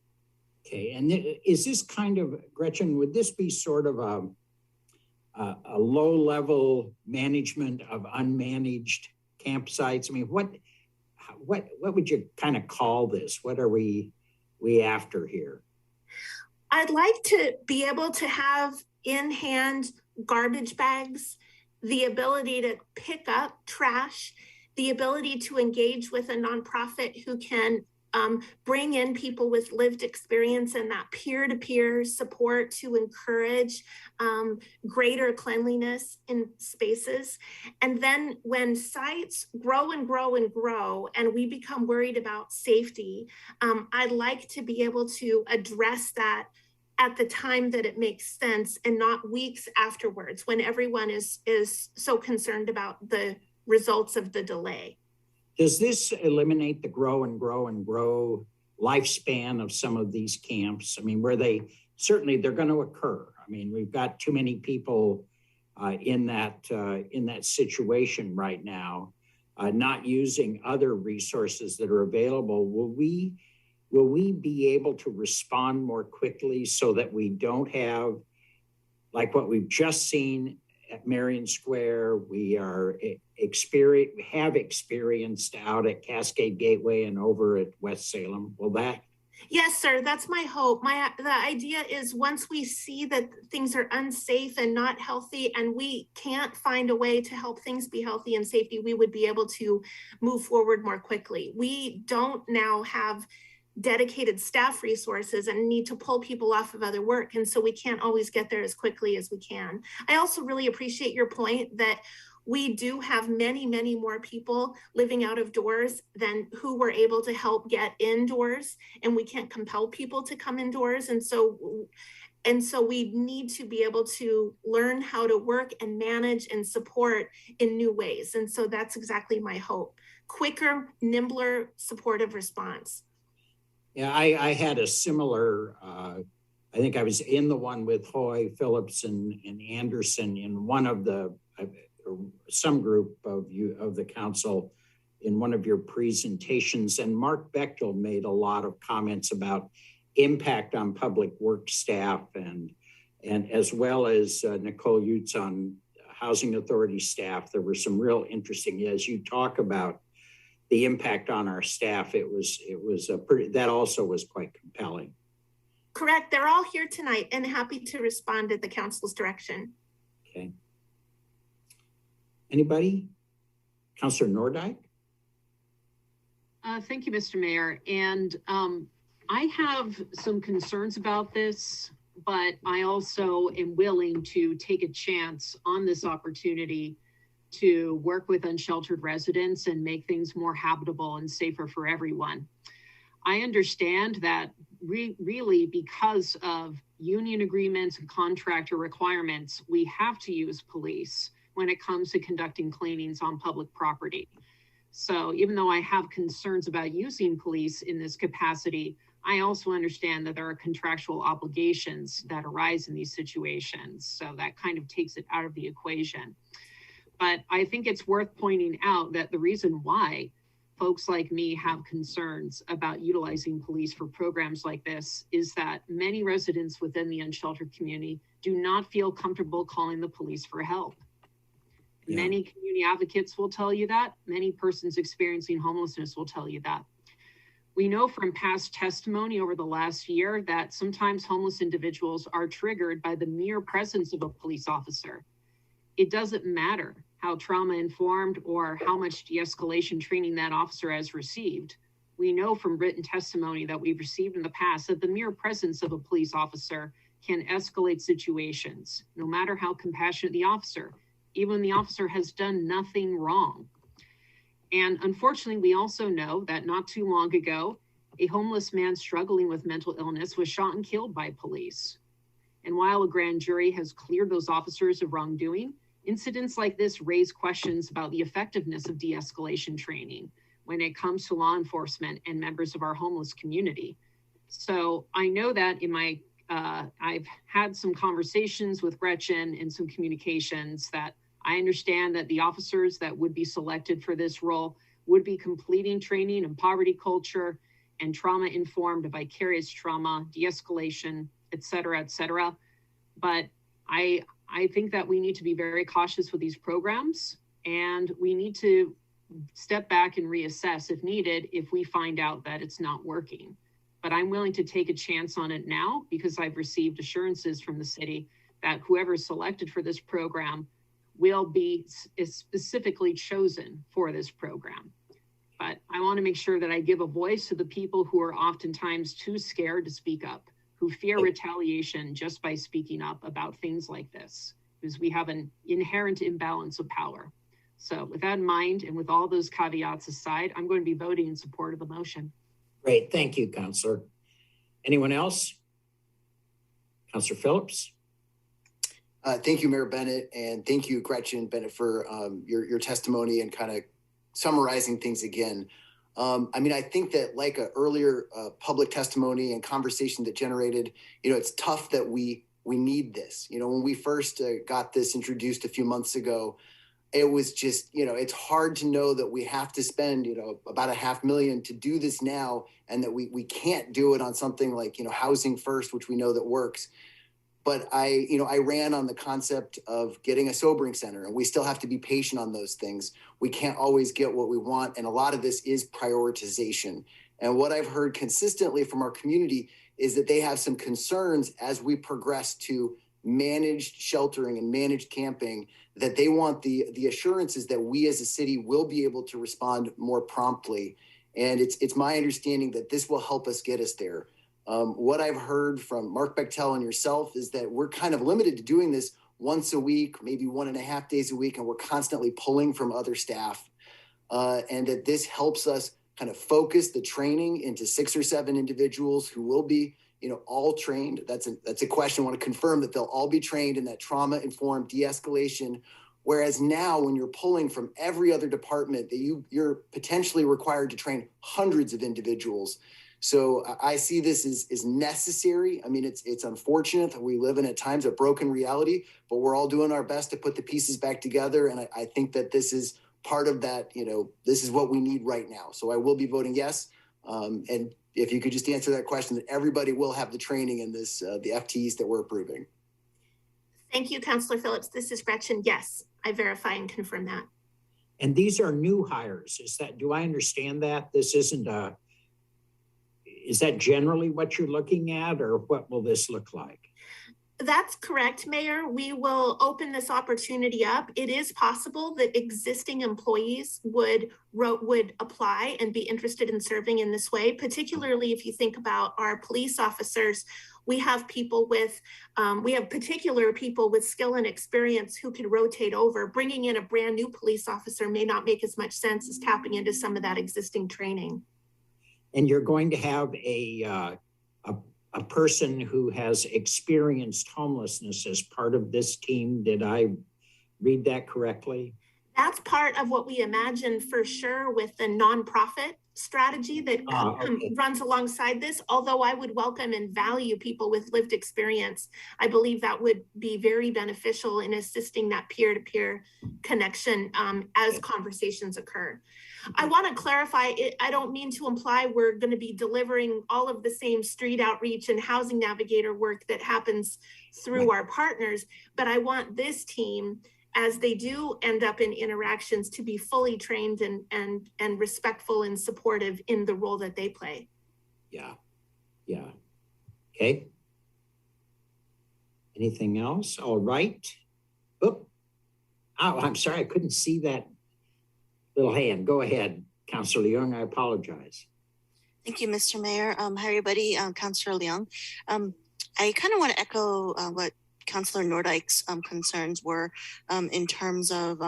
Okay, and is this kind of, Gretchen, would this be sort of a low-level management of unmanaged campsites? I mean, what would you kind of call this? What are we after here? I'd like to be able to have in hand garbage bags the ability to pick up trash, the ability to engage with a nonprofit who can bring in people with lived experience and that peer-to-peer support to encourage greater cleanliness in spaces. And then when sites grow and grow and grow and we become worried about safety, I'd like to be able to address that at the time that it makes sense and not weeks afterwards when everyone is so concerned about the results of the delay. Does this eliminate the grow and grow and grow lifespan of some of these camps? I mean, where they're going to occur. I mean, we've got too many people in that situation right now, not using other resources that are available. Will we be able to respond more quickly so that we don't have, like what we've just seen at Marion Square, we have experienced out at Cascade Gateway and over at West Salem? Will that? Yes, sir. That's my hope. The idea is once we see that things are unsafe and not healthy and we can't find a way to help things be healthy and safety, we would be able to move forward more quickly. We don't now have dedicated staff resources and need to pull people off of other work. And so we can't always get there as quickly as we can. I also really appreciate your point that we do have many, many more people living out of doors than who we're able to help get indoors, and we can't compel people to come indoors. And so we need to be able to learn how to work and manage and support in new ways. And so that's exactly my hope. Quicker, nimbler, supportive response. Yeah, I had a similar, I think I was in the one with Hoy, Phillips, and Anderson in one of the, some group of the council in one of your presentations. And Mark Bechtel made a lot of comments about impact on public work staff and as well as Nicole Utes on Housing Authority staff. There were some real interesting, as you talk about the impact on our staff, that also was quite compelling. Correct. They're all here tonight and happy to respond at the council's direction. Okay. Anybody? Councilor Nordyke? Thank you, Mr. Mayor. And I have some concerns about this, but I also am willing to take a chance on this opportunity to work with unsheltered residents and make things more habitable and safer for everyone. I understand that really because of union agreements and contractor requirements, we have to use police when it comes to conducting cleanings on public property. So even though I have concerns about using police in this capacity, I also understand that there are contractual obligations that arise in these situations. So that kind of takes it out of the equation. But I think it's worth pointing out that the reason why folks like me have concerns about utilizing police for programs like this is that many residents within the unsheltered community do not feel comfortable calling the police for help. Yeah. Many community advocates will tell you that. Many persons experiencing homelessness will tell you that. We know from past testimony over the last year that sometimes homeless individuals are triggered by the mere presence of a police officer. It doesn't matter how trauma-informed or how much de-escalation training that officer has received. We know from written testimony that we've received in the past that the mere presence of a police officer can escalate situations, no matter how compassionate the officer, even when the officer has done nothing wrong. And unfortunately, we also know that not too long ago, a homeless man struggling with mental illness was shot and killed by police. And while a grand jury has cleared those officers of wrongdoing, incidents like this raise questions about the effectiveness of de-escalation training when it comes to law enforcement and members of our homeless community. So I know that in my, I've had some conversations with Gretchen and some communications that I understand that the officers that would be selected for this role would be completing training in poverty culture and trauma-informed vicarious trauma, de-escalation, et cetera, et cetera. But I think that we need to be very cautious with these programs, and we need to step back and reassess if needed if we find out that it's not working. But I'm willing to take a chance on it now because I've received assurances from the city that whoever is selected for this program will be specifically chosen for this program. But I want to make sure that I give a voice to the people who are oftentimes too scared to speak up, who fear retaliation just by speaking up about things like this, because we have an inherent imbalance of power. So with that in mind, and with all those caveats aside, I'm going to be voting in support of the motion. Great, thank you, Councilor. Anyone else? Councilor Phillips? Thank you, Mayor Bennett, and thank you, Gretchen Bennett, for your testimony and kind of summarizing things again. I mean, I think that like an earlier public testimony and conversation that generated, it's tough that we need this. When we first got this introduced a few months ago, it was just, it's hard to know that we have to spend, about $500,000 to do this now, and that we can't do it on something like, housing first, which we know that works. But I ran on the concept of getting a sobering center, and we still have to be patient on those things. We can't always get what we want, and a lot of this is prioritization. And what I've heard consistently from our community is that they have some concerns as we progress to managed sheltering and managed camping, that they want the assurances that we as a city will be able to respond more promptly. And it's my understanding that this will help us get us there. What I've heard from Mark Bechtel and yourself is that we're kind of limited to doing this once a week, maybe 1.5 days a week, and we're constantly pulling from other staff. And that this helps us kind of focus the training into 6 or 7 individuals who will be, all trained. That's a question. I want to confirm that they'll all be trained in that trauma-informed de-escalation. Whereas now, when you're pulling from every other department, that you're potentially required to train hundreds of individuals. So I see this as necessary. I mean, it's unfortunate that we live in at times a broken reality, but we're all doing our best to put the pieces back together. And I think that this is part of that, this is what we need right now. So I will be voting yes. And if you could just answer that question, that everybody will have the training in this, the FTEs that we're approving. Thank you, Councilor Phillips. This is Gretchen. Yes, I verify and confirm that. And these are new hires. Do I understand that? This isn't is that generally what you're looking at, or what will this look like? That's correct, Mayor. We will open this opportunity up. It is possible that existing employees would apply and be interested in serving in this way, particularly if you think about our police officers. We have particular people with skill and experience who can rotate over. Bringing in a brand new police officer may not make as much sense as tapping into some of that existing training. And you're going to have a person who has experienced homelessness as part of this team. Did I read that correctly? That's part of what we imagine for sure with the nonprofit strategy that runs alongside this. Although I would welcome and value people with lived experience, I believe that would be very beneficial in assisting that peer-to-peer connection as conversations occur. I want to clarify, I don't mean to imply we're going to be delivering all of the same street outreach and housing navigator work that happens through our partners, but I want this team, as they do end up in interactions, to be fully trained and respectful and supportive in the role that they play. Yeah. Okay. Anything else? All right. Oh, I'm sorry, I couldn't see that little hand. Go ahead, Councilor Leung. I apologize. Thank you, Mr. Mayor. Hi, everybody. Councilor Leung. I kind of want to echo what Councilor Nordyke's concerns were in terms of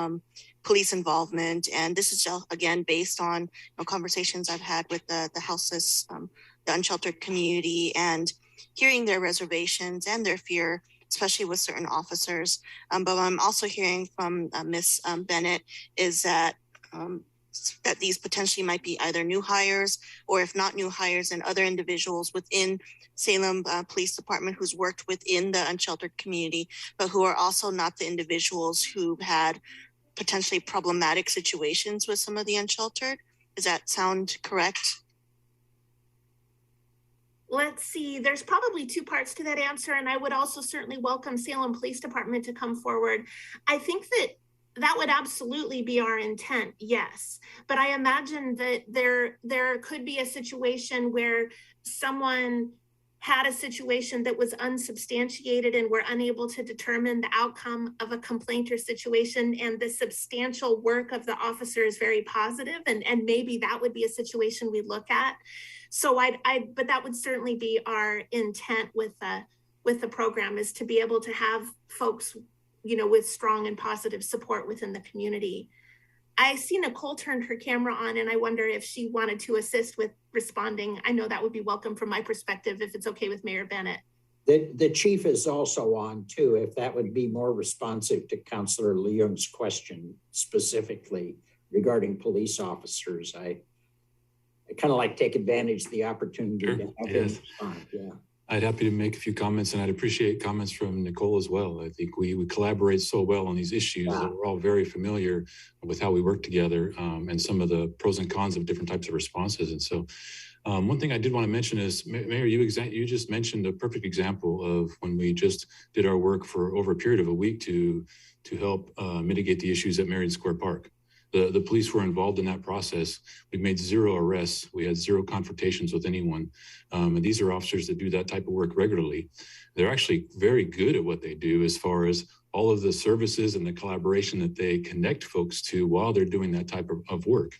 police involvement. And this is, again, based on conversations I've had with the houseless, the unsheltered community, and hearing their reservations and their fear, especially with certain officers. But what I'm also hearing from Ms. Bennett is that these potentially might be either new hires, or if not new hires, and other individuals within Salem Police Department who's worked within the unsheltered community, but who are also not the individuals who've had potentially problematic situations with some of the unsheltered. Does that sound correct? Let's see, there's probably 2 parts to that answer, and I would also certainly welcome Salem Police Department to come forward. I think that would absolutely be our intent, yes. But I imagine that there could be a situation where someone had a situation that was unsubstantiated and were unable to determine the outcome of a complaint or situation, and the substantial work of the officer is very positive, and maybe that would be a situation we look at. So but that would certainly be our intent with the program, is to be able to have folks, you know, with strong and positive support within the community. I see Nicole turned her camera on, and I wonder if she wanted to assist with responding. I know that would be welcome from my perspective, if it's okay with Mayor Bennett. The chief is also on too, if that would be more responsive to Councilor Leung's question specifically regarding police officers. I kind of like take advantage of the opportunity to have him respond. Yeah. I'd happy to make a few comments, and I'd appreciate comments from Nicole as well. I think we collaborate so well on these issues that we're all very familiar with how we work together, and some of the pros and cons of different types of responses. And so one thing I did want to mention is, Mayor, you just mentioned a perfect example of when we just did our work for over a period of a week to help mitigate the issues at Marion Square Park. The police were involved in that process. We made 0 arrests. We had 0 confrontations with anyone. And these are officers that do that type of work regularly. They're actually very good at what they do as far as all of the services and the collaboration that they connect folks to while they're doing that type of work.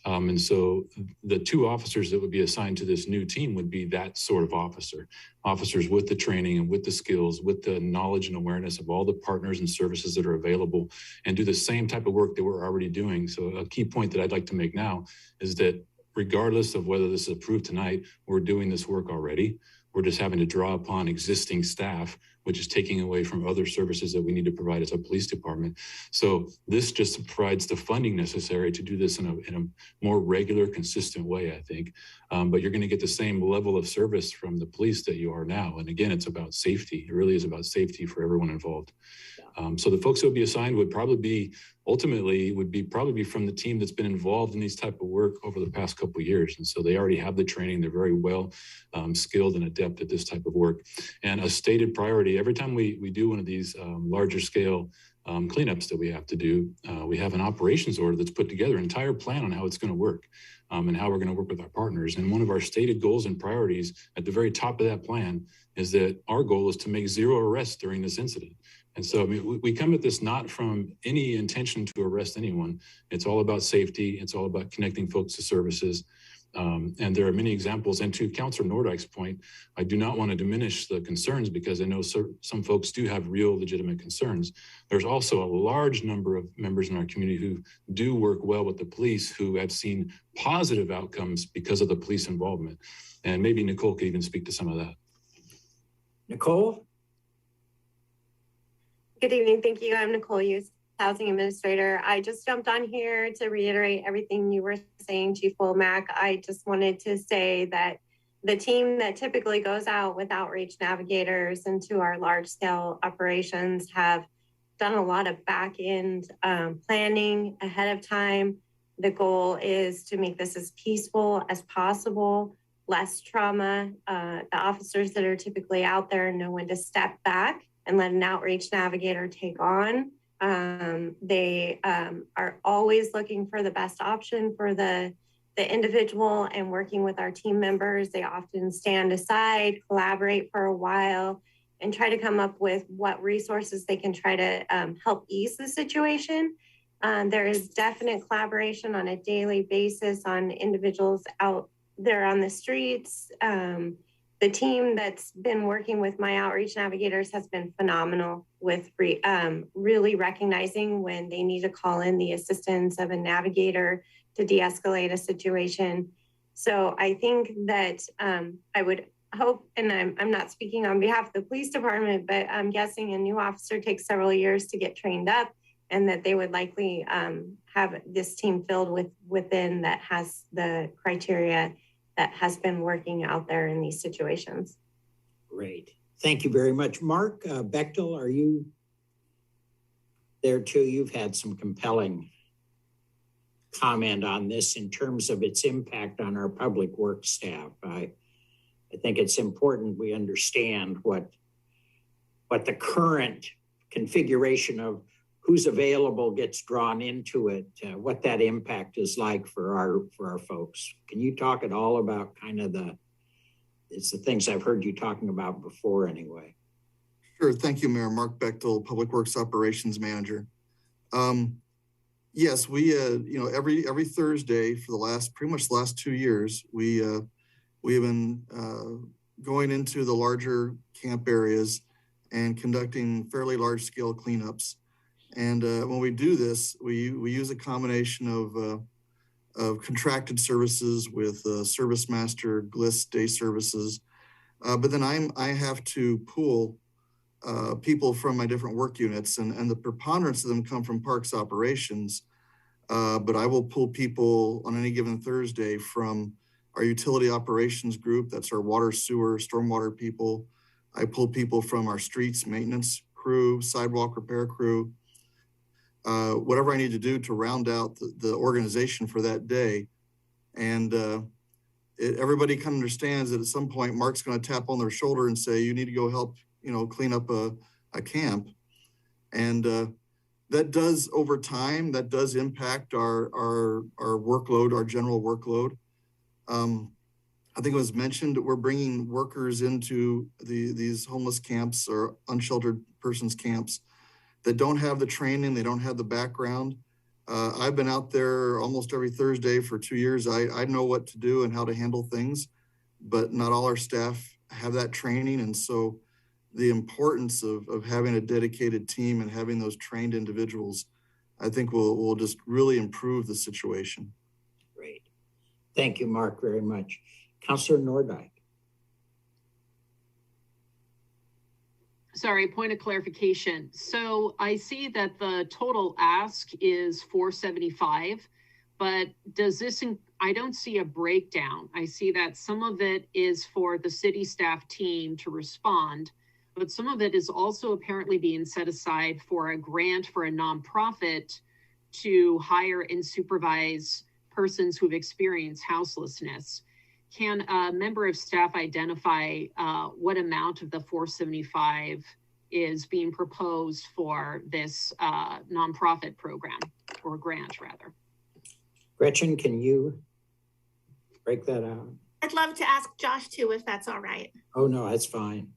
And so the 2 officers that would be assigned to this new team would be that sort of officers with the training and with the skills, with the knowledge and awareness of all the partners and services that are available, and do the same type of work that we're already doing. So a key point that I'd like to make now is that regardless of whether this is approved tonight, we're doing this work already. We're just having to draw upon existing staff, which is taking away from other services that we need to provide as a police department. So this just provides the funding necessary to do this in a more regular, consistent way, I think. But you're going to get the same level of service from the police that you are now. And again, it's about safety. It really is about safety for everyone involved. So the folks who would be assigned would probably be from the team that's been involved in these type of work over the past couple of years. And so they already have the training. They're very well skilled and adept at this type of work. And a stated priority, every time we do one of these larger scale cleanups that we have to do, we have an operations order that's put together, an entire plan on how it's going to work and how we're going to work with our partners. And one of our stated goals and priorities at the very top of that plan is that our goal is to make 0 arrests during this incident. And so, I mean, we come at this not from any intention to arrest anyone. It's all about safety. It's all about connecting folks to services. And there are many examples. And to Councilor Nordyke's point, I do not want to diminish the concerns, because I know some folks do have real legitimate concerns. There's also a large number of members in our community who do work well with the police, who have seen positive outcomes because of the police involvement. And maybe Nicole could even speak to some of that. Nicole? Good evening. Thank you. I'm Nicole Hughes, Housing Administrator. I just jumped on here to reiterate everything you were saying, Chief Womack. I just wanted to say that the team that typically goes out with outreach navigators into our large scale operations have done a lot of back end planning ahead of time. The goal is to make this as peaceful as possible, less trauma. The officers that are typically out there know when to step back and let an outreach navigator take on. They are always looking for the best option for the individual and working with our team members. They often stand aside, collaborate for a while, and try to come up with what resources they can try to help ease the situation. There is definite collaboration on a daily basis on individuals out there on the streets. The team that's been working with my outreach navigators has been phenomenal with really recognizing when they need to call in the assistance of a navigator to de-escalate a situation. So I think that I would hope, and I'm not speaking on behalf of the police department, but I'm guessing a new officer takes several years to get trained up, and that they would likely have this team filled within that has the criteria that has been working out there in these situations. Great. Thank you very much. Mark Bechtel, are you there too? You've had some compelling comment on this in terms of its impact on our public works staff. I think it's important we understand what the current configuration of who's available gets drawn into it, what that impact is like for our folks. Can you talk at all about kind of it's the things I've heard you talking about before anyway. Sure. Thank you, Mayor. Mark Bechtel, Public Works Operations Manager. Yes, we, every Thursday for pretty much the last 2 years, we have been going into the larger camp areas and conducting fairly large scale cleanups. And when we do this, we use a combination of contracted services with Service Master, GLIS day services. But then I have to pool people from my different work units, and the preponderance of them come from Parks Operations. But I will pull people on any given Thursday from our utility operations group. That's our water, sewer, stormwater people. I pull people from our streets maintenance crew, sidewalk repair crew, whatever I need to do to round out the organization for that day. And everybody kind of understands that at some point, Mark's going to tap on their shoulder and say, you need to go help, clean up a camp. And that does, over time, that does impact our workload, our general workload. I think it was mentioned that we're bringing workers into these homeless camps or unsheltered persons camps that don't have the training, they don't have the background. I've been out there almost every Thursday for 2 years. I know what to do and how to handle things, but not all our staff have that training. And so the importance of having a dedicated team and having those trained individuals, I think will just really improve the situation. Great. Thank you, Mark, very much. Councilor Nordyke. Sorry, point of clarification. So I see that the total ask is $475, but does this, I don't see a breakdown. I see that some of it is for the city staff team to respond, but some of it is also apparently being set aside for a grant for a nonprofit to hire and supervise persons who've experienced houselessness. Can a member of staff identify what amount of the $475 is being proposed for this nonprofit program, or grant rather? Gretchen, can you break that out? I'd love to ask Josh too, if that's all right. Oh, no, that's fine.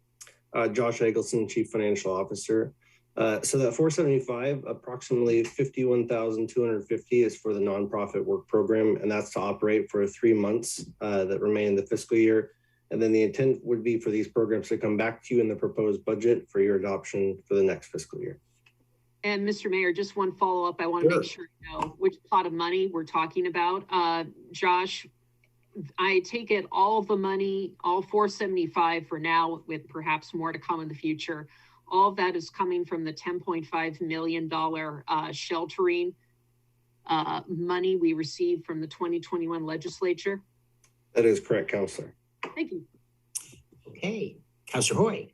Josh Eggleston, Chief Financial Officer. So that 475, approximately 51,250 is for the nonprofit work program, and that's to operate for 3 months that remain in the fiscal year. And then the intent would be for these programs to come back to you in the proposed budget for your adoption for the next fiscal year. And Mr. Mayor, just one follow-up. I want to make sure you know which pot of money we're talking about. Josh, I take it all the money, all 475 for now, with perhaps more to come in the future. All of that is coming from the $10.5 million sheltering money we received from the 2021 legislature? That is correct, Councilor. Thank you. Okay, Councilor Hoy.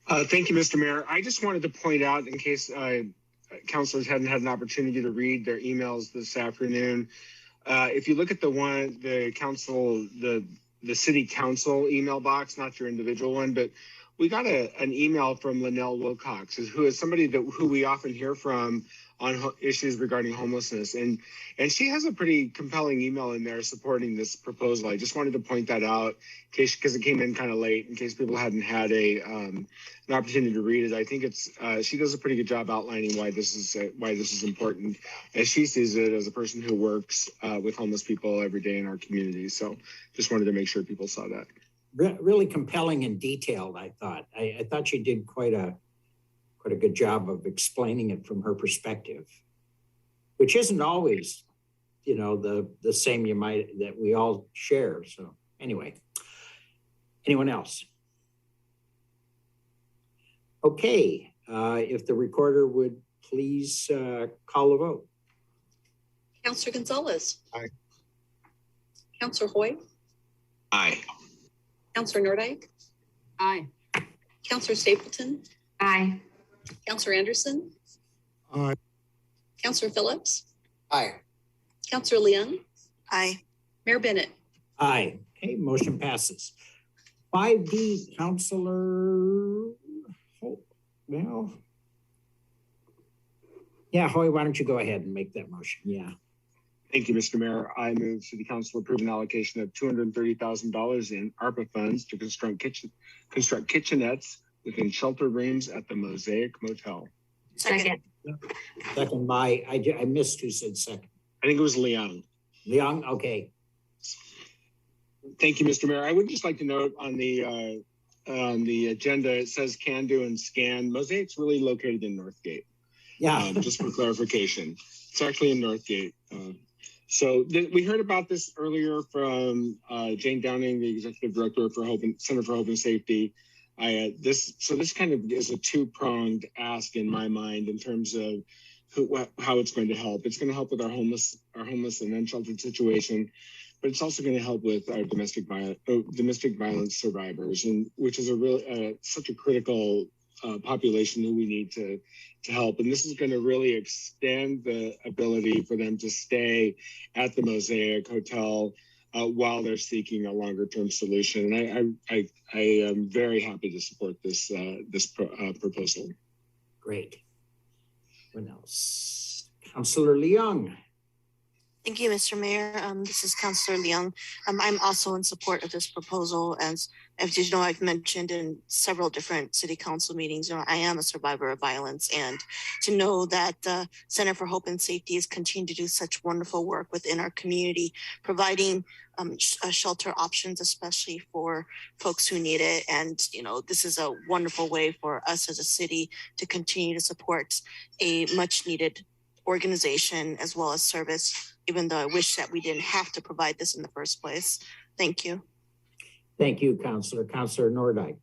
Thank you, Mr. Mayor. I just wanted to point out, in case councilors hadn't had an opportunity to read their emails this afternoon, if you look at the city council email box, not your individual one, but we got an email from Linnell Wilcox, who is somebody who we often hear from on issues regarding homelessness. And she has a pretty compelling email in there supporting this proposal. I just wanted to point that out because it came in kind of late, in case people hadn't had an opportunity to read it. I think she does a pretty good job outlining why this is important, as she sees it as a person who works with homeless people every day in our community. So just wanted to make sure people saw that. Really compelling and detailed, I thought. I thought she did quite a good job of explaining it from her perspective, which isn't always, the same that we all share. So anyway, anyone else? Okay, if the recorder would please call a vote. Councilor Gonzalez. Aye. Councilor Hoy. Aye. Councilor Nordyke. Aye. Councilor Stapleton. Aye. Councilor Anderson. Aye. Councilor Phillips. Aye. Councilor Leung. Aye. Mayor Bennett. Aye. Okay, motion passes. 5D, Councilor Hoy, why don't you go ahead and make that motion? Yeah. Thank you, Mr. Mayor. I move City Council approve an allocation of $230,000 in ARPA funds to construct kitchenettes within shelter rooms at the Mosaic Motel. Second. Second by, I missed who said second. I think it was Leon. Leon, okay. Thank you, Mr. Mayor. I would just like to note on the agenda, it says can do and scan. Mosaic's really located in Northgate. Yeah. Just for clarification, it's actually in Northgate. We heard about this earlier from Jane Downing, the Executive Director for Center for Hope and Safety. This kind of is a two-pronged ask in my mind in terms of how it's going to help. It's going to help with our homeless and unsheltered situation, but it's also going to help with our domestic violence survivors, and which is such a critical population who we need to help. And this is going to really extend the ability for them to stay at the Mosaic Hotel while they're seeking a longer term solution. And I am very happy to support this proposal. Great. What else? Councilor Leung. Thank you, Mr. Mayor. This is Councilor Leung. I'm also in support of this proposal. As you know, I've mentioned in several different city council meetings, I am a survivor of violence, and to know that the Center for Hope and Safety is continuing to do such wonderful work within our community, providing shelter options, especially for folks who need it. And, this is a wonderful way for us as a city to continue to support a much needed organization as well as service, even though I wish that we didn't have to provide this in the first place. Thank you. Thank you, Councilor. Councilor Nordyke.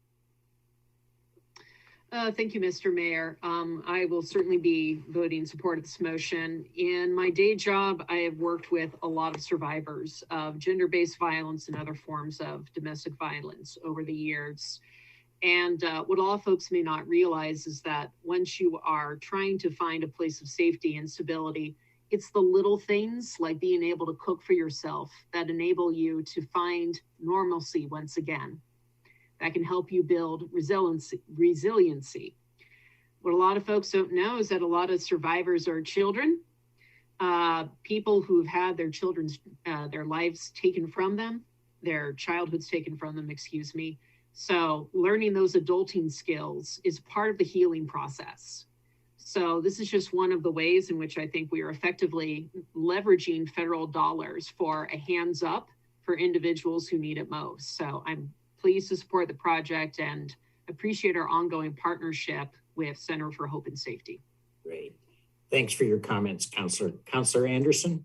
Thank you, Mr. Mayor. I will certainly be voting in support of this motion. In my day job, I have worked with a lot of survivors of gender-based violence and other forms of domestic violence over the years. And what a lot of folks may not realize is that once you are trying to find a place of safety and stability, it's the little things like being able to cook for yourself that enable you to find normalcy once again. That can help you build resiliency. What a lot of folks don't know is that a lot of survivors are children, people who've had their their lives taken from them, their childhoods taken from them, excuse me. So learning those adulting skills is part of the healing process. So this is just one of the ways in which I think we are effectively leveraging federal dollars for a hands up for individuals who need it most. So I'm pleased to support the project and appreciate our ongoing partnership with Center for Hope and Safety. Great. Thanks for your comments, Councilor. Councilor Anderson?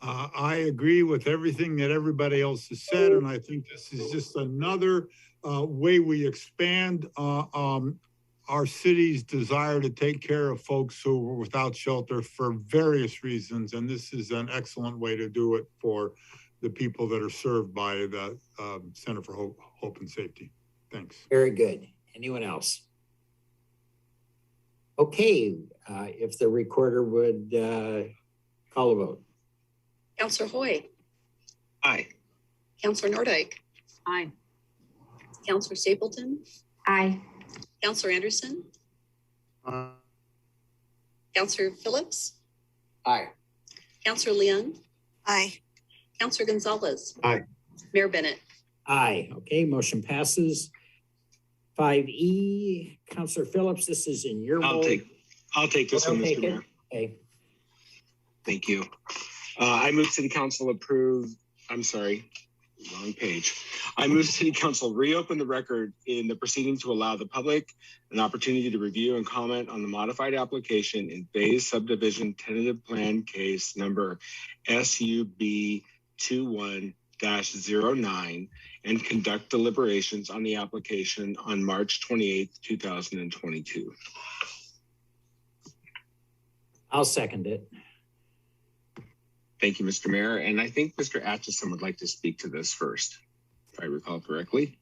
I agree with everything that everybody else has said, and I think this is just another way we expand our city's desire to take care of folks who are without shelter for various reasons, and this is an excellent way to do it for the people that are served by the Center for Hope and Safety. Thanks. Very good. Anyone else? Okay, if the recorder would call a vote. Councilor Hoy. Aye. Councilor Nordyke. Aye. Councilor Stapleton. Aye. Councilor Anderson. Councilor Phillips. Aye. Councilor Leung. Aye. Councilor Gonzalez. Aye. Mayor Bennett. Aye. Okay, motion passes. 5E, Councilor Phillips, this is in your I'll take this one, Mr. Mayor. Okay. Thank you. I move City Council approve, I'm sorry, wrong page. I move City Council reopen the record in the proceeding to allow the public an opportunity to review and comment on the modified application in Phased Subdivision Tentative Plan Case number SUB 21-09 and conduct deliberations on the application on March 28th, 2022. I'll second it. Thank you, Mr. Mayor. And I think Mr. Atchison would like to speak to this first, if I recall correctly.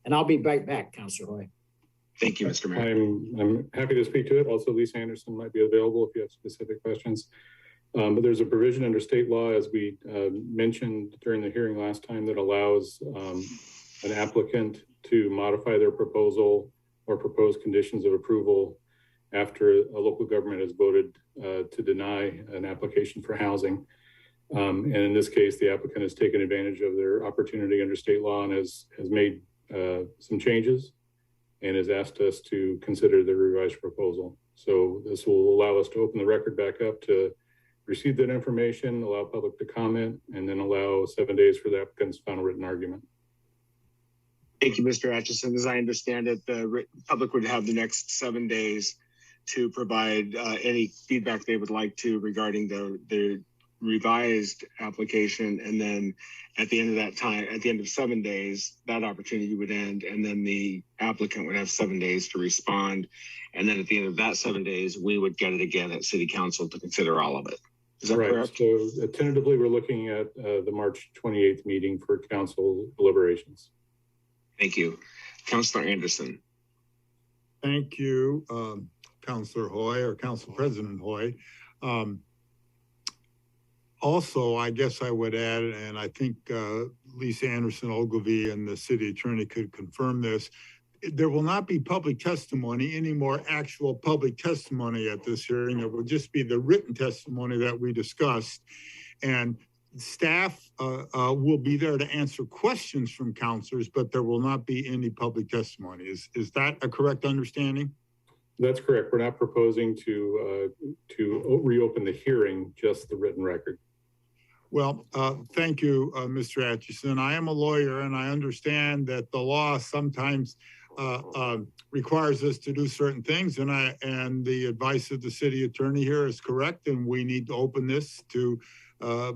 And I'll be right back, Councilor Hoy. Thank you, Mr. Mayor. I'm happy to speak to it. Also, Lisa Anderson might be available if you have specific questions. But there's a provision under state law, as we mentioned during the hearing last time, that allows an applicant to modify their proposal or propose conditions of approval after a local government has voted to deny an application for housing. And in this case, the applicant has taken advantage of their opportunity under state law and has made some changes and has asked us to consider the revised proposal. So this will allow us to open the record back up to receive that information, allow public to comment, and then allow 7 days for the applicant's final written argument. Thank you, Mr. Atchison. As I understand it, the public would have the next 7 days to provide any feedback they would like to regarding the revised application. And then at the end of that time, at the end of 7 days, that opportunity would end. And then the applicant would have 7 days to respond. And then at the end of that 7 days, we would get it again at City Council to consider all of it. Is that correct? So tentatively, we're looking at the March 28th meeting for council deliberations. Thank you. Councilor Anderson. Thank you, Councilor Hoy or Council President Hoy. Also, I guess I would add, and I think Lisa Anderson Ogilvie and the city attorney could confirm this, there will not be public testimony, any more actual public testimony at this hearing. It will just be the written testimony that we discussed. And staff will be there to answer questions from councilors, but there will not be any public testimony. Is that a correct understanding? That's correct. We're not proposing to reopen the hearing, just the written record. Well, thank you, Mr. Atchison. I am a lawyer and I understand that the law sometimes requires us to do certain things, and the advice of the city attorney here is correct, and we need to open this to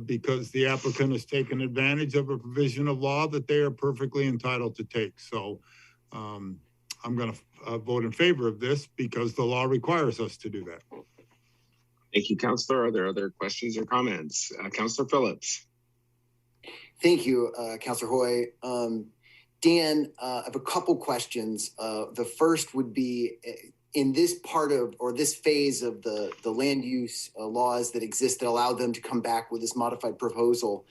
because the applicant has taken advantage of a provision of law that they are perfectly entitled to take. So I'm going to vote in favor of this because the law requires us to do that. Thank you, Councilor. Are there other questions or comments? Councilor Phillips. Thank you, Councilor Hoy. Dan, I have a couple questions. The first would be, in this part of, or this phase of the land use laws that exist that allow them to come back with this modified proposal,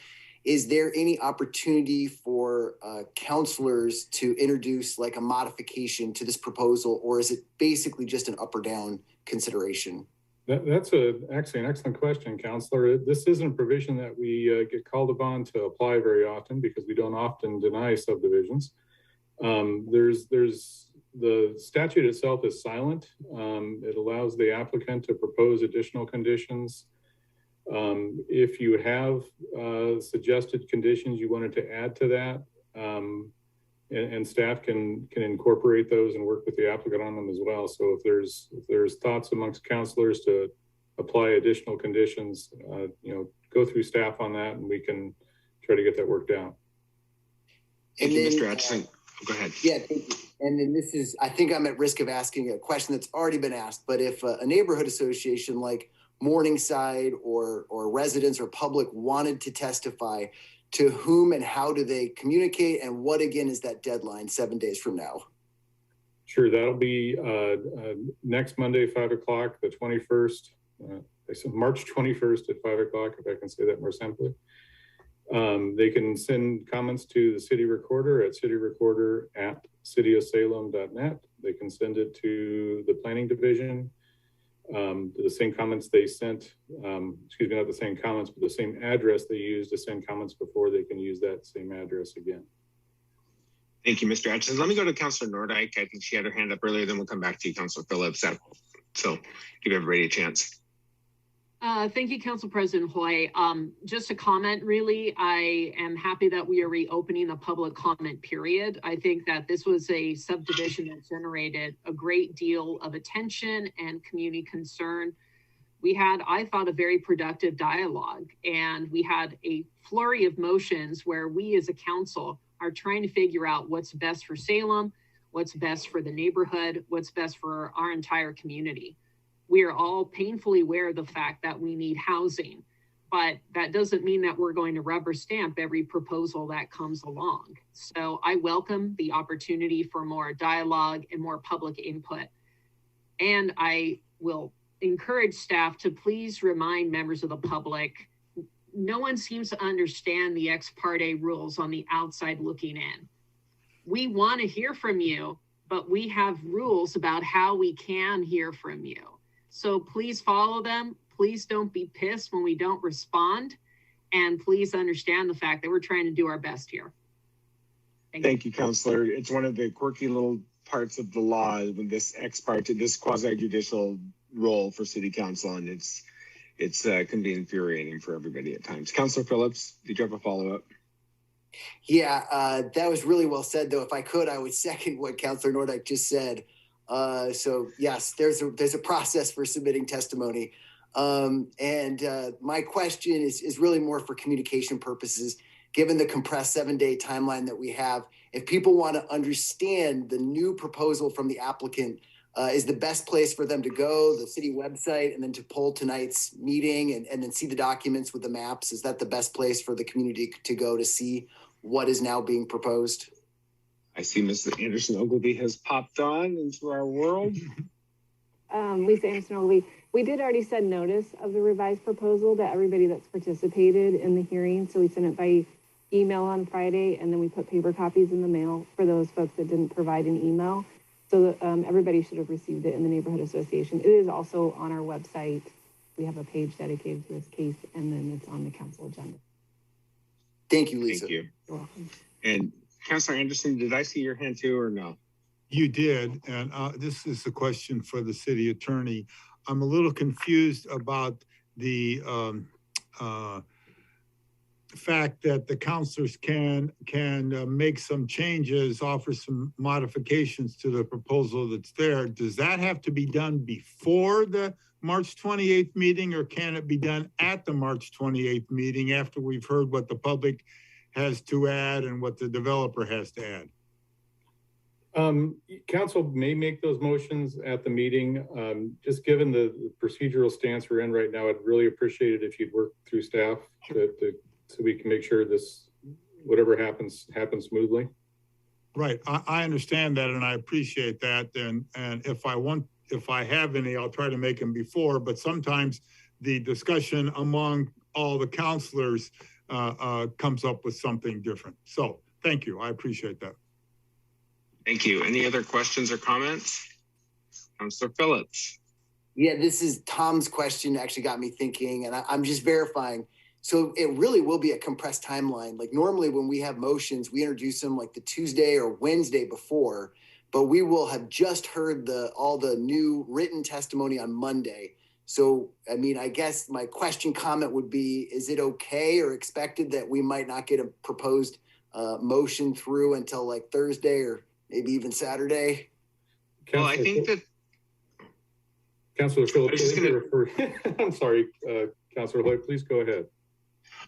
is there any opportunity for councilors to introduce like a modification to this proposal, or is it basically just an up or down consideration? That's actually an excellent question, Councilor. This isn't a provision that we get called upon to apply very often because we don't often deny subdivisions. The statute itself is silent. It allows the applicant to propose additional conditions. If you have suggested conditions you wanted to add to that, and staff can incorporate those and work with the applicant on them as well. So if there's thoughts amongst councilors to apply additional conditions, go through staff on that, and we can try to get that worked out. Thank you, Mr. Atchison. Go ahead. Yeah, thank you. And then this is, I think I'm at risk of asking a question that's already been asked, but if a neighborhood association like Morningside or residents or public wanted to testify, to whom and how do they communicate, and what again is that deadline 7 days from now? Sure, that'll be next Monday, 5 o'clock, the 21st, March 21st at 5 o'clock, if I can say that more simply. They can send comments to the city recorder at cityrecorder@cityofsalem.net. They can send it to the planning division. The same comments they sent, excuse me, not the same comments, but the same address they used to send comments before, they can use that same address again. Thank you, Mr. Atchison. Let me go to Councilor Nordyke. I think she had her hand up earlier, then we'll come back to you, Councilor Phillips. So give everybody a chance. Thank you, Council President Hoy. Just a comment, really. I am happy that we are reopening the public comment period. I think that this was a subdivision that generated a great deal of attention and community concern. We had, I thought, a very productive dialogue, and we had a flurry of motions where we as a council are trying to figure out what's best for Salem, what's best for the neighborhood, what's best for our entire community. We are all painfully aware of the fact that we need housing, but that doesn't mean that we're going to rubber stamp every proposal that comes along. So I welcome the opportunity for more dialogue and more public input. And I will encourage staff to please remind members of the public, no one seems to understand the ex parte rules on the outside looking in. We want to hear from you, but we have rules about how we can hear from you. So please follow them. Please don't be pissed when we don't respond. And please understand the fact that we're trying to do our best here. Thank you, Councilor. It's one of the quirky little parts of the law with this this quasi-judicial role for City Council, and it can be infuriating for everybody at times. Councilor Phillips, did you have a follow-up? Yeah, that was really well said, though. If I could, I would second what Councilor Nordyke just said. So yes, there's a process for submitting testimony. My question is really more for communication purposes. Given the compressed 7-day timeline that we have, if people want to understand the new proposal from the applicant, is the best place for them to go, the city website, and then to poll tonight's meeting and then see the documents with the maps? Is that the best place for the community to go to see what is now being proposed? I see Mrs. Anderson Ogilvy has popped on into our world. Lisa Anderson Ogilvy. We did already send notice of the revised proposal to everybody that's participated in the hearing. So we sent it by email on Friday, and then we put paper copies in the mail for those folks that didn't provide an email. So everybody should have received it in the neighborhood association. It is also on our website. We have a page dedicated to this case, and then it's on the council agenda. Thank you, Lisa. Thank you. You're welcome. And Councilor Anderson, did I see your hand too, or no? You did, and this is a question for the city attorney. I'm a little confused about the fact that the councilors can make some changes, offer some modifications to the proposal that's there. Does that have to be done before the March 28th meeting, or can it be done at the March 28th meeting after we've heard what the public has to add and what the developer has to add? Council may make those motions at the meeting. Just given the procedural stance we're in right now, I'd really appreciate it if you'd work through staff so we can make sure this, whatever happens smoothly. Right, I understand that, and I appreciate that. And if I have any, I'll try to make them before. But sometimes the discussion among all the councilors comes up with something different. So thank you, I appreciate that. Thank you. Any other questions or comments? Councilor Phillips. Yeah, this is Tom's question actually got me thinking, and I'm just verifying. So it really will be a compressed timeline. Like normally when we have motions, we introduce them like the Tuesday or Wednesday before, but we will have just heard all the new written testimony on Monday. So, I mean, I guess my comment would be, is it okay or expected that we might not get a proposed motion through until like Thursday or maybe even Saturday? Well, I think that Councilor Phillips, I'm sorry, Councilor Hoy, please go ahead.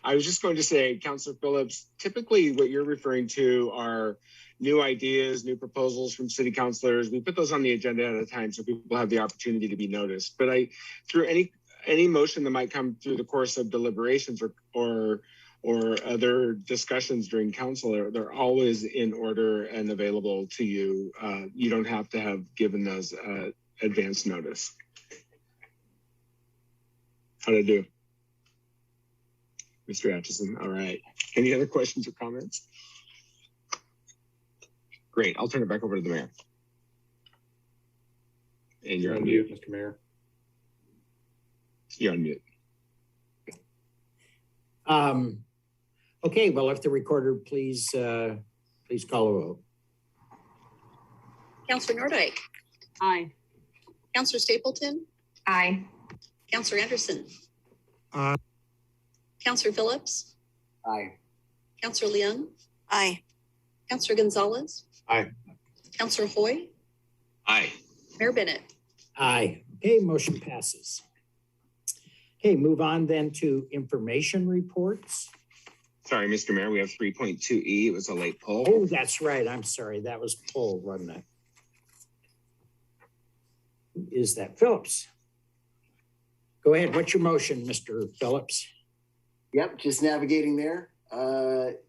I was just going to say, Councilor Phillips, typically what you're referring to are new ideas, new proposals from city councilors. We put those on the agenda at a time so people have the opportunity to be noticed. But through any motion that might come through the course of deliberations or other discussions during council, they're always in order and available to you. You don't have to have given those advance notice. How'd I do? Mr. Atchison, all right. Any other questions or comments? Great, I'll turn it back over to the mayor. And you're on mute, Mr. Mayor. You're on mute. Okay, well, if the recorder please call a vote. Councilor Nordyke. Aye. Councilor Stapleton. Aye. Councilor Anderson. Aye. Councilor Phillips. Aye. Councilor Leung. Aye. Councilor Gonzalez. Aye. Councilor Hoy. Aye. Mayor Bennett. Aye. Okay, motion passes. Okay, move on then to information reports. Sorry, Mr. Mayor, we have 3.2E. It was a late poll. Oh, that's right. I'm sorry. That was pulled, wasn't it? Who is that? Phillips. Go ahead. What's your motion, Mr. Phillips? Yep, just navigating there.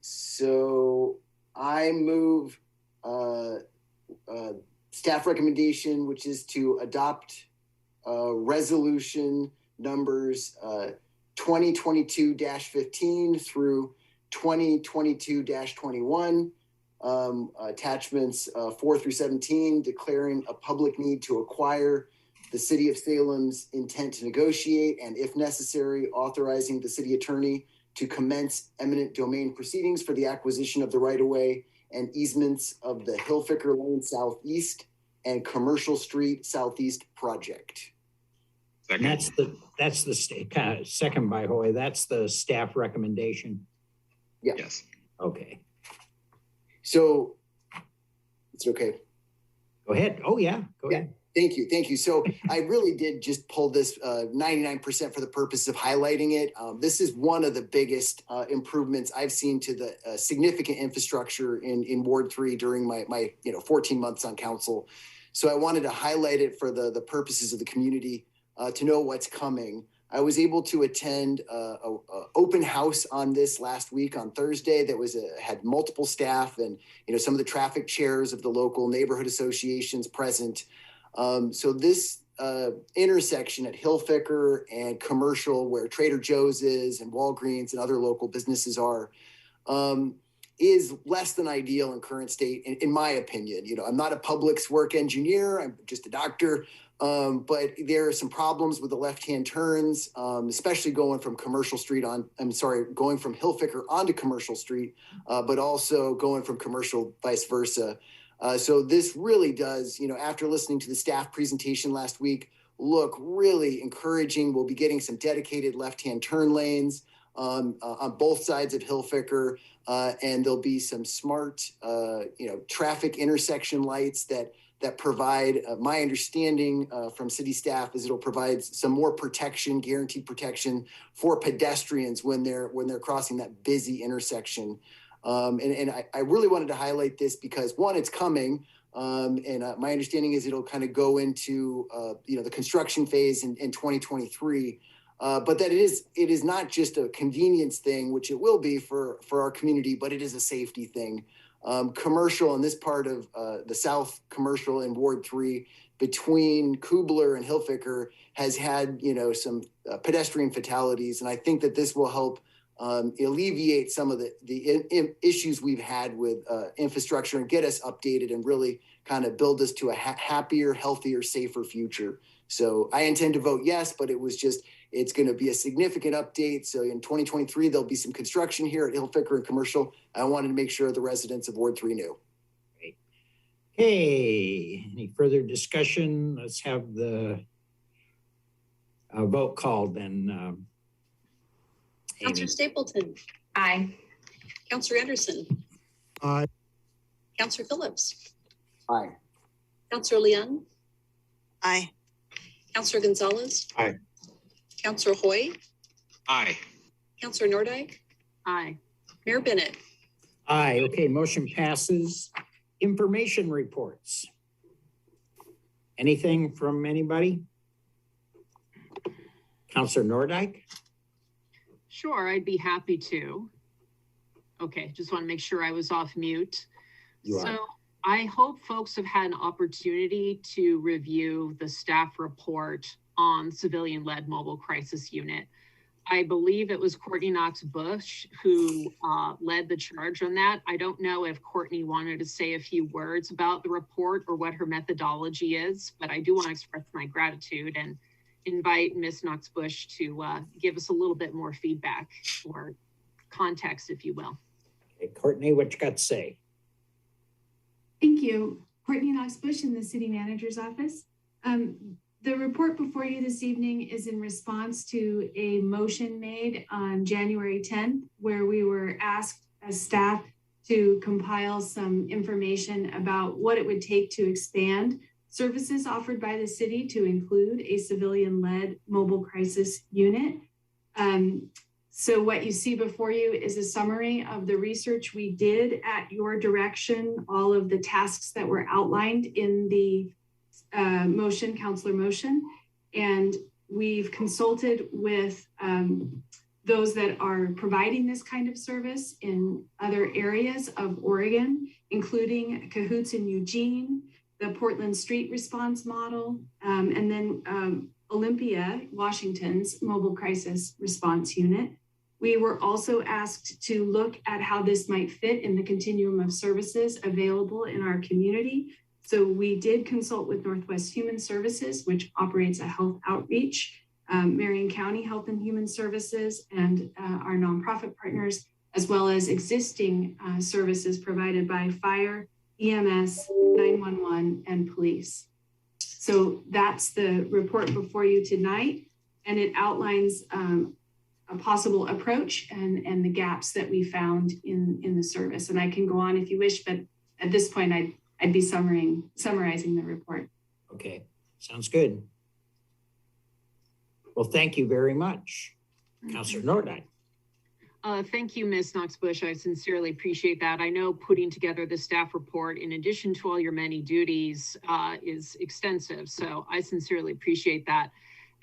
So I move staff recommendation, which is to adopt resolution numbers 2022-15 through 2022-21 attachments 4 through 17, declaring a public need to acquire, the City of Salem's intent to negotiate, and if necessary, authorizing the city attorney to commence eminent domain proceedings for the acquisition of the right-of-way and easements of the Hilfiker Lane Southeast and Commercial Street Southeast project. Second. That's the second by Hoy. That's the staff recommendation. Yeah. Yes. Okay. So it's okay. Go ahead. Oh yeah. Go ahead. Thank you. Thank you. So I really did just pull this 99% for the purpose of highlighting it. This is one of the biggest improvements I've seen to the significant infrastructure in Ward 3 during my 14 months on council. So I wanted to highlight it for the purposes of the community to know what's coming. I was able to attend an open house on this last week on Thursday that had multiple staff and some of the traffic chairs of the local neighborhood associations present. So this intersection at Hilfiker and Commercial, where Trader Joe's is and Walgreens and other local businesses are, is less than ideal in current state, in my opinion. I'm not a public works engineer, I'm just a doctor, but there are some problems with the left-hand turns, especially going from going from Hilfiker onto Commercial Street, but also going from Commercial vice versa. So this really does, after listening to the staff presentation last week, look really encouraging. We'll be getting some dedicated left-hand turn lanes on both sides of Hilfiker, and there'll be some smart, traffic intersection lights that provide, my understanding from city staff is it'll provide some more protection, guaranteed protection for pedestrians when they're crossing that busy intersection. And I really wanted to highlight this because one, it's coming. And my understanding is it'll kind of go into, the construction phase in 2023. But that it is not just a convenience thing, which it will be for our community, but it is a safety thing. Commercial in this part of the South Commercial in Ward 3 between Kubler and Hilfiker has had, some pedestrian fatalities. And I think that this will help alleviate some of the issues we've had with infrastructure and get us updated and really kind of build us to a happier, healthier, safer future. So I intend to vote yes, but it's going to be a significant update. So in 2023, there'll be some construction here at Hilfiker and Commercial. I wanted to make sure the residents of Ward 3 knew. Great. Hey, any further discussion? Let's have the vote called then. Councilor Stapleton. Aye. Councilor Anderson. Aye. Councilor Phillips. Aye. Councilor Leung. Aye. Councilor Gonzalez. Aye. Councilor Hoy. Aye. Councilor Nordyke. Aye. Mayor Bennett. Aye. Okay, motion passes. Information reports. Anything from anybody? Councilor Nordyke? Sure, I'd be happy to. Okay, just want to make sure I was off mute. You are. So I hope folks have had an opportunity to review the staff report on civilian-led mobile crisis unit. I believe it was Courtney Knox Bush who led the charge on that. I don't know if Courtney wanted to say a few words about the report or what her methodology is, but I do want to express my gratitude and invite Ms. Knox Bush to give us a little bit more feedback or context, if you will. Okay, Courtney, what you got to say? Thank you. Courtney Knox Bush in the City Manager's Office. The report before you this evening is in response to a motion made on January 10th, where we were asked as staff to compile some information about what it would take to expand services offered by the city to include a civilian-led mobile crisis unit. So what you see before you is a summary of the research we did at your direction, all of the tasks that were outlined in the councilor motion. And we've consulted with those that are providing this kind of service in other areas of Oregon, including Cahoots in Eugene, the Portland Street Response Model, and then Olympia, Washington's Mobile Crisis Response Unit. We were also asked to look at how this might fit in the continuum of services available in our community. So we did consult with Northwest Human Services, which operates a health outreach, Marion County Health and Human Services, and our nonprofit partners, as well as existing services provided by fire, EMS, 911, and police. So that's the report before you tonight, and it outlines a possible approach and the gaps that we found in the service. And I can go on if you wish, but at this point, I'd be summarizing the report. Okay, sounds good. Well, thank you very much. Councilor Nordyke. Thank you, Ms. Knox-Bush. I sincerely appreciate that. I know putting together the staff report, in addition to all your many duties, is extensive. So I sincerely appreciate that.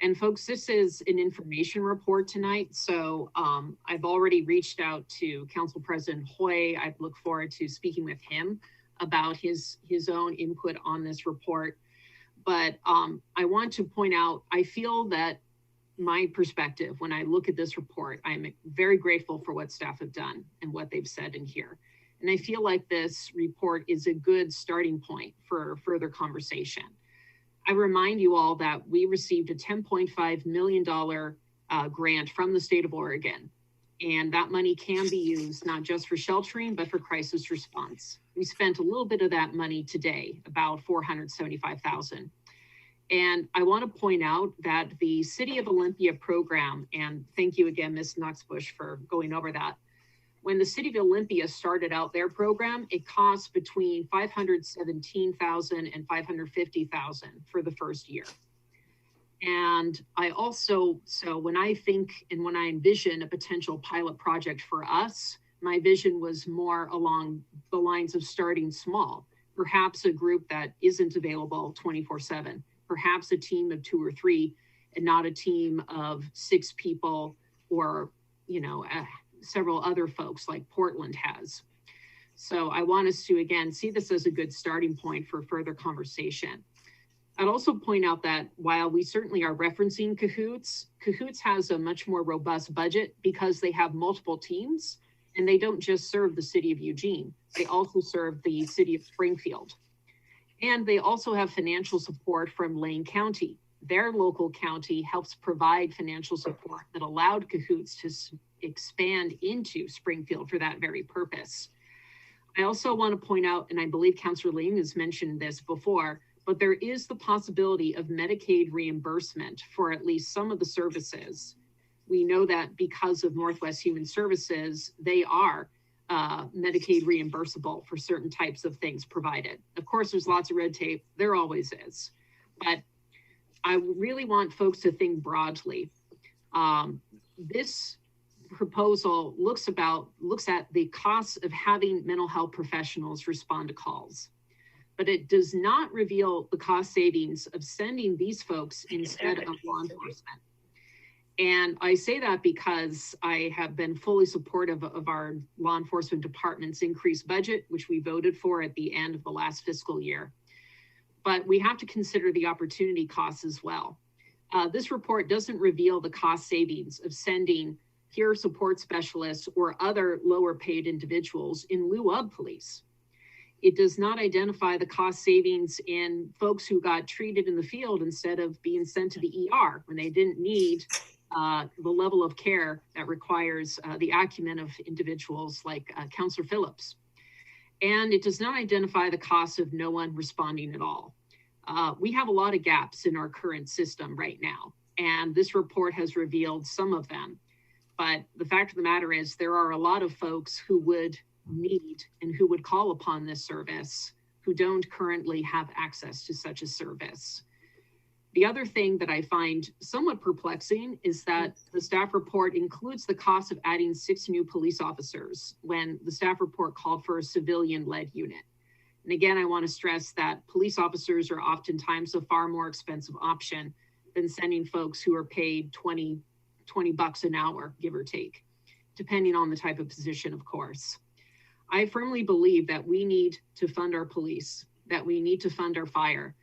And folks, this is an information report tonight. So I've already reached out to Council President Hoy. I look forward to speaking with him about his own input on this report. But I want to point out, I feel that my perspective, when I look at this report, I'm very grateful for what staff have done and what they've said in here. And I feel like this report is a good starting point for further conversation. I remind you all that we received a $10.5 million grant from the state of Oregon. And that money can be used not just for sheltering, but for crisis response. We spent a little bit of that money today, about $475,000. And I want to point out that the City of Olympia program, and thank you again, Ms. Knox-Bush, for going over that. When the City of Olympia started out their program, it cost between $517,000 and $550,000 for the first year. And I also, so when I think and when I envision a potential pilot project for us, my vision was more along the lines of starting small, perhaps a group that isn't available 24/7, perhaps a team of 2 or 3, and not a team of 6 people or, several other folks like Portland has. So I want us to, again, see this as a good starting point for further conversation. I'd also point out that while we certainly are referencing Cahoots, Cahoots has a much more robust budget because they have multiple teams and they don't just serve the city of Eugene, they also serve the city of Springfield. And they also have financial support from Lane County. Their local county helps provide financial support that allowed Cahoots to expand into Springfield for that very purpose. I also want to point out, and I believe Councilor Ling has mentioned this before, but there is the possibility of Medicaid reimbursement for at least some of the services. We know that because of Northwest Human Services, they are Medicaid reimbursable for certain types of things provided. Of course, there's lots of red tape. There always is. But I really want folks to think broadly. This proposal looks at the costs of having mental health professionals respond to calls, but it does not reveal the cost savings of sending these folks instead of law enforcement. And I say that because I have been fully supportive of our law enforcement department's increased budget, which we voted for at the end of the last fiscal year. But we have to consider the opportunity costs as well. This report doesn't reveal the cost savings of sending peer support specialists or other lower paid individuals in lieu of police. It does not identify the cost savings in folks who got treated in the field instead of being sent to the ER when they didn't need the level of care that requires the acumen of individuals like Councilor Phillips. And it does not identify the cost of no one responding at all. We have a lot of gaps in our current system right now, and this report has revealed some of them. But the fact of the matter is there are a lot of folks who would need and who would call upon this service who don't currently have access to such a service. The other thing that I find somewhat perplexing is that the staff report includes the cost of adding 6 new police officers when the staff report called for a civilian-led unit. And again, I want to stress that police officers are oftentimes a far more expensive option than sending folks who are paid $20 an hour, give or take, depending on the type of position, of course. I firmly believe that we need to fund our police, that we need to fund our fire,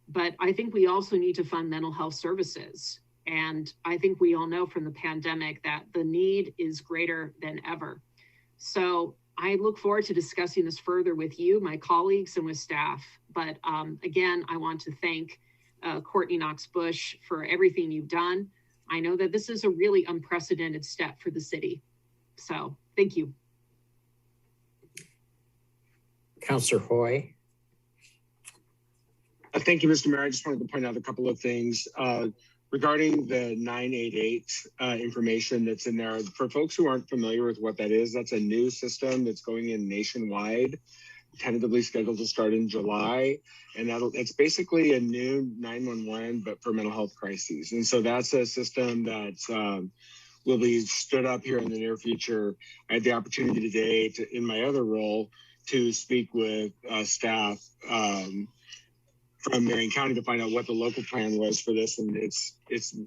but I think we also need to fund mental health services. And I think we all know from the pandemic that the need is greater than ever. So I look forward to discussing this further with you, my colleagues, and with staff. But again, I want to thank Courtney Knox Bush for everything you've done. I know that this is a really unprecedented step for the city. So thank you. Councilor Hoy. Thank you, Mr. Mayor. I just wanted to point out a couple of things regarding the 988 information that's in there. For folks who aren't familiar with what that is, that's a new system that's going in nationwide, tentatively scheduled to start in July. And it's basically a new 911, but for mental health crises. And so that's a system that will be stood up here in the near future. I had the opportunity today in my other role to speak with staff from Marion County to find out what the local plan was for this. And it's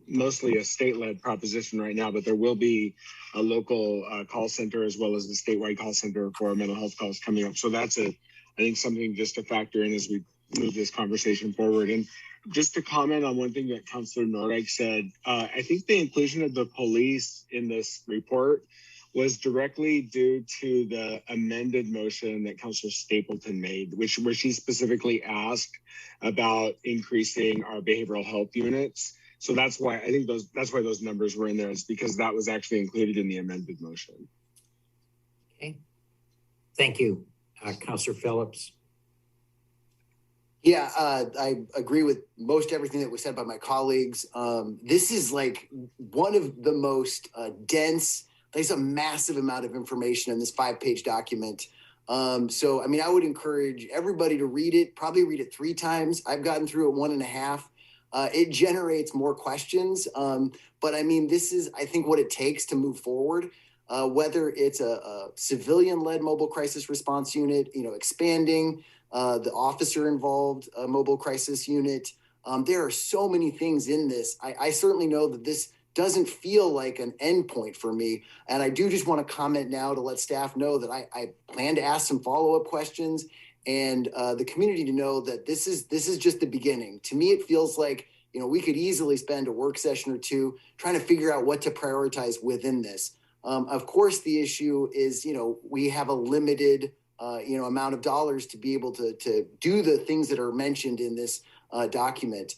mostly a state-led proposition right now, but there will be a local call center as well as the statewide call center for mental health calls coming up. So that's I think something just to factor in as we move this conversation forward. And just to comment on one thing that Councilor Nordyke said, I think the inclusion of the police in this report was directly due to the amended motion that Councilor Stapleton made, where she specifically asked about increasing our behavioral health units. So that's why I think that's why those numbers were in there, is because that was actually included in the amended motion. Okay. Thank you. Councilor Phillips. Yeah, I agree with most everything that was said by my colleagues. This is like one of the most dense. There's a massive amount of information in this 5-page document. So, I mean, I would encourage everybody to read it, probably read it 3 times. I've gotten through it 1.5. It generates more questions. But I mean, this is, I think, what it takes to move forward, whether it's a civilian-led mobile crisis response unit, expanding the officer-involved mobile crisis unit. There are so many things in this. I certainly know that this doesn't feel like an endpoint for me. And I do just want to comment now to let staff know that I plan to ask some follow-up questions and the community to know that this is just the beginning. To me, it feels like, we could easily spend a work session or 2 trying to figure out what to prioritize within this. Of course, the issue is, we have a limited, amount of dollars to be able to do the things that are mentioned in this document.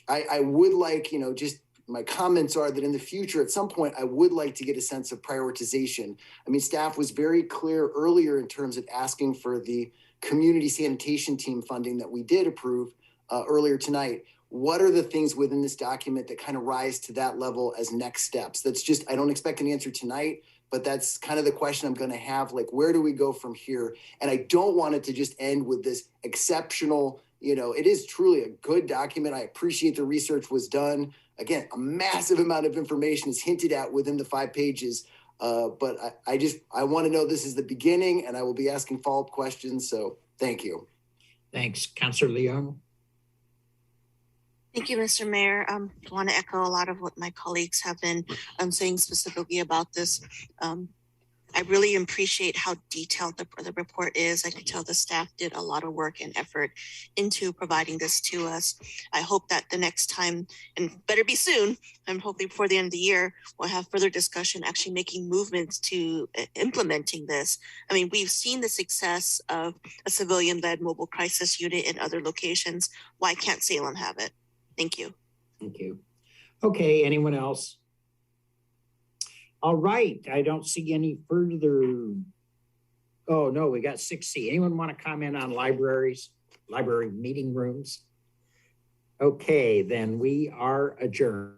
I would like, just my comments are that in the future, at some point, I would like to get a sense of prioritization. I mean, staff was very clear earlier in terms of asking for the community sanitation team funding that we did approve earlier tonight. What are the things within this document that kind of rise to that level as next steps? That's just, I don't expect an answer tonight, but that's kind of the question I'm going to have, like, where do we go from here? And I don't want it to just end with this exceptional, it is truly a good document. I appreciate the research was done. Again, a massive amount of information is hinted at within the 5 pages. But I want to know this is the beginning, and I will be asking follow-up questions. So thank you. Thanks. Councilor Leon. Thank you, Mr. Mayor. I want to echo a lot of what my colleagues have been saying specifically about this. I really appreciate how detailed the report is. I could tell the staff did a lot of work and effort into providing this to us. I hope that the next time, and better be soon, and hopefully before the end of the year, we'll have further discussion actually making movements to implementing this. I mean, we've seen the success of a civilian-led mobile crisis unit in other locations. Why can't Salem have it? Thank you. Thank you. Okay, anyone else? All right, I don't see any further. Oh, no, we got 6C. Anyone want to comment on libraries, library meeting rooms? Okay, then we are adjourned.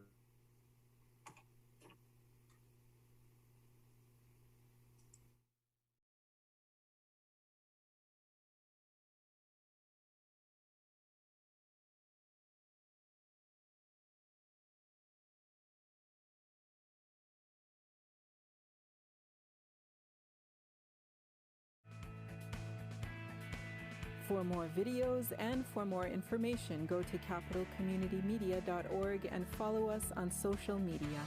For more videos and for more information, go to capitalcommunitymedia.org and follow us on social media.